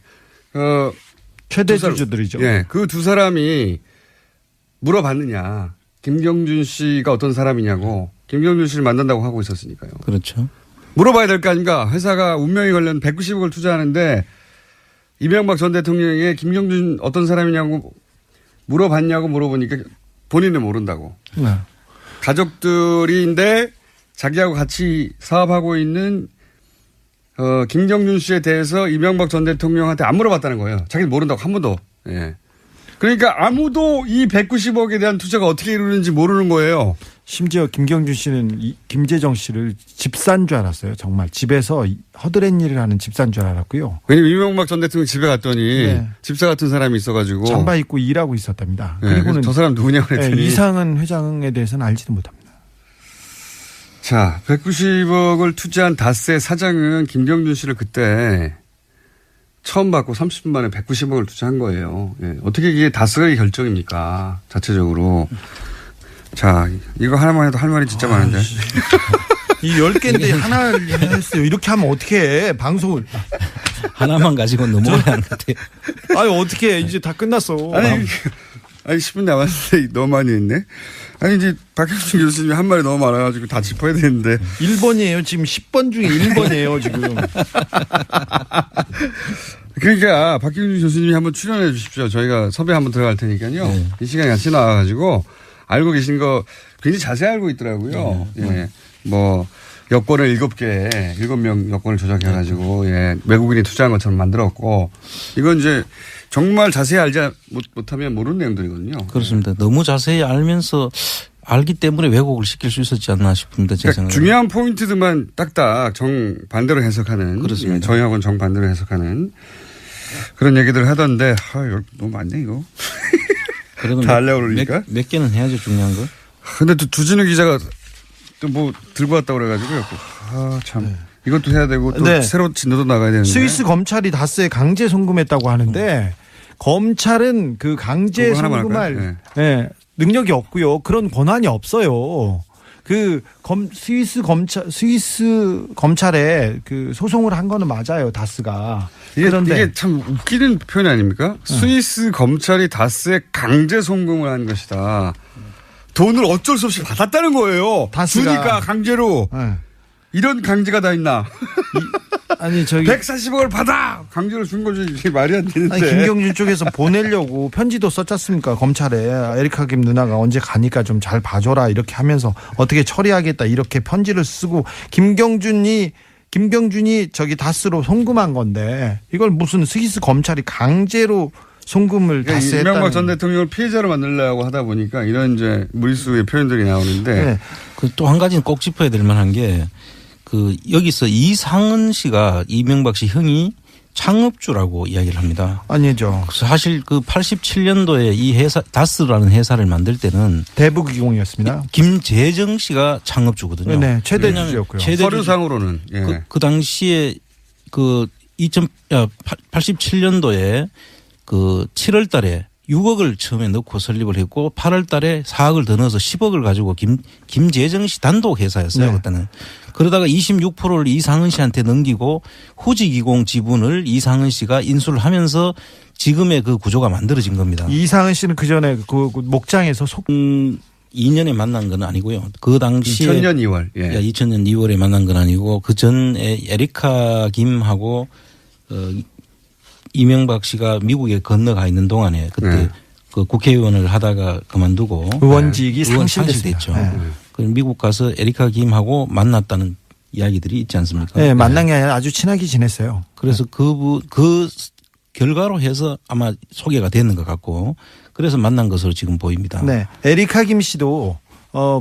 최대 주주들이죠. 그 두 사람이 물어봤느냐. 김경준 씨가 어떤 사람이냐고. 김경준 씨를 만난다고 하고 있었으니까요. 그렇죠. 물어봐야 될 거 아닙니까? 회사가 운명이 걸린 190억을 투자하는데 이명박 전 대통령에게 김경준 어떤 사람이냐고 물어봤냐고 물어보니까 본인은 모른다고. 가족들인데 자기하고 같이 사업하고 있는 김경준 씨에 대해서 이명박 전 대통령한테 안 물어봤다는 거예요. 자기는 모른다고 한 번도. 그러니까 아무도 이 190억에 대한 투자가 어떻게 이루는지 모르는 거예요. 심지어 김경준 씨는 김재정 씨를 집사인 줄 알았어요. 정말 집에서 허드렛 일을 하는 집사인 줄 알았고요. 왜냐면 이명박 전 대통령 집에 갔더니 집사 같은 사람이 있어가지고 잠바 입고 일하고 있었답니다. 그리고는 저 사람 누구냐고 그랬더니 이상은 회장에 대해서는 알지도 못합니다. 자, 190억을 투자한 다스의 사장은 김경준 씨를 그때 처음 받고 30분 만에 190억을 투자한 거예요. 예. 어떻게 이게 다스의 결정입니까? 자체적으로. 자, 이거 하나만 해도 할 말이 진짜 많은데. 이 10개인데 하나를 했어요. 이렇게 하면 어떻게 해? 방송을. 하나만 가지고 넘어가야 하는 것 같아요. 아니, 어떻게 해? 이제 다 끝났어. 아니 10분 남았는데 너무 많이 했네. 아니 이제 박형준 교수님이 한 말이 너무 많아가지고 다 짚어야 되는데 1번이에요. 지금 10번 중에 1번이에요. 지금. 그러니까 박형준 교수님이 한번 출연해 주십시오. 저희가 섭외 한번 들어갈 테니까요. 네. 이 시간에 같이 나와가지고 알고 계신 거 굉장히 자세히 알고 있더라고요. 예. 뭐 여권을 7명 여권을 조작해가지고 예. 외국인이 투자한 것처럼 만들었고 이건 이제 정말 자세히 알지 못하면 모르는 내용들이거든요. 그렇습니다. 너무 자세히 알기 때문에 왜곡을 시킬 수 있었지 않나 싶습니다. 제 그러니까 생각에. 중요한 포인트들만 딱딱 정반대로 해석하는. 그렇습니다. 저희하고는 정반대로 해석하는 그런 얘기들을 하던데 너무 많네 이거. 다 하려고 그러니까. 몇 개는 해야죠 중요한 거. 근데 또 주진우 기자가 또 뭐 들고 왔다고 그래가지고요. 참. 이것도 해야 되고 또 네. 새로 진도도 나가야 되는데. 스위스 검찰이 다스에 강제 송금했다고 하는데 검찰은 그 강제 송금할 능력이 없고요. 그런 권한이 없어요. 그 스위스 검찰에 그 소송을 한 거는 맞아요. 다스가. 그런데 이게 참 웃기는 표현 아닙니까? 스위스 검찰이 다스에 강제 송금을 한 것이다. 돈을 어쩔 수 없이 받았다는 거예요. 다스가. 주니까 강제로. 이런 강제가 다 있나? 아니 140억을 받아 강제로 준 거지. 이게 말이 안 되는데. 아니, 김경준 쪽에서 보내려고 편지도 썼지 않습니까? 검찰에 에리카 김 누나가 언제 가니까 좀 잘 봐줘라 이렇게 하면서 어떻게 처리하겠다 이렇게 편지를 쓰고 김경준이 저기 다스로 송금한 건데 이걸 무슨 스위스 검찰이 강제로 송금을 다스했다는. 이명박 전 대통령을 피해자로 만들려고 하다 보니까 이런 이제 무리수의 표현들이 나오는데. 네. 그 또 한 가지는 꼭 짚어야 될 만한 게 여기서 이상은 씨가 이명박 씨 형이 창업주라고 이야기를 합니다. 아니죠. 사실 87년도에 이 회사 다스라는 회사를 만들 때는 대북이공이었습니다. 김재정 씨가 창업주거든요. 네, 최대주주였고요. 서류상으로는 그 당시에 87년도에 7월 달에 6억을 처음에 넣고 설립을 했고 8월 달에 4억을 더 넣어서 10억을 가지고 김재정 씨 단독 회사였어요. 그때는. 그러다가 26%를 이상은 씨한테 넘기고 후지기공 지분을 이상은 씨가 인수를 하면서 지금의 그 구조가 만들어진 겁니다. 이상은 씨는 그 전에 그 목장에서 2년에 만난 건 아니고요. 그 당시에 2000년 2월. 2000년 2월에 만난 건 아니고 그 전에 에리카 김하고 이명박 씨가 미국에 건너가 있는 동안에 그때 그 국회의원을 하다가 그만두고 의원직이 상실됐죠. 미국 가서 에리카 김하고 만났다는 이야기들이 있지 않습니까? 네, 만난 게 아니라 아주 친하게 지냈어요. 그래서 그 결과로 해서 아마 소개가 됐는 것 같고 그래서 만난 것으로 지금 보입니다. 네, 에리카 김 씨도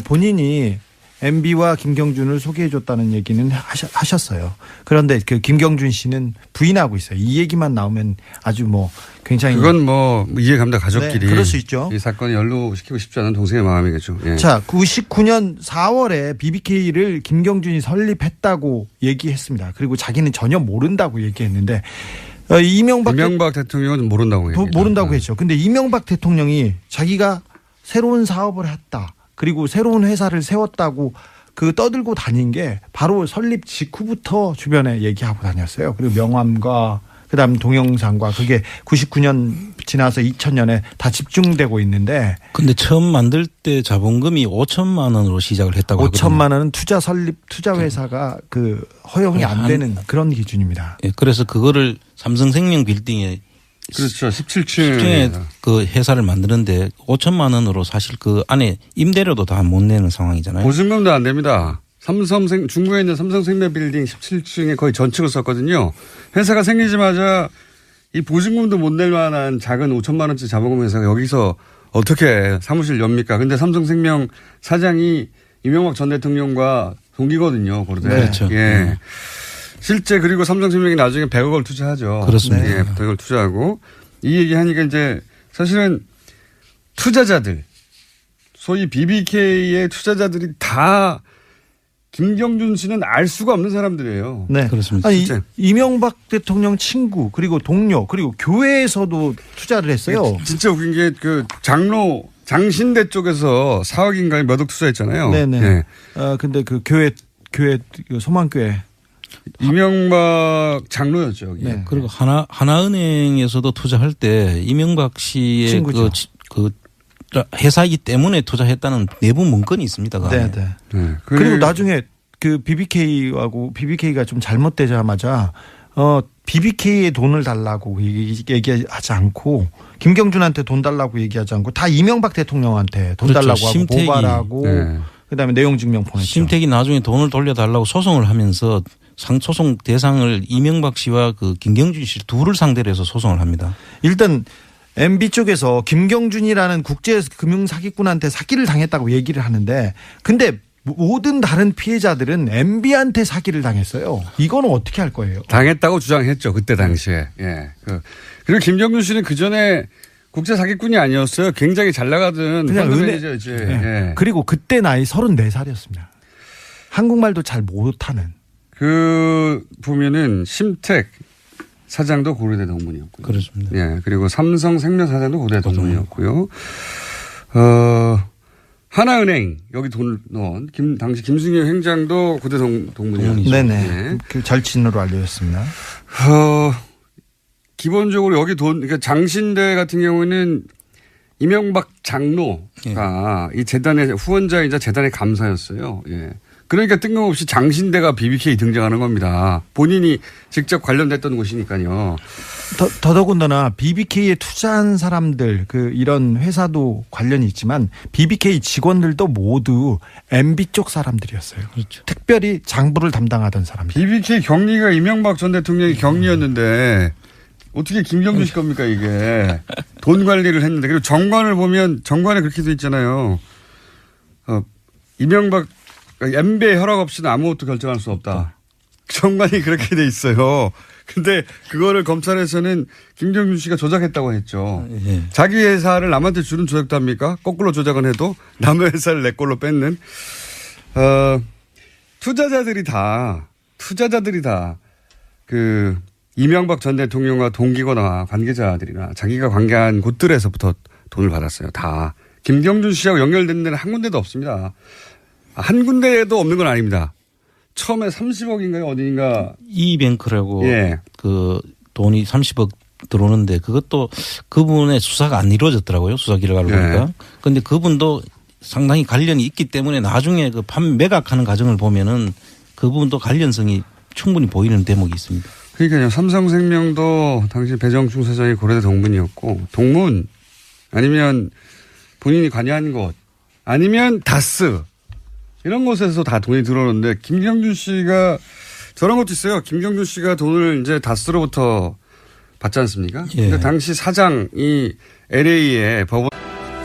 본인이 MB와 김경준을 소개해줬다는 얘기는 하셨어요. 그런데 그 김경준 씨는 부인하고 있어요. 이 얘기만 나오면 아주 뭐 굉장히. 그건 뭐 이해갑니다. 가족끼리. 네, 그럴 수 있죠. 이 사건을 연루시키고 싶지 않은 동생의 마음이겠죠. 예. 자, 99년 4월에 BBK를 김경준이 설립했다고 얘기했습니다. 그리고 자기는 전혀 모른다고 얘기했는데 이명박 대통령은 모른다고 얘기했죠. 모른다고 했죠. 근데 이명박 대통령이 자기가 새로운 사업을 했다. 그리고 새로운 회사를 세웠다고 떠들고 다닌 게 바로 설립 직후부터 주변에 얘기하고 다녔어요. 그리고 명함과 그다음 동영상과 그게 99년 지나서 2000년에 다 집중되고 있는데. 근데 처음 만들 때 자본금이 5천만 원으로 시작을 했다고 5천만 원은 투자 회사가 허용이 안 되는 그런 기준입니다. 예, 그래서 그거를 삼성생명 빌딩에 그렇죠. 17층에 그 회사를 만드는데 5천만 원으로 사실 그 안에 임대료도 다 못 내는 상황이잖아요. 보증금도 안 됩니다. 중구에 있는 삼성생명 빌딩 17층에 거의 전축을 썼거든요. 회사가 생기자마자 이 보증금도 못 낼 만한 작은 5천만 원짜리 자본금 회사가 여기서 어떻게 사무실 엽니까? 근데 삼성생명 사장이 이명박 전 대통령과 동기거든요. 그런데. 네. 그렇죠. 예. 실제 그리고 삼성생명이 나중에 100억을 투자하죠. 그렇습니다. 예, 100억을 투자하고 이 얘기하니까 이제 사실은 투자자들 소위 BBK의 투자자들이 다 김경준 씨는 알 수가 없는 사람들이에요. 네, 그렇습니다. 아니, 이명박 대통령 친구 그리고 동료 그리고 교회에서도 투자를 했어요. 진짜 웃긴 게 그 장로 장신대 쪽에서 4억인가 몇 억 투자했잖아요. 네네. 네. 근데 그 교회 그 소망교회 이명박 장로였죠. 여기. 네. 그리고 하나은행에서도 투자할 때 이명박 씨의 친구죠. 그 회사이기 때문에 투자했다는 내부 문건이 있습니다. 그 안에. 네. 네. 그리고 나중에 그 BBK가 좀 잘못되자마자 BBK에 돈을 달라고 얘기하지 않고 김경준한테 돈 달라고 얘기하지 않고 다 이명박 대통령한테 돈 그렇죠. 달라고 하고 심택이. 고발하고 네. 그다음에 내용 증명 보냈죠. 심택이 나중에 돈을 돌려달라고 소송을 하면서 소송 대상을 이명박 씨와 그 김경준 씨 둘을 상대로 해서 소송을 합니다. 일단 MB 쪽에서 김경준이라는 국제 금융 사기꾼한테 사기를 당했다고 얘기를 하는데 근데 모든 다른 피해자들은 MB한테 사기를 당했어요. 이거는 어떻게 할 거예요? 당했다고 주장했죠. 그때 당시에. 예. 그리고 김경준 씨는 그 전에 국제 사기꾼이 아니었어요. 굉장히 잘 나가던 그냥 펀드 매니저였지. 네. 예. 그리고 그때 나이 34살이었습니다. 한국말도 잘 못하는. 보면은 심택 사장도 고려대 동문이었고요. 그렇습니다. 예. 그리고 삼성생명 사장도 고려대 동문이었고요. 하나은행 여기 돈을 넣은 당시 김승현 행장도 고대 동문이었죠. 네네. 예. 그 절친으로 알려졌습니다. 기본적으로 여기 그러니까 장신대 같은 경우는 이명박 장로가 이 재단의 후원자이자 재단의 감사였어요. 예. 그러니까 뜬금없이 장신대가 BBK 등장하는 겁니다. 본인이 직접 관련됐던 곳이니까요. 더더군다나 BBK에 투자한 사람들 이런 회사도 관련이 있지만 BBK 직원들도 모두 MB 쪽 사람들이었어요. 그렇죠. 특별히 장부를 담당하던 사람들. BBK 경리가 이명박 전 대통령이 경리였는데 어떻게 김경준 씨 겁니까 이게. 돈 관리를 했는데. 그리고 정관을 보면 정관에 그렇게 돼 있잖아요. 이명박 MB의 허락 없이는 아무것도 결정할 수 없다. 정관이 그렇게 돼 있어요. 근데 그거를 검찰에서는 김경준 씨가 조작했다고 했죠. 예. 자기 회사를 남한테 주는 조작도 합니까? 거꾸로 조작은 해도 남의 회사를 내 걸로 뺏는. 투자자들이 다 그 이명박 전 대통령과 동기거나 관계자들이나 자기가 관계한 곳들에서부터 돈을 받았어요. 다. 김경준 씨하고 연결된 데는 한 군데도 없습니다. 한 군데에도 없는 건 아닙니다. 처음에 30억인가요? 어딘가. 이뱅크라고 예. 그 돈이 30억 들어오는데 그것도 그분의 수사가 안 이루어졌더라고요. 수사 결과를 보니까. 그런데 그분도 상당히 관련이 있기 때문에 나중에 그 매각하는 과정을 보면은 그분도 관련성이 충분히 보이는 대목이 있습니다. 그러니까요. 삼성생명도 당시 배정충 사장이 고려대 동문이었고 동문 아니면 본인이 관여한 곳 아니면 다스 이런 곳에서 다 돈이 들어오는데 김경준 씨가 저런 것도 있어요. 김경준 씨가 돈을 이제 다스로부터 받지 않습니까? 예. 근데 당시 사장이 LA에 법원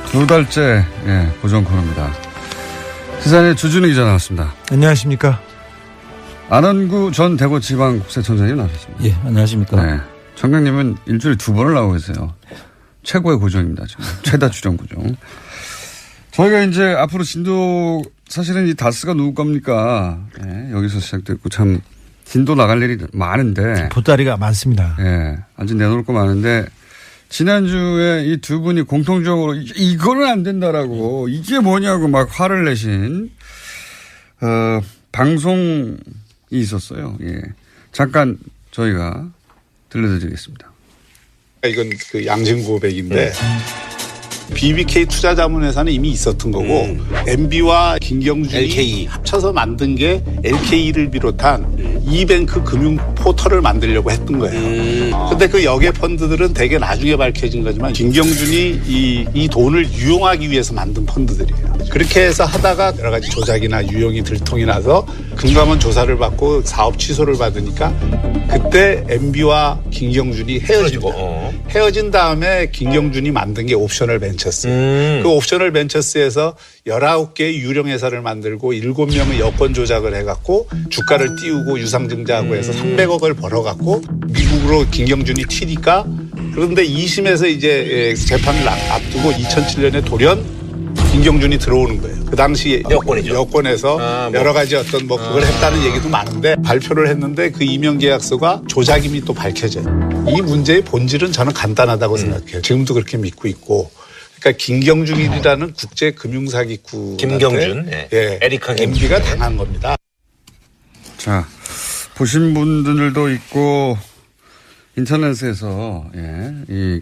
2달째 고정 코너입니다. 시사인의 주준우 기자 나왔습니다. 안녕하십니까? 안원구 전 대구지방국세청장님 나오셨습니다. 예, 안녕하십니까? 네. 청장님은 일주일에 2번을 나오고 계세요. 최고의 고정입니다. 지금. 최다 출연 고정. 저희가 이제 앞으로 진도 사실은 이 다스가 누구 겁니까? 네, 여기서 시작됐고 참 진도 나갈 일이 많은데. 보따리가 많습니다. 네, 아직 내놓을 거 많은데 지난주에 이 두 분이 공통적으로 이거는 안 된다라고 이게 뭐냐고 막 화를 내신 방송이 있었어요. 예. 잠깐 저희가 들려드리겠습니다. 이건 그 양심 고백인데 BBK 투자자문회사는 이미 있었던 거고 MB와 김경준이 LKE 합쳐서 만든 게 LKE를 비롯한 이뱅크 금융 포털을 만들려고 했던 거예요. 그런데 그 역의 펀드들은 되게 나중에 밝혀진 거지만 김경준이 이 돈을 유용하기 위해서 만든 펀드들이에요. 그렇게 해서 하다가 여러 가지 조작이나 유용이 들통이 나서 금감원 조사를 받고 사업 취소를 받으니까 그때 MB와 김경준이 헤어진 다음에 김경준이 만든 게 옵셔널 벤처스. 그 옵셔널 벤처스에서 19개의 유령회사를 만들고 7명의 여권 조작을 해갖고 주가를 띄우고 유상증자하고 해서 300억을 벌어갖고 미국으로 김경준이 튀니까 그런데 2심에서 이제 재판을 앞두고 2007년에 돌연 김경준이 들어오는 거예요. 그 당시 여권에서 여러 가지 어떤 뭐 그걸 했다는 얘기도 많은데 발표를 했는데 그 이명 계약서가 조작임이 또 밝혀져요. 이 문제의 본질은 저는 간단하다고 생각해요. 지금도 그렇게 믿고 있고. 그러니까 김경준이라는 국제 금융사기꾼 김경준, 에리카 MB가 당한 겁니다. 자, 보신 분들도 있고 인터넷에서 이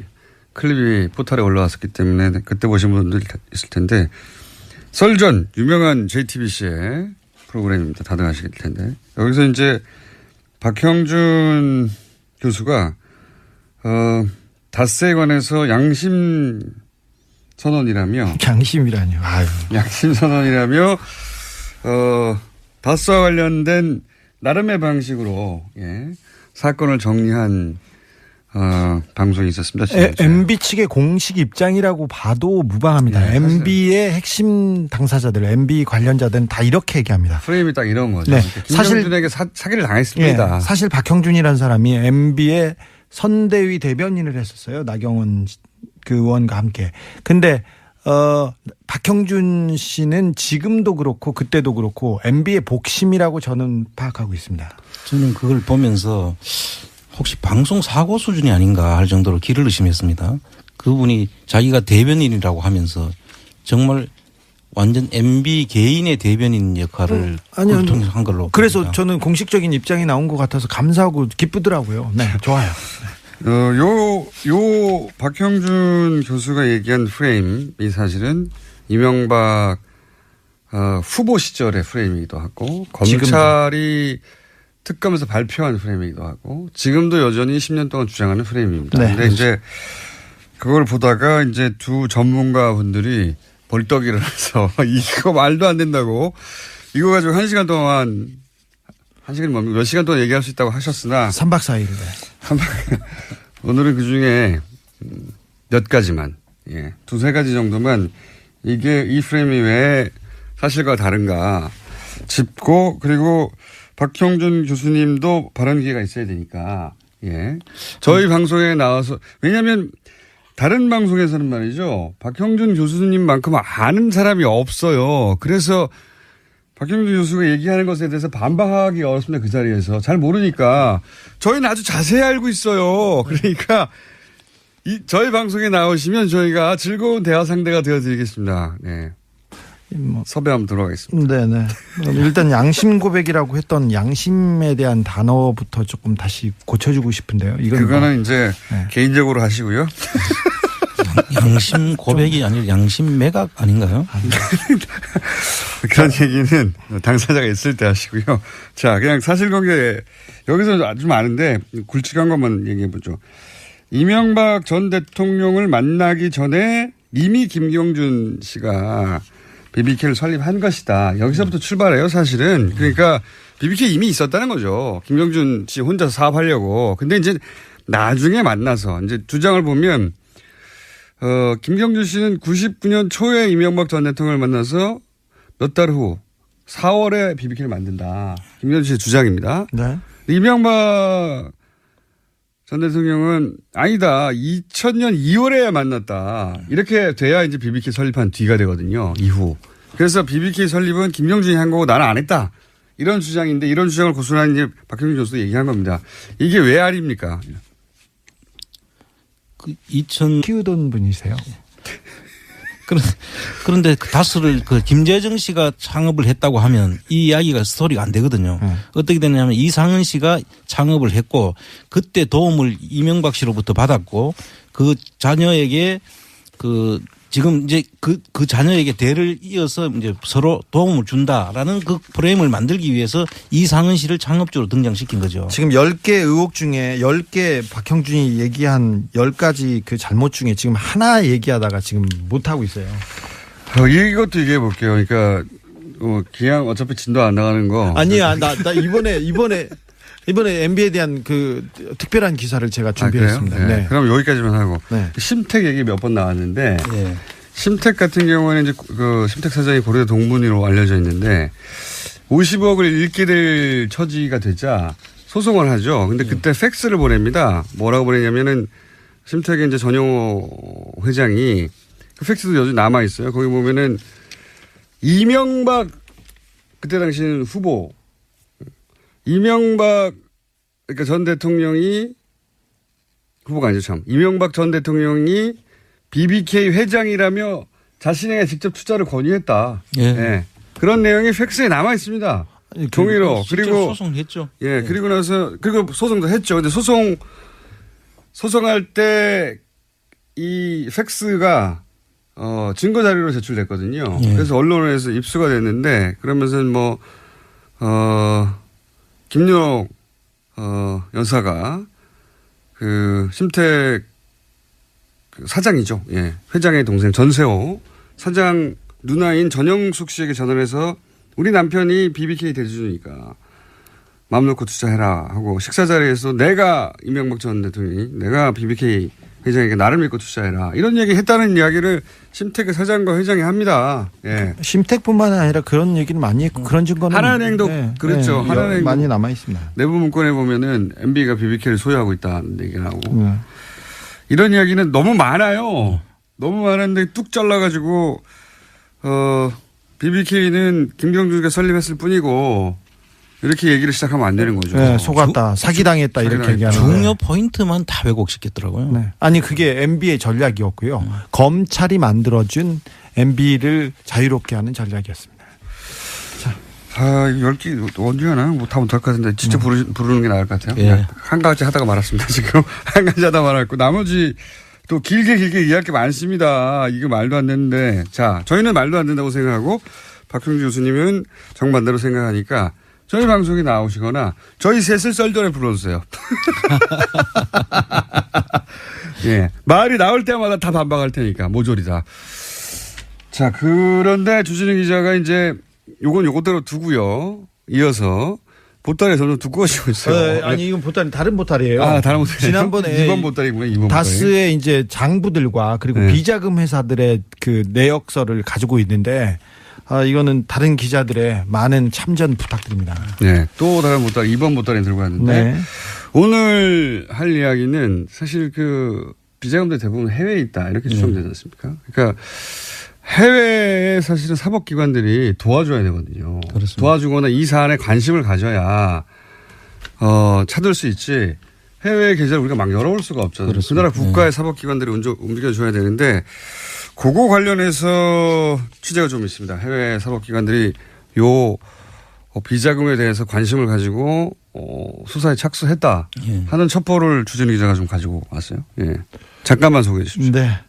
클립이 포털에 올라왔었기 때문에 그때 보신 분들 있을 텐데 썰전 유명한 JTBC의 프로그램입니다. 다들 아실 텐데 여기서 이제 박형준 교수가 닷새에 관해서 양심 선언이라며 양심이라뇨. 아유. 양심 선언이라며 닷새와 관련된 나름의 방식으로 사건을 정리한 방송이 있었습니다. MB 측의 공식 입장이라고 봐도 무방합니다. 네, MB의 핵심 당사자들, MB 관련자들은 다 이렇게 얘기합니다. 프레임이 딱 이런 거죠. 네. 김경준에게 사기를 당했습니다. 사실 박형준이라는 사람이 MB의 선대위 대변인을 했었어요. 나경원 그 의원과 함께. 근데 박형준 씨는 지금도 그렇고 그때도 그렇고 MB의 복심이라고 저는 파악하고 있습니다. 저는 그걸 보면서 혹시 방송 사고 수준이 아닌가 할 정도로 길을 의심했습니다. 그분이 자기가 대변인이라고 하면서 정말 완전 MB 개인의 대변인 역할을 한 걸로. 그래서 봅니다. 저는 공식적인 입장이 나온 것 같아서 감사하고 기쁘더라고요. 네, 좋아요. 요 박형준 교수가 얘기한 프레임이 사실은 이명박 후보 시절의 프레임이기도 하고 검찰이 특검에서 발표한 프레임이기도 하고 지금도 여전히 10년 동안 주장하는 프레임입니다. 네. 근데 이제 그걸 보다가 이제 두 전문가 분들이 벌떡이를 해서 이거 말도 안 된다고 이거 가지고 1시간 동안 1시간 뭡니까? 몇 시간 동안 얘기할 수 있다고 하셨으나 3박 4일. 오늘은 그중에 몇 가지만 두세 가지 정도만 이게 이 프레임이 왜 사실과 다른가 짚고 그리고 박형준 교수님도 발언 기회가 있어야 되니까 저희 방송에 나와서 왜냐하면 다른 방송에서는 말이죠 박형준 교수님만큼 아는 사람이 없어요. 그래서 박형준 교수가 얘기하는 것에 대해서 반박하기 어렵습니다. 그 자리에서. 잘 모르니까. 저희는 아주 자세히 알고 있어요. 그러니까 저희 방송에 나오시면 저희가 즐거운 대화 상대가 되어드리겠습니다. 네. 섭외 한번 들어가겠습니다. 네네. 일단 양심 고백이라고 했던 양심에 대한 단어부터 조금 다시 고쳐주고 싶은데요. 그거는 이제 개인적으로 하시고요. 양심 고백이 아니라 양심 매각 아닌가요? 그런 얘기는 당사자가 있을 때 하시고요. 자, 그냥 사실관계 여기서 좀 아는데 굵직한 것만 얘기해보죠. 이명박 전 대통령을 만나기 전에 이미 김경준 씨가 BBK를 설립한 것이다. 여기서부터 출발해요, 사실은. 그러니까 BBK 이미 있었다는 거죠. 김경준 씨 혼자서 사업하려고. 근데 이제 나중에 만나서 이제 주장을 보면 김경준 씨는 99년 초에 이명박 전 대통령을 만나서 몇 달 후 4월에 BBK를 만든다. 김경준 씨의 주장입니다. 네. 이명박 전 대통령은 아니다. 2000년 2월에 만났다. 이렇게 돼야 이제 BBK 설립한 뒤가 되거든요. 이후. 그래서 BBK 설립은 김경준이 한 거고 나는 안 했다. 이런 주장인데 이런 주장을 고수한 이제 박형준 교수도 얘기한 겁니다. 이게 왜 아닙니까? 키우던 분이세요? 그런데 다스를 김재정 씨가 창업을 했다고 하면 이 이야기가 스토리가 안 되거든요. 어떻게 되냐면 이상은 씨가 창업을 했고 그때 도움을 이명박 씨로부터 받았고 그 자녀에게 지금 이제 그 자녀에게 대를 이어서 이제 서로 도움을 준다라는 그 프레임을 만들기 위해서 이상은 씨를 창업주로 등장시킨 거죠. 지금 10개 의혹 중에 10개 박형준이 얘기한 10가지 그 잘못 중에 지금 하나 얘기하다가 지금 못하고 있어요. 이것도 얘기해 볼게요. 그러니까, 그냥 어차피 진도 안 나가는 거. 아니야. 나 이번에 MB에 대한 그 특별한 기사를 제가 준비했습니다. 네. 네. 그럼 여기까지만 하고. 네. 심택 얘기 몇 번 나왔는데. 네. 심택 같은 경우에는 이제 심택 사장이 고려대 동문위로 알려져 있는데 50억을 잃게 될 처지가 되자 소송을 하죠. 근데 그때 팩스를 보냅니다. 뭐라고 보내냐면은 심택의 이제 전용호 회장이 그 팩스도 여전히 남아 있어요. 거기 보면은 이명박 그때 당시는 후보 이명박 그러니까 전 대통령이 후보가 아니죠 참 이명박 전 대통령이 BBK 회장이라며 자신에게 직접 투자를 권유했다. 예. 네. 그런 내용이 팩스에 남아 있습니다. 종이로. 그리고 소송했죠. 예, 그리고 나서 그리고 소송도 했죠. 근데 소송할 때 이 팩스가 증거 자료로 제출됐거든요. 예. 그래서 언론에서 입수가 됐는데 그러면서 김윤옥 여사가 그 심택 사장이죠. 예. 회장의 동생 전세호 사장 누나인 전영숙 씨에게 전화를 해서 우리 남편이 BBK 대주주니까 마음 놓고 투자해라 하고 식사 자리에서 내가 이명박 전 대통령이 내가 BBK 회장에게 나를 믿고 투자해라 이런 얘기 했다는 이야기를 심택의 사장과 회장이 합니다. 예. 심택뿐만 아니라 그런 얘기는 많이 했고 그런 증거는 하나은행도 그렇죠. 하나은행 많이 남아 있습니다. 내부 문건에 보면은 MB가 BBK를 소유하고 있다는 얘기를 하고 이런 이야기는 너무 많아요. 너무 많은데 뚝 잘라가지고 BBK는 김경주가 설립했을 뿐이고 이렇게 얘기를 시작하면 안 되는 거죠. 네, 속았다, 사기당했다 이렇게 얘기하는 중요 포인트만 다 왜곡시켰더라고요. 네. 아니 그게 MB의 전략이었고요. 검찰이 만들어준 MB를 자유롭게 하는 전략이었습니다. 자, 10개 언제 하나? 뭐 다 못할 것 같은데 진짜 부르는 게 나을 것 같아요. 예. 한 가지 하다가 말았습니다. 지금 한 가지 하다가 말았고 나머지 또 길게 이야기할 게 많습니다. 이게 말도 안 되는데 자 저희는 말도 안 된다고 생각하고 박형주 교수님은 정반대로 생각하니까 저희 방송에 나오시거나 저희 셋을 썰전에 불러주세요. 예, 말이 나올 때마다 다 반박할 테니까 모조리다. 자 그런데 주진우 기자가 이제 요것대로 두고요. 이어서 보따리 점점 두꺼워지고 있어요. 아니 이건 보따리 다른 보따리예요. 아 다른 보따리. 지난번에 2번 보따리군요. 2번 보따리. 다스의 이제 장부들과 그리고 비자금 회사들의 그 내역서를 가지고 있는데 이거는 다른 기자들의 많은 참전 부탁드립니다. 네. 또 다른 보따리 2번 보따리 들고 왔는데 오늘 할 이야기는 사실 그 비자금들 대부분 해외에 있다 이렇게 추정되지 않습니까? 그러니까 해외에 사실은 사법기관들이 도와줘야 되거든요. 그렇습니다. 도와주거나 이 사안에 관심을 가져야 찾을 수 있지 해외 계좌를 우리가 막 열어올 수가 없잖아요. 그 나라 국가의 사법기관들이 움직여줘야 되는데 그거 관련해서 취재가 좀 있습니다. 해외 사법기관들이 요 비자금에 대해서 관심을 가지고 수사에 착수했다 하는 첩보를 주진우 기자가 좀 가지고 왔어요. 예. 잠깐만 소개해 주십시오. 네.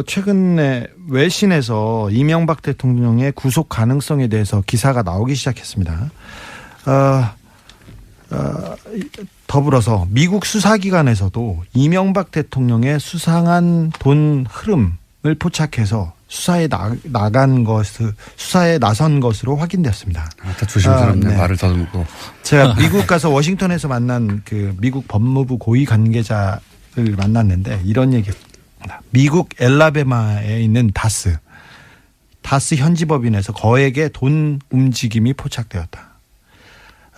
최근에 외신에서 이명박 대통령의 구속 가능성에 대해서 기사가 나오기 시작했습니다. 더불어서 미국 수사기관에서도 이명박 대통령의 수상한 돈 흐름을 포착해서 수사에 나선 것으로 확인되었습니다. 다 조심스럽네. 네. 말을 더듬고. 제가 미국 가서 워싱턴에서 만난 그 미국 법무부 고위 관계자를 만났는데 이런 얘기입니다. 미국 엘라베마에 있는 다스 현지법인에서 거액의 돈 움직임이 포착되었다.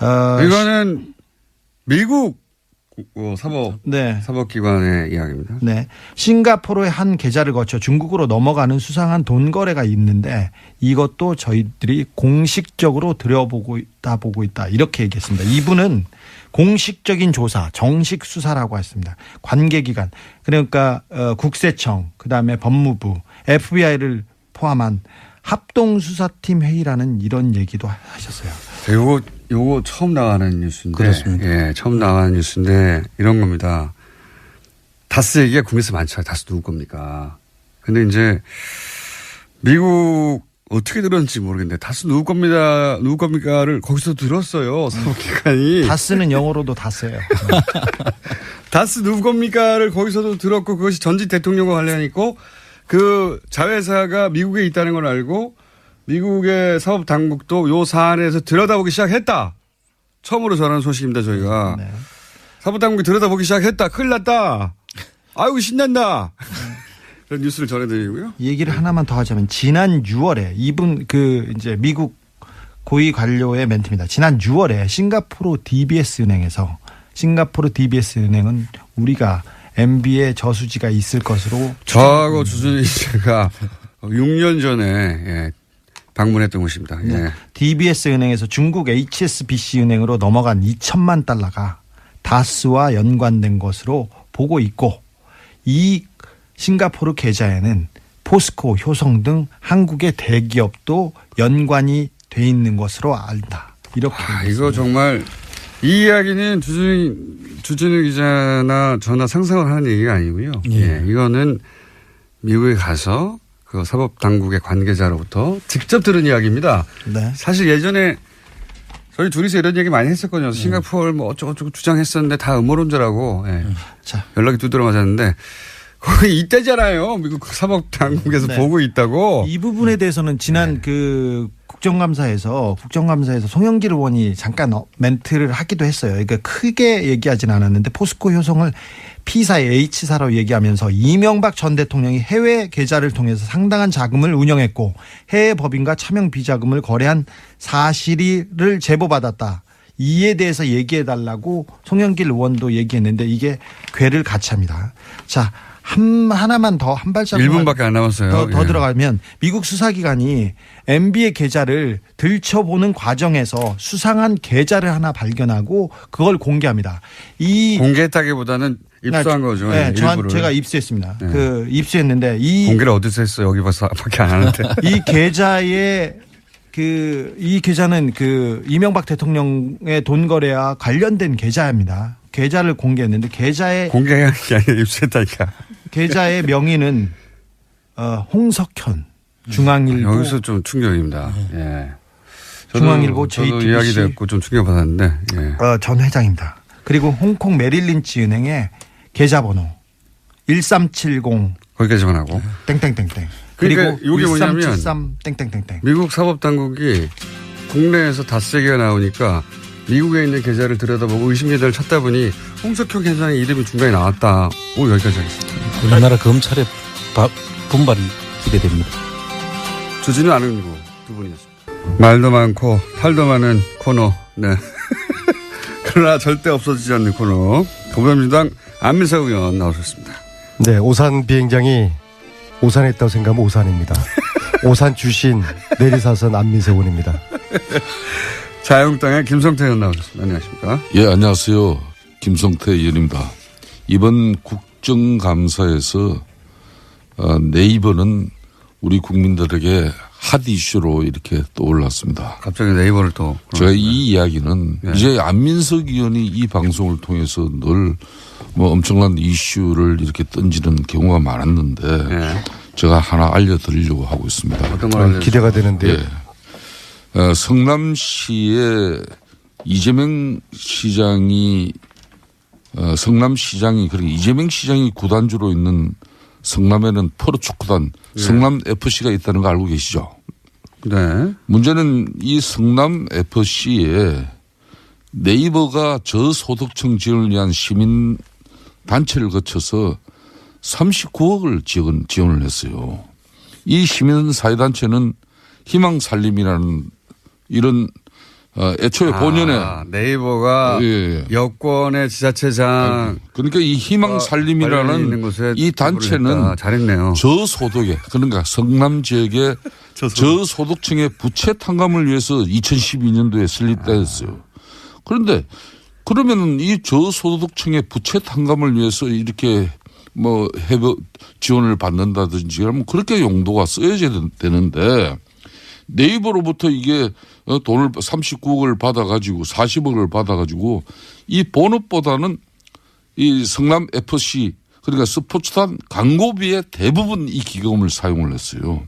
이거는 미국 사법기관의 이야기입니다. 네. 싱가포르의 한 계좌를 거쳐 중국으로 넘어가는 수상한 돈 거래가 있는데 이것도 저희들이 공식적으로 들여보고 있다. 이렇게 얘기했습니다. 이분은 공식적인 조사, 정식 수사라고 했습니다. 관계기관, 그러니까 국세청, 그다음에 법무부, FBI를 포함한 합동수사팀 회의라는 이런 얘기도 하셨어요. 요거 처음 나가는 뉴스인데. 그렇습니다. 예, 처음 나가는 뉴스인데 이런 겁니다. 다스 얘기가 국내에서 많죠. 다스 누구 겁니까? 근데 이제 미국 어떻게 들었는지 모르겠는데 다스 누구 겁니까를 거기서 들었어요. 사법기관이. 다스는 영어로도 다스예요. 다스 누구 겁니까를 거기서도 들었고 그것이 전직 대통령과 관련이 있고 그 자회사가 미국에 있다는 걸 알고 미국의 사법당국도 요 사안에서 들여다보기 시작했다. 처음으로 전하는 소식입니다. 저희가. 네. 사법당국이 들여다보기 시작했다. 큰일 났다. 아이고 신난다. 그런 뉴스를 전해드리고요. 얘기를 하나만 더 하자면 지난 6월에 이분 이제 미국 고위 관료의 멘트입니다. 지난 6월에 싱가포르 DBS 은행은 우리가 MB의 저수지가 있을 것으로. 저하고 주준희 기자가 6년 전에 방문했던 곳입니다. 예. DBS 은행에서 중국 HSBC 은행으로 넘어간 2천만 달러가 다스와 연관된 것으로 보고 있고, 이 싱가포르 계좌에는 포스코, 효성 등 한국의 대기업도 연관이 돼 있는 것으로 알다. 이렇게. 이거 정말 이 이야기는 주준희 기자나 저나 상상을 하는 얘기가 아니고요. 예. 이거는 미국에 가서 그 사법당국의 관계자로부터 직접 들은 이야기입니다. 네. 사실 예전에 저희 둘이서 이런 얘기 많이 했었거든요. 싱가포르 뭐 어쩌고저쩌고 주장했었는데 다 음모론자라고 자. 연락이 두드러 맞았는데 거의 이때잖아요. 미국 사법당국에서 네. 보고 있다고. 이 부분에 대해서는 지난 그 국정감사에서 송영길 의원이 잠깐 멘트를 하기도 했어요. 그러니까 크게 얘기하진 않았는데 포스코 효성을 P사의 H사로 얘기하면서 이명박 전 대통령이 해외 계좌를 통해서 상당한 자금을 운영했고 해외 법인과 차명 비자금을 거래한 사실을 제보받았다. 이에 대해서 얘기해달라고 송영길 의원도 얘기했는데 이게 궤를 같이 합니다. 자, 하나만 더 한 발짝 1분밖에 안 남았어요. 더 들어가면 미국 수사기관이 MB의 계좌를 들춰보는 과정에서 수상한 계좌를 하나 발견하고 그걸 공개합니다. 공개했다기보다는 입수한 거죠. 네, 제가 입수했습니다. 네. 입수했는데 공개를 어디서 했어요? 여기밖에 안 하는데. 이 계좌에 이 계좌는 이명박 대통령의 돈 거래와 관련된 계좌입니다. 계좌를 공개했는데 공개한 게 아니라 입수했다니까. 계좌의 명의는 홍석현 중앙일보. 여기서 좀 충격입니다. 예. 중앙일보 저도 JTBC 이야기 듣고 좀 충격받았는데. 예. 전 회장입니다. 그리고 홍콩 메릴린치 은행의 계좌번호 1370 거기까지만 하고. 땡땡땡땡. 그러니까 그리고 이게 뭐냐면 1373 땡땡땡땡. 미국 사법당국이 국내에서 닷새기가 나오니까 미국에 있는 계좌를 들여다보고 의심 계좌를 찾다 보니 홍석현 계좌의 이름이 중간에 나왔다. 여기까지 하겠습니다. 우리나라 검찰의 분발이 기대됩니다. 주진우 아는고 두 분이었습니다. 말도 많고 탈도 많은 코너. 네. 그러나 절대 없어지지 않는 코너. 더불어민주당 안민석 의원 나오셨습니다. 네, 오산 비행장이 오산에 있다고 생각하면 오산입니다. 오산 출신 내리사선 안민석 의원입니다. 자유한국당의 김성태 의원 나오셨습니다. 안녕하십니까? 예, 안녕하세요. 김성태 의원입니다. 이번 국정감사에서 네이버는 우리 국민들에게 핫 이슈로 이렇게 떠올랐습니다. 갑자기 네이버를 또. 제가 이 이야기는 이제 안민석 의원이 이 방송을 통해서 늘 뭐 엄청난 이슈를 이렇게 던지는 경우가 많았는데 제가 하나 알려드리려고 하고 있습니다. 어떤 걸 기대가 되는데요. 성남시의 이재명 시장이 그리고 이재명 시장이 구단주로 있는 성남에는 프로축구단 성남 FC가 있다는 거 알고 계시죠? 네. 문제는 이 성남 FC에 네이버가 저소득층 지원을 위한 시민 단체를 거쳐서 39억을 지원을 했어요. 이 시민사회단체는 희망살림이라는 이런 애초에 본연의 네이버가 여권의 지자체장 그러니까 이 희망살림이라는 이 단체는 잘했네요. 저소득에 그러니까 성남 지역의 저소득층의 부채 탕감을 위해서 2012년도에 설립됐어요. 그런데 그러면 이 저소득층의 부채 탕감을 위해서 이렇게 뭐 해외 지원을 받는다든지 그러면 그렇게 용도가 쓰여져야 되는데 네이버로부터 이게 돈을 39억을 받아가지고 40억을 받아가지고 이 본업보다는 이 성남 FC 그러니까 스포츠단 광고비에 대부분 이 기금을 사용을 했어요.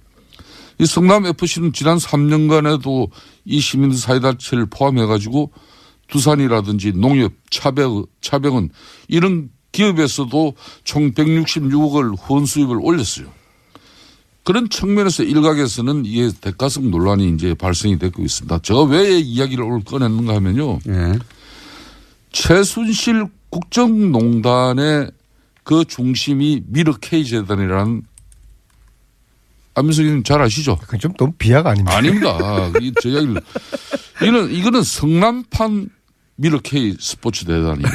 이 성남 FC는 지난 3년간에도 이 시민사회단체를 포함해가지고 두산이라든지 농협, 차병은 이런 기업에서도 총 166억을 후원 수입을 올렸어요. 그런 측면에서 일각에서는 이게 대가성 논란이 이제 발생이 되고 있습니다. 제가 왜 이야기를 오늘 꺼냈는가 하면요. 최순실 국정농단의 그 중심이 미르 K재단이라는 안민석 의원님 잘 아시죠? 그건 좀 너무 비약 아닙니까? 아닙니다. 저 이야기를 이거는 성남판 미르 K 스포츠 대단입니다.